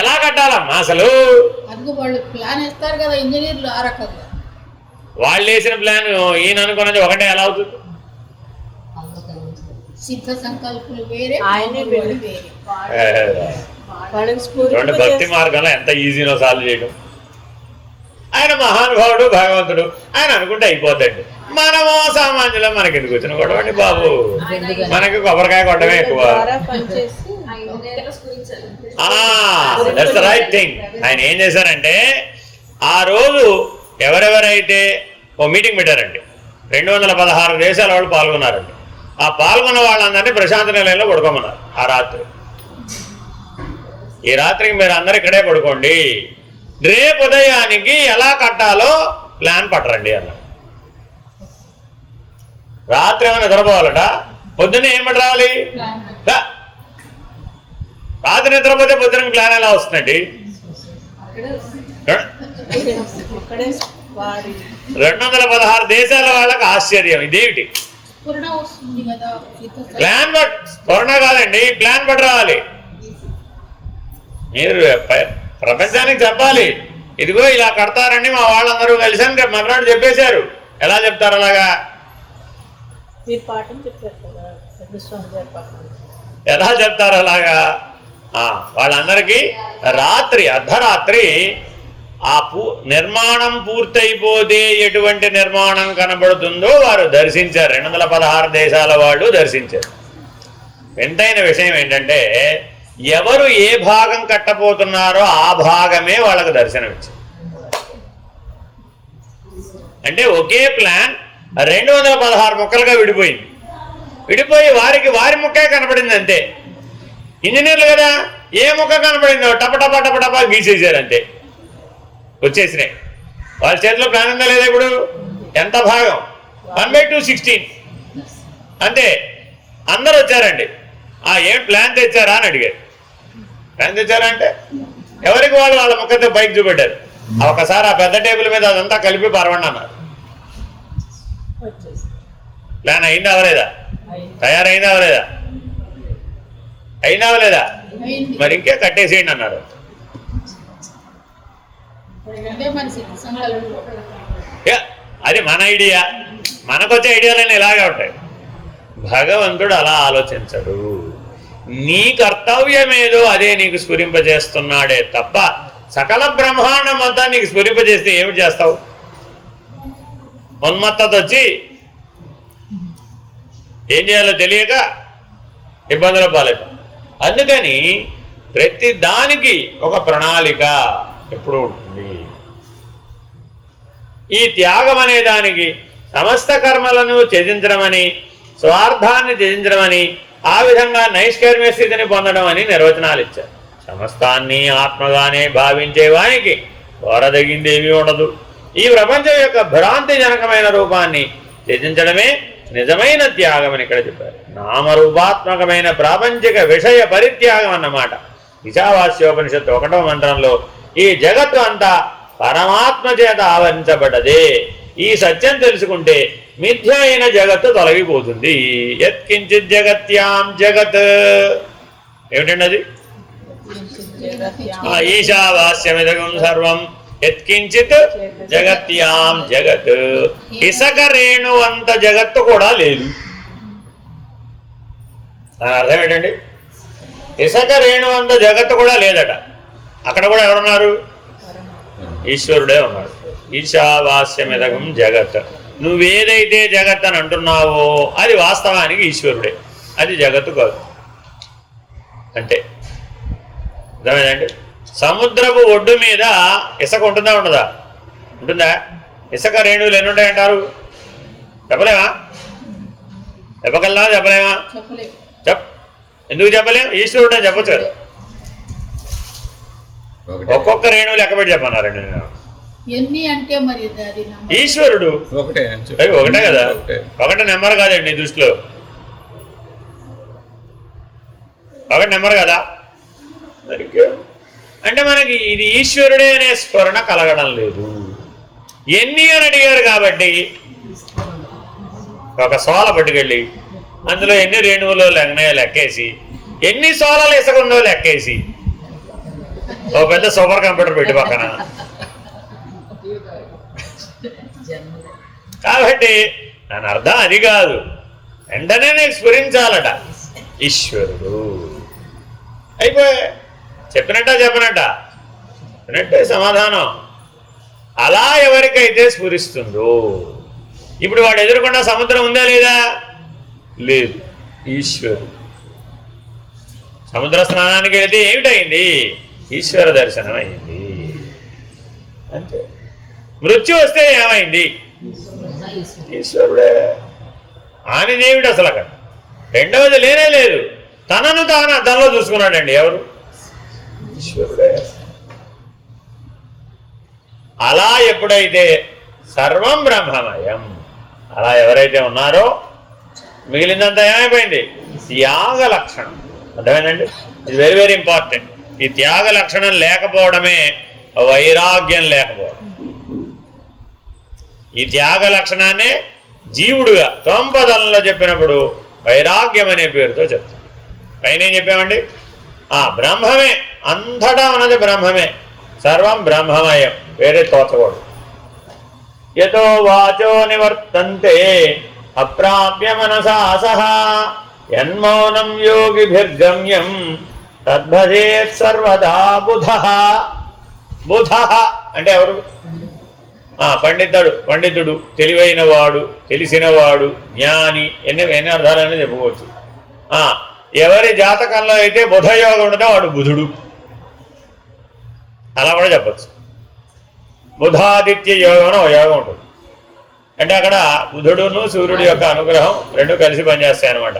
ఎలా కట్టాలమ్మా అసలు? వాళ్ళు ప్లాన్ వేస్తారు కదా ఇంజనీర్లు. ఆ రకంగా వాళ్ళు వేసిన ప్లాన్ ఈయన అనుకున్నది ఒకటే ఎలా అవుతుంది? సిద్ధ సంకల్పులు వేరే, భక్తి మార్గంలో ఎంత ఈజీనో సాల్వ్ చేయడం. ఆయన మహానుభావుడు, భగవంతుడు. ఆయన అనుకుంటే అయిపోతాడు. మనము సామాన్యులం, మనకి ఎందుకు వచ్చిన గొడవండి బాబు? మనకి కొబ్బరికాయ కొట్టమే ఎక్కువ. That's the right thing. ఆయన ఏం చేశారంటే ఆ రోజు ఎవరెవరైతే ఓ మీటింగ్ పెట్టారండి. 216 దేశాల వాళ్ళు పాల్గొన్నారండి. ఆ పాల్గొన్న వాళ్ళందరినీ ప్రశాంత నిలయంలో పడుకోమన్నారు ఆ రాత్రి. ఈ రాత్రికి మీరు అందరు ఇక్కడే పడుకోండి, రేపు ఉదయానికి ఎలా కట్టాలో ప్లాన్ పట్టరండి అన్నారు. రాత్రి ఏమైనా నిద్రపోవాలట, పొద్దున్నే ఏం పట్టి రావాలి? రాత్రి నిద్రపోతే పొద్దున ప్లాన్ ఎలా వస్తుందండి? అక్కడే వారి 216 దేశాల వాళ్ళకి ఆశ్చర్యం. ఇదేమిటి స్ఫురణ వస్తుంది కదా. ప్లాన్ బట్ స్ఫురణ కాదండి, ప్లాన్ బట్ రావాలి. మీరు ప్రపంచానికి చెప్పాలి, ఇదిగో ఇలా కడతారని మా వాళ్ళందరూ కలిసి అని మర్నాడు చెప్పేశారు. ఎలా చెప్తారు అలాగా? మీరు పాఠం చెప్పారు కదా పెద్దస్వామి గారి పాఠం. ఎలా చెప్తారు అలాగా? వాళ్ళందరికీ రాత్రి అర్ధరాత్రి ఆ నిర్మాణం పూర్తయిపోతే ఎటువంటి నిర్మాణం కనబడుతుందో వారు దర్శించారు. 216 దేశాల వాళ్ళు దర్శించారు. వింతైన విషయం ఏంటంటే ఎవరు ఏ భాగం కట్టబోతున్నారో ఆ భాగమే వాళ్ళకు దర్శనమిచ్చింది. అంటే ఒకే ప్లాన్ 216 ముక్కలుగా విడిపోయింది. విడిపోయి వారికి వారి ముక్కే కనపడింది అంతే. ఇంజనీర్లు కదా, ఏ ముక్క కనపడిందో టపటపా టపటపా గీసేసారు అంతే, వచ్చేసినాయి. వాళ్ళ చేతిలో ప్లాన్ ఉందా లేదా? ఇప్పుడు ఎంత భాగం? 1/216 అంతే. అందరు వచ్చారండి. ఏం ప్లాన్ తెచ్చారా అని అడిగారు. ప్లాన్ తెచ్చారా అంటే ఎవరికి వాళ్ళు వాళ్ళ ముక్కతో పైకి చూపెట్టారు. ఒకసారి ఆ పెద్ద టేబుల్ మీద అదంతా కలిపి పరవండి అన్నారు. ప్లాన్ అయిందా అవలేదా? తయారైందా అవలేదా? అయినా అవలేదా? మరి ఇంకే కట్టేసేయండి అన్నారు. అది మన ఐడియా. మనకొచ్చే ఐడియాలన్నీ ఇలాగే ఉంటాయి. భగవంతుడు అలా ఆలోచించడు. నీ కర్తవ్యమేదో అదే నీకు స్ఫురింపజేస్తున్నాడే తప్ప సకల బ్రహ్మాండం అంతా నీకు స్ఫురింపజేస్తే ఏమిటి చేస్తావు? ఉన్మత్తత వచ్చి ఏం చేయాలో తెలియక ఇబ్బందుల పాలవుతాం. అందుకని ప్రతి దానికి ఒక ప్రణాళిక ఎప్పుడు ఉంటుంది. ఈ త్యాగం అనే దానికి సమస్త కర్మలను త్యజించడమని, స్వార్థాన్ని త్యజించడమని, ఆ విధంగా నైష్కర్మ్య స్థితిని పొందడం అని నిర్వచనాలు ఇచ్చారు. సమస్తాన్ని ఆత్మగానే భావించే వానికి కోరదగిందేమీ ఉండదు. ఈ ప్రపంచం యొక్క భ్రాంతిజనకమైన రూపాన్ని త్యజించడమే నిజమైన త్యాగం అని ఇక్కడ చెప్పారు. నామరూపాత్మకమైన ప్రాపంచిక విషయ పరిత్యాగం అన్నమాట. ఈశావాస్యోపనిషత్తు 1వ మంత్రంలో ఈ జగత్తు అంతా పరమాత్మ చేత ఆవరించబడ్డదే. ఈ సత్యం తెలుసుకుంటే మిథ్య అయిన జగత్తు తొలగిపోతుంది. యత్కించిత్ జగత్యాం జగత్ ఏమిటండి అది? ఈశావాస్యమిదగం సర్వం యత్కించిత్ జగత్యాం జగత్. ఇసక రేణు అంత జగత్తు కూడా లేదు. అర్థం ఏంటండి? ఇసక రేణు అంత జగత్తు కూడా లేదట. అక్కడ కూడా ఎవరున్నారు? ఈశ్వరుడే ఉన్నాడు. ఈశావాస్యమిదగం జగత్. నువ్వేదైతే జగత్ అని అంటున్నావో అది వాస్తవానికి ఈశ్వరుడే, అది జగత్తు కాదు. అంటే అర్థమైందండి? సముద్రపు ఒడ్డు మీద ఇసుక ఉంటుందా ఉండదా? ఉంటుందా? ఇసుక రేణువులు ఎన్ని ఉంటాయంటారు? చెప్పలేమా? చెప్పగలనా? చెప్పలేమా? ఎందుకు చెప్పలేం? ఈశ్వరుడు అని చెప్పచ్చు కదా. ఒక్కొక్క రేణువు లెక్కబెట్టి చెప్పన్నారండి నేను. ఈశ్వరుడు ఒకటే కదా. ఒకటే నెంబర్ కాదండి నీ దృష్టిలో. ఒకటి నెంబర్ కదా. అంటే మనకి ఇది ఈశ్వరుడే అనే స్ఫురణ కలగడం లేదు. ఎన్ని అని అడిగారు కాబట్టి ఒక సోల పట్టుకెళ్ళి అందులో ఎన్ని రేణువులో లెక్కేసి, ఎన్ని సోలాలు ఇసుకుందో లెక్కేసి ఓ పెద్ద సూపర్ కంప్యూటర్ పెట్టి పక్కన. కాబట్టి దాని అర్థం అది కాదు. వెంటనే నీకు స్ఫురించాలట ఈశ్వరుడు. అయిపోయి చెప్పినట్టే సమాధానం. అలా ఎవరికైతే స్ఫురిస్తుందో, ఇప్పుడు వాడు ఎదురుకుండా సముద్రం ఉందా లేదా? లేదు. ఈశ్వరుడు. సముద్ర స్నానానికి వెళితే ఏమిటైంది? ఈశ్వర దర్శనం అయింది అంతే. మృత్యు వస్తే ఏమైంది? ఈశ్వరుడే. ఆనిదేవుడు అసలు అక్కడ. రెండవది లేనే లేదు. తనను తాను అద్దంలో చూసుకున్నాడండి. ఎవరు? ఈశ్వరుడే. అలా ఎప్పుడైతే సర్వం బ్రహ్మమయం, అలా ఎవరైతే ఉన్నారో మిగిలిందంతా ఏమైపోయింది? త్యాగ లక్షణం. అర్థమైందండి? ఇది వెరీ వెరీ ఇంపార్టెంట్. ఈ త్యాగ లక్షణం లేకపోవడమే వైరాగ్యం లేకపోవడం. ఈ త్యాగ లక్షణాన్ని జీవుడుగా తొంపదనంలో చెప్పినప్పుడు వైరాగ్యం అనే పేరుతో చెప్తాం. పైన ఏం చెప్పామండి? బ్రహ్మమే, అంతటా ఉన్నది బ్రహ్మమే, సర్వం బ్రహ్మమయం, వేరే తోచకూడదు. యతో వాచో నివర్తంతే అప్రాప్య మనసా సహ యన్మౌనం యోగిభిర్గమ్యం తద్భజేత్ సర్వదా బుధః. బుధః అంటే ఎవరు? పండితుడు, తెలివైనవాడు, తెలిసినవాడు, జ్ఞాని, ఎన్ని అర్థాలనే చెప్పుకోవచ్చు. ఎవరి జాతకంలో అయితే బుధయోగం ఉండదో వాడు బుధుడు, అలా కూడా చెప్పచ్చు. బుధాదిత్య యోగం అని ఒక యోగం ఉంటుంది. అంటే అక్కడ బుధుడును సూర్యుడి యొక్క అనుగ్రహం రెండు కలిసి పనిచేస్తాయి అన్నమాట.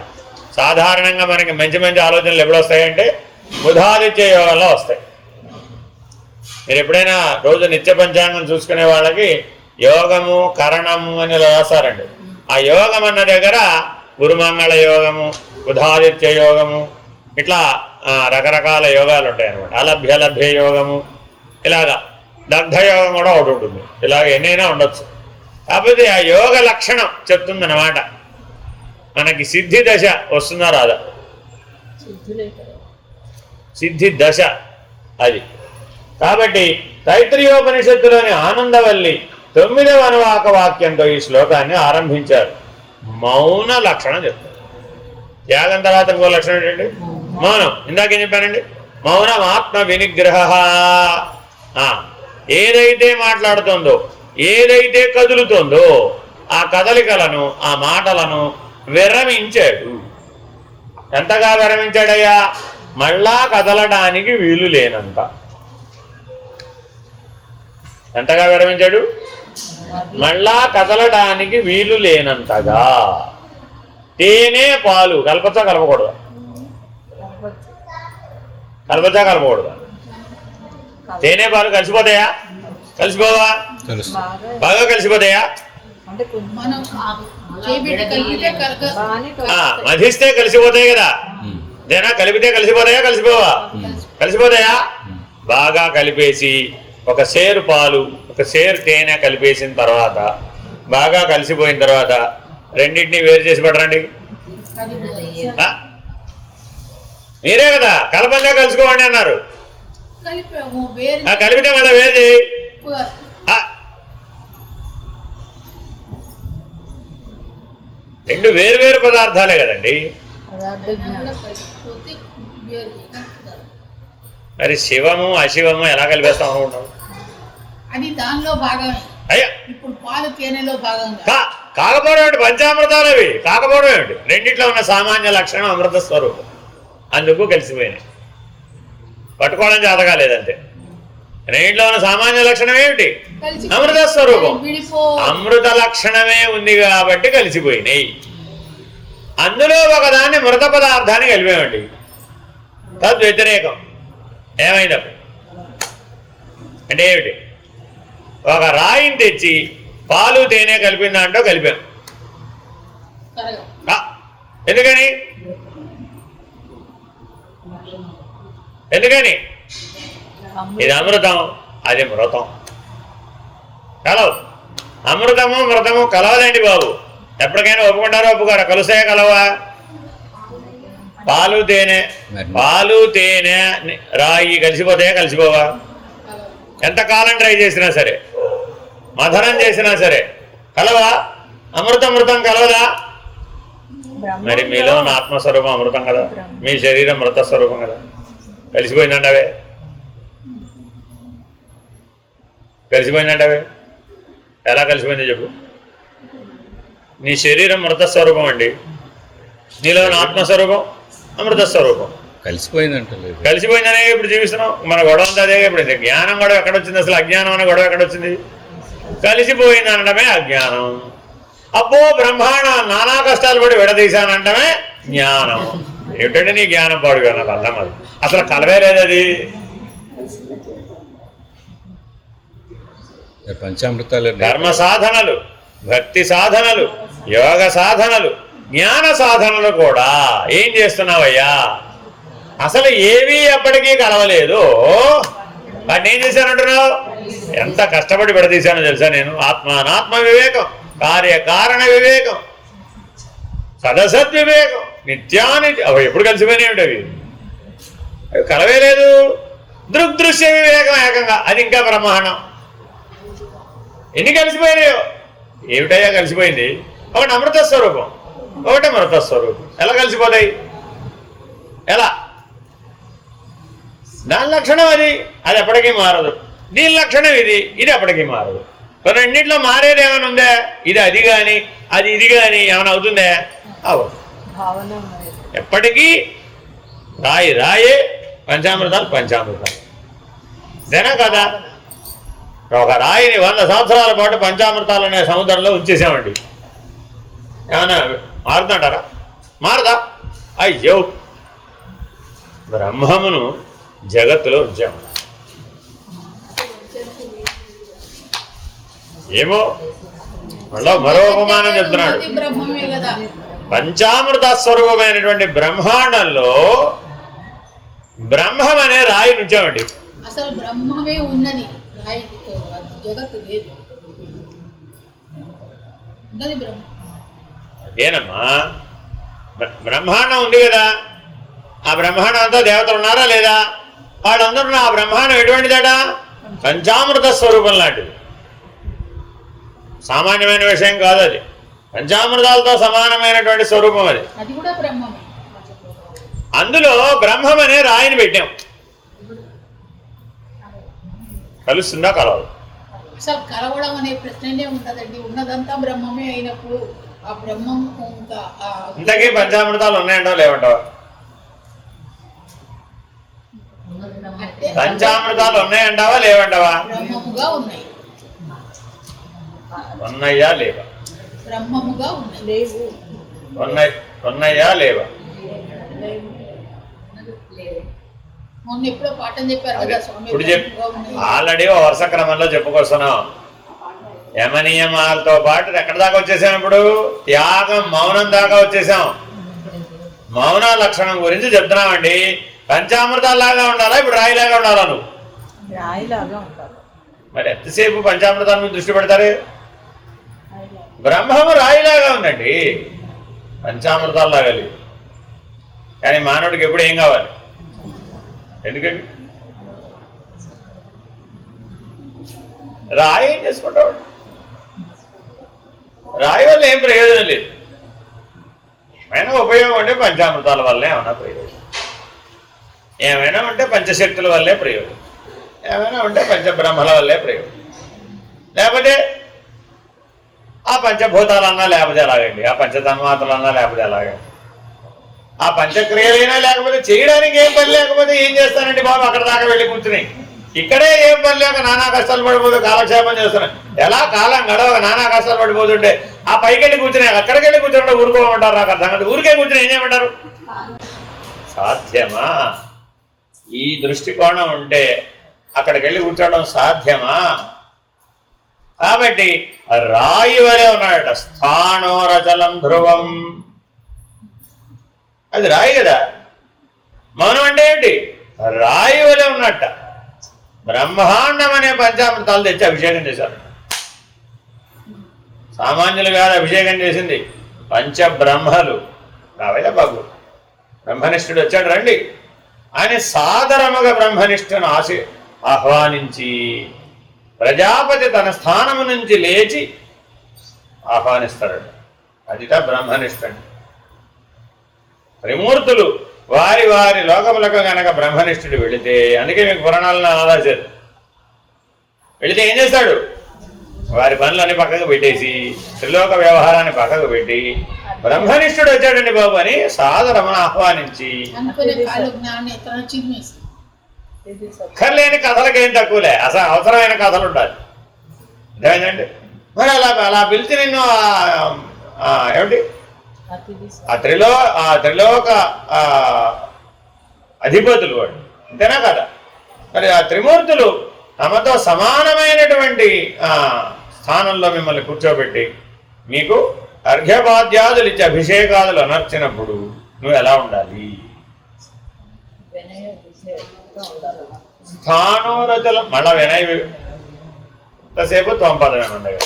సాధారణంగా మనకి మంచి మంచి ఆలోచనలు ఎప్పుడు వస్తాయంటే బుధాదిత్య యోగంలో వస్తాయి. మీరు ఎప్పుడైనా రోజు నిత్య పంచాంగం చూసుకునే వాళ్ళకి యోగము కరణము అని రాస్తారండి. ఆ యోగం అన్న దగ్గర గురుమంగళ యోగము, బుధాదిత్య యోగము, ఇట్లా రకరకాల యోగాలు ఉంటాయి అన్నమాట. అలభ్య యోగము, ఇలాగా దగ్ధయోగం కూడా ఒకటి ఉంటుంది. ఇలాగ ఎన్నైనా ఉండొచ్చు. కాకపోతే ఆ యోగ లక్షణం చెప్తుందన్నమాట. మనకి సిద్ధి దశ వస్తుందా రాదా? సిద్ధి దశ అది. కాబట్టి తైత్రీయోపనిషత్తులోని ఆనందవల్లి 9వ అనువాక వాక్యంతో ఈ శ్లోకాన్ని ఆరంభించారు. మౌన లక్షణం చెప్తారు. త్యాగం తర్వాత ఇంకో లక్షణం ఏంటండి? మౌనం. ఇందాకేం చెప్పానండి? మౌనం ఆత్మ వినిగ్రహ. ఏదైతే మాట్లాడుతుందో, ఏదైతే కదులుతుందో ఆ కదలికలను, ఆ మాటలను విరమించాడు. ఎంతగా విరమించాడయ్యా? మళ్ళా కదలడానికి వీలు లేనంత. ఎంతగా విరమించాడు? మళ్ళా కదలడానికి వీలు లేనంతగా. తేనె పాలు కలపచ్చా కలపకూడదా? కలపచ్చా కలపకూడదా? తేనె పాలు కలిసిపోతాయా? కలిసిపోవా? బాగా కలిసిపోతాయా? మధిస్తే కలిసిపోతాయి కదా. దేనా కలిపితే కలిసిపోతాయా? కలిసిపోవా? కలిసిపోతాయా? బాగా కలిపేసి ఒక సేరు పాలు, ఒక సేరు తేనె కలిపేసిన తర్వాత, బాగా కలిసిపోయిన తర్వాత రెండింటినీ వేరు చేసి పడరండి. మీరే కదా కలపంగా కలుసుకోండి అన్నారు. కలిపితే మళ్ళీ వేరు చేయి. రెండు వేరు వేరు పదార్థాలే కదండి. మరి శివము అశివము ఎలా కలిపేస్తాం అనుకుంటాం? అది దానిలో భాగమే. అయ్యా ఇప్పుడు పాలు తేనెలో భాగంగా కాకపోవడం ఏమిటి? పంచామృతాలు అవి కాకపోవడం ఏమిటి? రెండిట్లో ఉన్న సామాన్య లక్షణం అమృత స్వరూపం, అందుకు కలిసిపోయినాయి. పట్టుకోవడం చేత కాలేదంటే. రెండిట్లో ఉన్న సామాన్య లక్షణం ఏమిటి? అమృత స్వరూపం. అమృత లక్షణమే ఉంది కాబట్టి కలిసిపోయినాయి. అందులో ఒకదాన్ని మృత పదార్థాన్ని కలిపేమండి. తద్వ్యతిరేకం ఏమైందప్పుడు అంటే ఏమిటి? ఒక రాయిని తెచ్చి పాలు తేనె కలిపిన దాంట్లో కలిపాం. ఎందుకని? ఇది అమృతం, అది మృతం. కలవు. అమృతము మృతము కలవదండి బాబు. ఎప్పటికైనా ఒప్పుకుంటారో ఒప్పుకోరా? కలుస్తాయా కలవా? పాలు తేనె రాయి కలిసిపోతాయా? కలిసిపోవా? ఎంతకాలం ట్రై చేసినా సరే, మధనం చేసినా సరే కలవా? అమృతం కలవదా? మరి మీలో ఉన్న ఆత్మస్వరూపం అమృతం కదా, మీ శరీరం మృత స్వరూపం కదా. కలిసిపోయిందంటవే ఎలా కలిసిపోయిందో చెప్పు. నీ శరీరం మృత స్వరూపం అండి, నీలో ఉన్న ఆత్మస్వరూపం అమృత స్వరూపం. కలిసిపోయిందనే ఇప్పుడు జీవిస్తున్నాం. మన గొడవ అంతా అదే. ఇప్పుడు జ్ఞానం గొడవ ఎక్కడొచ్చింది? అసలు అజ్ఞానం అనే గొడవ ఎక్కడొచ్చింది? కలిసిపోయింది అనడమే అజ్ఞానం. అబ్బో బ్రహ్మాండ నానా కష్టాలు పడి విడదీశానంటమే జ్ఞానం. ఏమిటంటే నీ జ్ఞానం పాడుగా నాకు అర్థం. అది అసలు కలవేలేదు. అది పంచామృతాలు, కర్మ సాధనలు, భక్తి సాధనలు, యోగ సాధనలు, జ్ఞాన సాధనలు కూడా ఏం చేస్తున్నావయ్యా? అసలు ఏవీ ఎప్పటికీ కలవలేదు. వాటిని ఏం చేశానంటున్నావు? ఎంత కష్టపడి విడదీశానో తెలుసా నేను. ఆత్మానాత్మ వివేకం, కార్యకారణ వివేకం, సదసద్వివేకం, నిత్యానిత్య అవి ఎప్పుడు కలిసిపోయినాయి అవి కలవే లేదు. దృగ్దృశ్య వివేకం ఏకంగా, అది ఇంకా బ్రహ్మాండం. ఎన్ని కలిసిపోయినాయో. ఏమిటయ్యా కలిసిపోయింది? ఒకటి అమృత స్వరూపం, ఒకటి మృత స్వరూపం. ఎలా కలిసిపోతాయి? ఎలా? దాని లక్షణం అది, అది ఎప్పటికీ మారదు. దీని లక్షణం ఇది, ఇది ఎప్పటికీ మారదు. కొన్నింటిలో మారేది ఏమైనా ఉందా? ఇది అది కానీ అది ఇది కానీ ఏమైనా అవుతుందా? అవ్వదు. ఎప్పటికీ రాయి రాయే, పంచామృతాలు పంచామృతాలు. ఇదేనా కదా? ఒక రాయిని 100 సంవత్సరాల పాటు పంచామృతాలు అనే సముద్రంలో ఉంచేసామండి. ఏమన్నా మారుతుంటారా? మారదా? అయ్యో, బ్రహ్మమును జగత్తులో ఉంచాము. ఏమో మరో ఉపమానం చెప్తున్నాడు. పంచామృత స్వరూపమైనటువంటి బ్రహ్మాండంలో బ్రహ్మం అనే రాయి ఉంచామండి. అసలు బ్రహ్మమే ఉన్నది, రాయి జగత్తు లేదు. అదేనమ్మా, బ్రహ్మాండం ఉంది కదా. ఆ బ్రహ్మాండం అంతా దేవతలు ఉన్నారా లేదా? వాళ్ళందరూ ఆ బ్రహ్మాండం ఎటువంటిదట? పంచామృత స్వరూపం లాంటిది. సామాన్యమైన విషయం కాదు అది. పంచామృతాలతో సమానమైనటువంటి స్వరూపం అది. అది కూడా బ్రహ్మమే. అందులో బ్రహ్మం అనే రాయిని పెట్టాం. కలుస్తుందా? కలవదు. అసలు కలవడం అనే ప్రశ్ననే ఉండదండి. ఉన్నదంతా బ్రహ్మమే అయినప్పుడు ఆ బ్రహ్మం ఇంతకీ పంచామృతాలు ఉన్నాయంటావా లేవంటావా? పంచామృతాలు ఉన్నాయంటావా లేవంటావా? బ్రహ్మముగా ఉన్నాయి. ఉన్నాయా లేవా? బ్రహ్మముగా ఉన్నాయి. ఉన్నాయా లేవా? మొన్న ఎప్పుడో పాఠం చెప్పారు కదా స్వామి. ఇప్పుడు ఆల్రెడీ వరుస క్రమంలో చెప్పుకొస్తున్నాం. యమనియమాలతో పాటు ఎక్కడి దాకా వచ్చేసాం? ఇప్పుడు త్యాగం, మౌనం దాకా వచ్చేసాం. మౌన లక్షణం గురించి చెప్తున్నామండి. పంచామృతాల్లాగా ఉండాలా, ఇప్పుడు రాయిలాగా ఉండాలా? నువ్వు రాయిలాగా ఉంటారు. మరి ఎంతసేపు పంచామృతాల మీద దృష్టి పెడతారు? బ్రహ్మము రాయిలాగా ఉందండి, పంచామృతాల్లాగా లేదు. కానీ మానవుడికి ఎప్పుడు ఏం కావాలి? ఎందుకండి రాయి ఏం చేసుకుంటాడు? రాయి వల్ల ఏం ప్రయోజనం లేదు. ఏమైనా ఉపయోగం అంటే పంచామృతాల వల్లే ఏమైనా ప్రయోజనం, ఏమైనా ఉంటే పంచశక్తుల వల్లే ప్రయోజనం, ఏమైనా ఉంటే పంచబ్రహ్మల వల్లే ప్రయోజనం. లేకపోతే ఆ పంచభూతాలన్నా లేకపోతే ఎలాగండి, ఆ పంచతన్మాతలన్నా లేకపోతే ఎలాగండి, ఆ పంచక్రియలైనా లేకపోతే చేయడానికి ఏం పని లేకపోతే ఏం చేస్తానండి బాబు? అక్కడ దాకా వెళ్ళి కూర్చుని ఇక్కడే ఏం పని లేక నానా కష్టాలు పడిపోతూ కాలక్షేపం చేస్తున్నాను. ఎలా కాలం గడవక నానా కష్టాలు పడిపోతుంటే ఆ పైకి వెళ్ళి కూర్చుని అక్కడికి వెళ్ళి కూర్చుంటే ఊరుకోమంటారు? నాకు అర్థం కాదు. ఊరికే కూర్చుని ఏం చేయమంటారు? సాధ్యమా? ఈ దృష్టికోణం ఉంటే అక్కడికి వెళ్ళి కూర్చోవడం సాధ్యమా? కాబట్టి రాయి వలె ఉన్నాడట. స్థానోరచలం ధ్రువం, అది రాయి కదా. మౌనం అంటే ఏంటి? రాయి వలె ఉన్నట్ట. బ్రహ్మాండం అనే పంచామృతాలు తెచ్చి అభిషేకం చేశారు. సామాన్యులు కాదు అభిషేకం చేసింది, పంచబ్రహ్మలు. రావయ్యా బాబు, బ్రహ్మనిష్ఠుడు వచ్చాడు రండి ఆయన సాదరముగా బ్రహ్మనిష్ఠను ఆహ్వానించి ప్రజాపతి తన స్థానము నుంచి లేచి ఆహ్వానిస్తాడు. అదిట బ్రహ్మనిష్ఠుడు. త్రిమూర్తులు వారి వారి లోకములకు గనక బ్రహ్మనిష్ఠుడు వెళితే, అందుకే మీకు పురాణాలను ఆలోచారు, వెళితే ఏం చేస్తాడు? వారి పనులన్నీ పక్కకు పెట్టేసి త్రిలోక వ్యవహారాన్ని పక్కకు పెట్టి బ్రహ్మనిష్ఠుడు వచ్చాడండి బాబు అని సాదరమును ఆహ్వానించి, కర్లేని కథలకేం తక్కువలే, అసలు అవసరమైన కథలు ఉండాలి. అర్థమైందండి? మరి అలా పిలిచి నిన్ను ఏమిటి ఆ త్రిలోక అధిపతులు వాడు, అంతేనా కదా? మరి ఆ త్రిమూర్తులు తమతో సమానమైనటువంటి స్థానంలో మిమ్మల్ని కూర్చోబెట్టి మీకు అర్ఘ్యపాద్యాదులు ఇచ్చి అభిషేకాదులు అనర్చినప్పుడు నువ్వు ఎలా ఉండాలి? వినయ విషయంగా ఉండాలి. స్థానోరచలం మళ్ళా వినయసేపు త్వంపదమేమండగా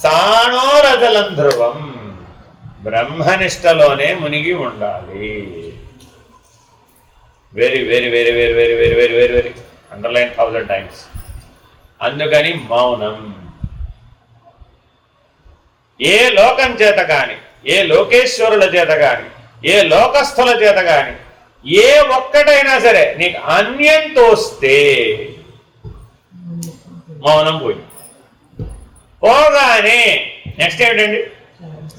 స్థానోరచలం ధ్రువం బ్రహ్మనిష్టలోనే మునిగి ఉండాలి. Very very very very very very very very very underline 1000 times. అందుకని మౌనం ఏ లోకం చేత కాని, ఏ లోకేశ్వరుల చేత కాని, ఏ లోకస్థుల చేత కాని ఏ ఒక్కటైనా సరే నీకు అన్యం తోస్తే మౌనం పోయి పోగానే నెక్స్ట్ ఏమిటండి?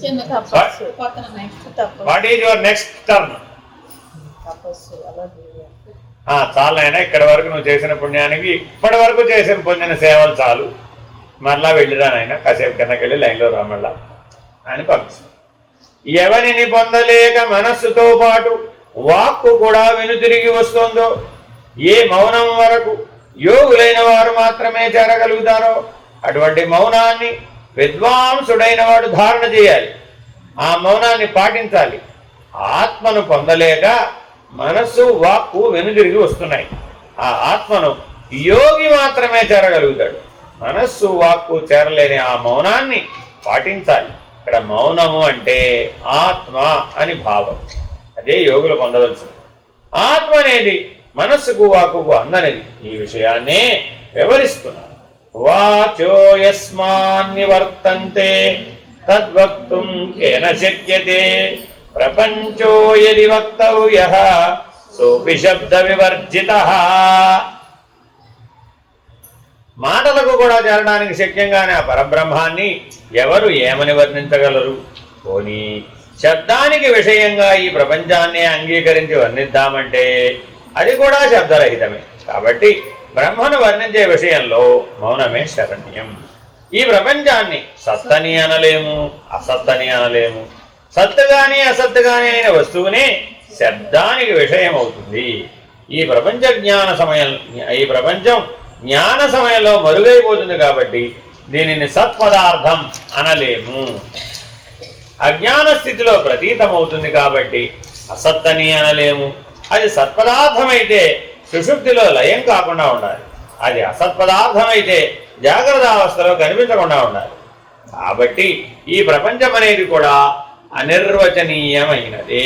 చిన్న తపస్సు పక్కన నెక్స్ట్ తపస్సు what is your next turn? తపస్సు అలా చేయాలి. చాలైనా ఇక్కడ వరకు నువ్వు చేసిన పుణ్యానికి ఇప్పటి వరకు చేసిన పొందిన సేవలు చాలు, మరలా వెళ్ళిరానైనా కాసేపు కిందకి వెళ్ళి లైన్లో రా మళ్ళా అని పంపిస్తాం. ఎవరిని పొందలేక మనస్సుతో పాటు వాక్కు కూడా వెనుతిరిగి వస్తుందో ఏ మౌనం వరకు యోగులైన వారు మాత్రమే చేరగలుగుతారో అటువంటి మౌనాన్ని విద్వాంసుడైన వాడు ధారణ చేయాలి. ఆ మౌనాన్ని పాటించాలి. ఆత్మను పొందలేక మనస్సు వాక్కు వెనుదిరిగి వస్తున్నాయి. ఆ ఆత్మను యోగి మాత్రమే చేరగలుగుతాడు. మనస్సు వాక్కు చేరలేని ఆ మౌనాన్ని పాటించాలి. ఇక్కడ మౌనము అంటే ఆత్మ అని భావం. అదే యోగులు పొందవలసింది. ఆత్మ అనేది మనస్సుకు వాక్కుకు అందనిది. ఈ విషయాన్నే వివరిస్తున్నారు. వాచో యస్మాన్నివర్తంతే తద్వక్తుం కేన శక్యతే ప్రపంచో యది వక్తవ్యః సోపి శబ్ద వివర్జితః. మాటలకు కూడా చేరడానికి శక్యంగానే ఆ పరబ్రహ్మాన్ని ఎవరు ఏమని వర్ణించగలరు? పోనీ శబ్దానికి విషయంగా ఈ ప్రపంచాన్ని అంగీకరించి వర్ణిద్దామంటే అది కూడా శబ్దరహితమే. కాబట్టి బ్రహ్మను వర్ణించే విషయంలో మౌనమే శరణ్యం. ఈ ప్రపంచాన్ని సత్తని అనలేము, అసత్తని అనలేము. సత్తుగాని అసత్తుగాని అయిన వస్తువునే శబ్దానికి విషయం అవుతుంది. ఈ ప్రపంచం జ్ఞాన సమయంలో మరుగైపోతుంది. కాబట్టి దీనిని సత్పదార్థం అనలేము. అజ్ఞాన స్థితిలో ప్రతీతమవుతుంది కాబట్టి అసత్తని అనలేము. అది సత్పదార్థమైతే సుషుప్తిలో లయం కాకుండా ఉండాలి. అది అసత్పదార్థమైతే జాగ్రత్త అవస్థలో కనిపించకుండా ఉండాలి. కాబట్టి ఈ ప్రపంచం అనేది కూడా అనిర్వచనీయమైనదే,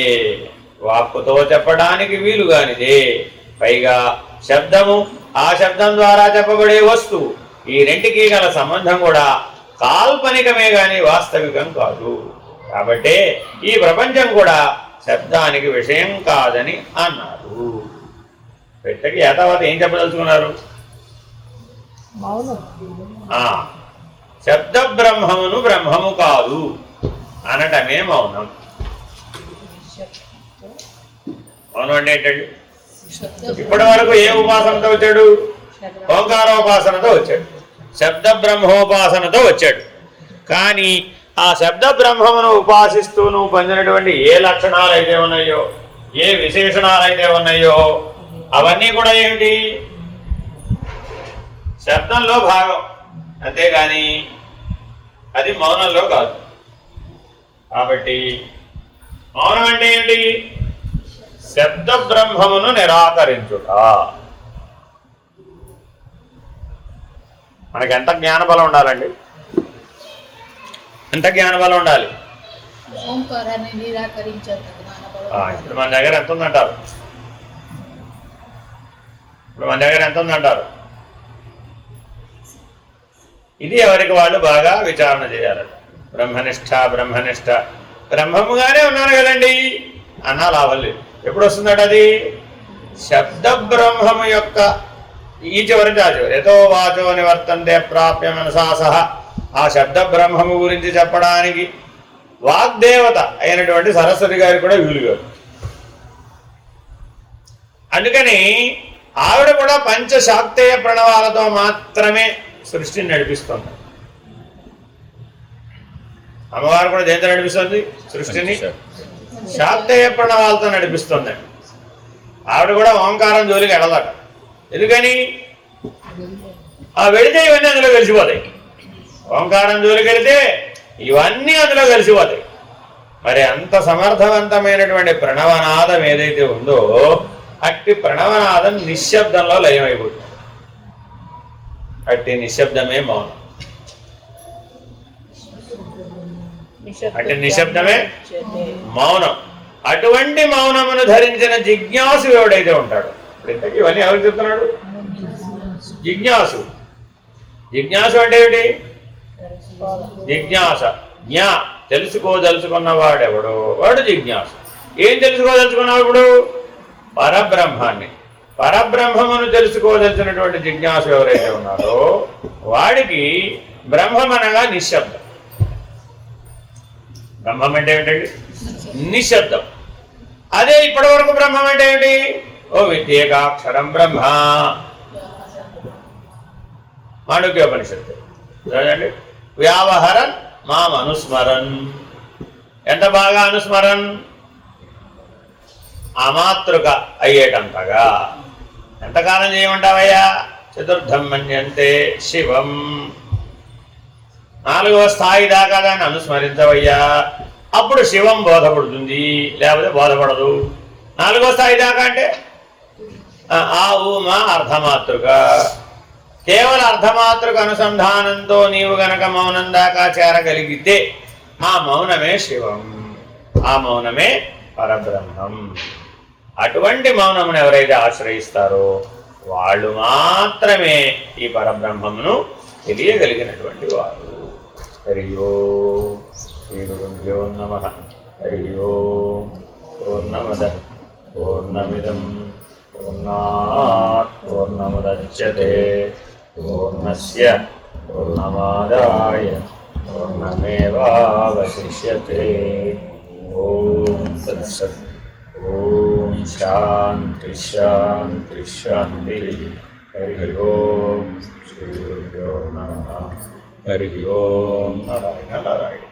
వాక్కుతో చెప్పడానికి వీలుగానిదే. పైగా శబ్దము, ఆ శబ్దం ద్వారా చెప్పబడే వస్తువు, ఈ రెంటికి గల సంబంధం కూడా కాల్పనికమే గాని వాస్తవికం కాదు. కాబట్టి ఈ ప్రపంచం కూడా శబ్దానికి విషయం కాదని అన్నారు. పెట్టకి యథావత ఏం చెప్పదలుచుకున్నారు? మౌనం శబ్ద బ్రహ్మమును బ్రహ్మము కాదు అనటమే మౌనం. మౌనం అంటే ఏంటండి? ఇప్పటి వరకు ఏ ఉపాసనతో వచ్చాడు? ఓంకారోపాసనతో వచ్చాడు, శబ్ద బ్రహ్మోపాసనతో వచ్చాడు. కానీ ఆ శబ్ద బ్రహ్మమును ఉపాసిస్తూ నువ్వు పొందినటువంటి ఏ లక్షణాలు అయితే ఉన్నాయో, ఏ విశేషణాలు అయితే ఉన్నాయో అవన్నీ కూడా ఏమిటి? శబ్దంలో భాగం, అంతేగాని అది మౌనంలో కాదు. కాబట్టి మౌనం అంటే ఏంటి? శబ్ద బ్రహ్మమును నిరాకరించుట. మనకి ఎంత జ్ఞానబలం ఉండాలండి? ఎంత జ్ఞానబలం ఉండాలి? ఓంకారాన్ని నిరాకరించేంత జ్ఞానబలం. ఇప్పుడు మన దగ్గర ఎంత ఉందంటారు? ఇది ఎవరికి వాళ్ళు బాగా విచారణ చేయాలట. బ్రహ్మనిష్ట బ్రహ్మముగానే ఉన్నారు కదండి అన్నా లాభం లేదు. ఎప్పుడు వస్తుందట అది? శబ్ద బ్రహ్మము యొక్క ఈ చివరి ఎతో వాచో నివర్తంతే ప్రాప్య మనసా సహ. ఆ శబ్ద బ్రహ్మము గురించి చెప్పడానికి వాగ్దేవత అయినటువంటి సరస్వతి గారికి కూడా వీలు కాదు. అందుకని ఆవిడ కూడా పంచశాక్తేయ ప్రణవాలతో మాత్రమే సృష్టిని నడిపిస్తుంది. అమ్మవారు కూడా దేంతో నడిపిస్తుంది? సృష్టిని శాక్తేయ ప్రణవాలతో నడిపిస్తుంది. ఆవిడ కూడా ఓంకారం జోలికి వెళ్ళదట. ఎందుకని? వెళితే ఇవన్నీ అందులో కలిసిపోతాయి. ఓంకారం జోలికి వెళితే ఇవన్నీ అందులో కలిసిపోతాయి. మరి అంత సమర్థవంతమైనటువంటి ప్రణవనాదం ఏదైతే ఉందో అట్టి ప్రణవనాదం నిశ్శబ్దంలో లయమైపోతుంది. అట్టి నిశ్శబ్దమే మౌనం. అట్టి నిశ్శబ్దమే మౌనం. అటువంటి మౌనమును ధరించిన జిజ్ఞాసు ఎవడైతే ఉంటాడు. ఇప్పుడు ఇంతకీ ఇవన్నీ ఎవరు చెప్తున్నాడు? జిజ్ఞాసు. జిజ్ఞాసు అంటే ఏమిటి? జిజ్ఞాస. జ్ఞా తెలుసుకోదలుచుకున్నవాడెవడో వాడు జిజ్ఞాసు. ఏం తెలుసుకోదలుచుకున్నావు? ఇప్పుడు పరబ్రహ్మాన్ని, పరబ్రహ్మమును తెలుసుకోదలిచినటువంటి జిజ్ఞాసు ఎవరైతే ఉన్నారో వాడికి బ్రహ్మమనగా నిశ్శబ్దం. బ్రహ్మం అంటే ఏమిటండి? నిశ్శబ్దం. అదే ఇప్పటి వరకు బ్రహ్మం అంటే ఏమిటి? ఓ విద్యేకాక్షరం బ్రహ్మ. మాండుక్యోపనిషత్తు చూడండి. వ్యావహరన్ మాం అనుస్మరన్. ఎంత బాగా అనుస్మరన్? అమాతృక అయ్యేటంతగా. ఎంతకాలం చేయమంటావయ్యా? చతుర్థం మన్యంతే శివం. 4వ స్థాయి దాకా దాన్ని అనుస్మరించవయ్యా, అప్పుడు శివం బోధపడుతుంది, లేకపోతే బోధపడదు. 4వ స్థాయి దాకా అంటే ఆ ఊమా అర్ధమాతృక. కేవల అర్ధమాతృక అనుసంధానంతో నీవు గనక మౌనం దాకా చేరగలిగితే ఆ మౌనమే శివం, ఆ మౌనమే పరబ్రహ్మం. అటువంటి మౌనమును ఎవరైతే ఆశ్రయిస్తారో వాళ్ళు మాత్రమే ఈ పరబ్రహ్మమును తెలియగలిగినటువంటి వారు. హరి ఓం శ్రీ గురుభ్యో నమః. హరి ఓం. పూర్ణమద పూర్ణమిదం పూర్ణాత్ పూర్ణముదచ్యతే పూర్ణస్య పూర్ణమాదాయ పూర్ణమేవావశిష్యతే. ఓం తత్సత్. ఓం శాంతి శాంతి శాంతి. హరి ఓం శ్రీ గురుభ్యో నమః. హరి ఓం. నారాయణ నారాయణ.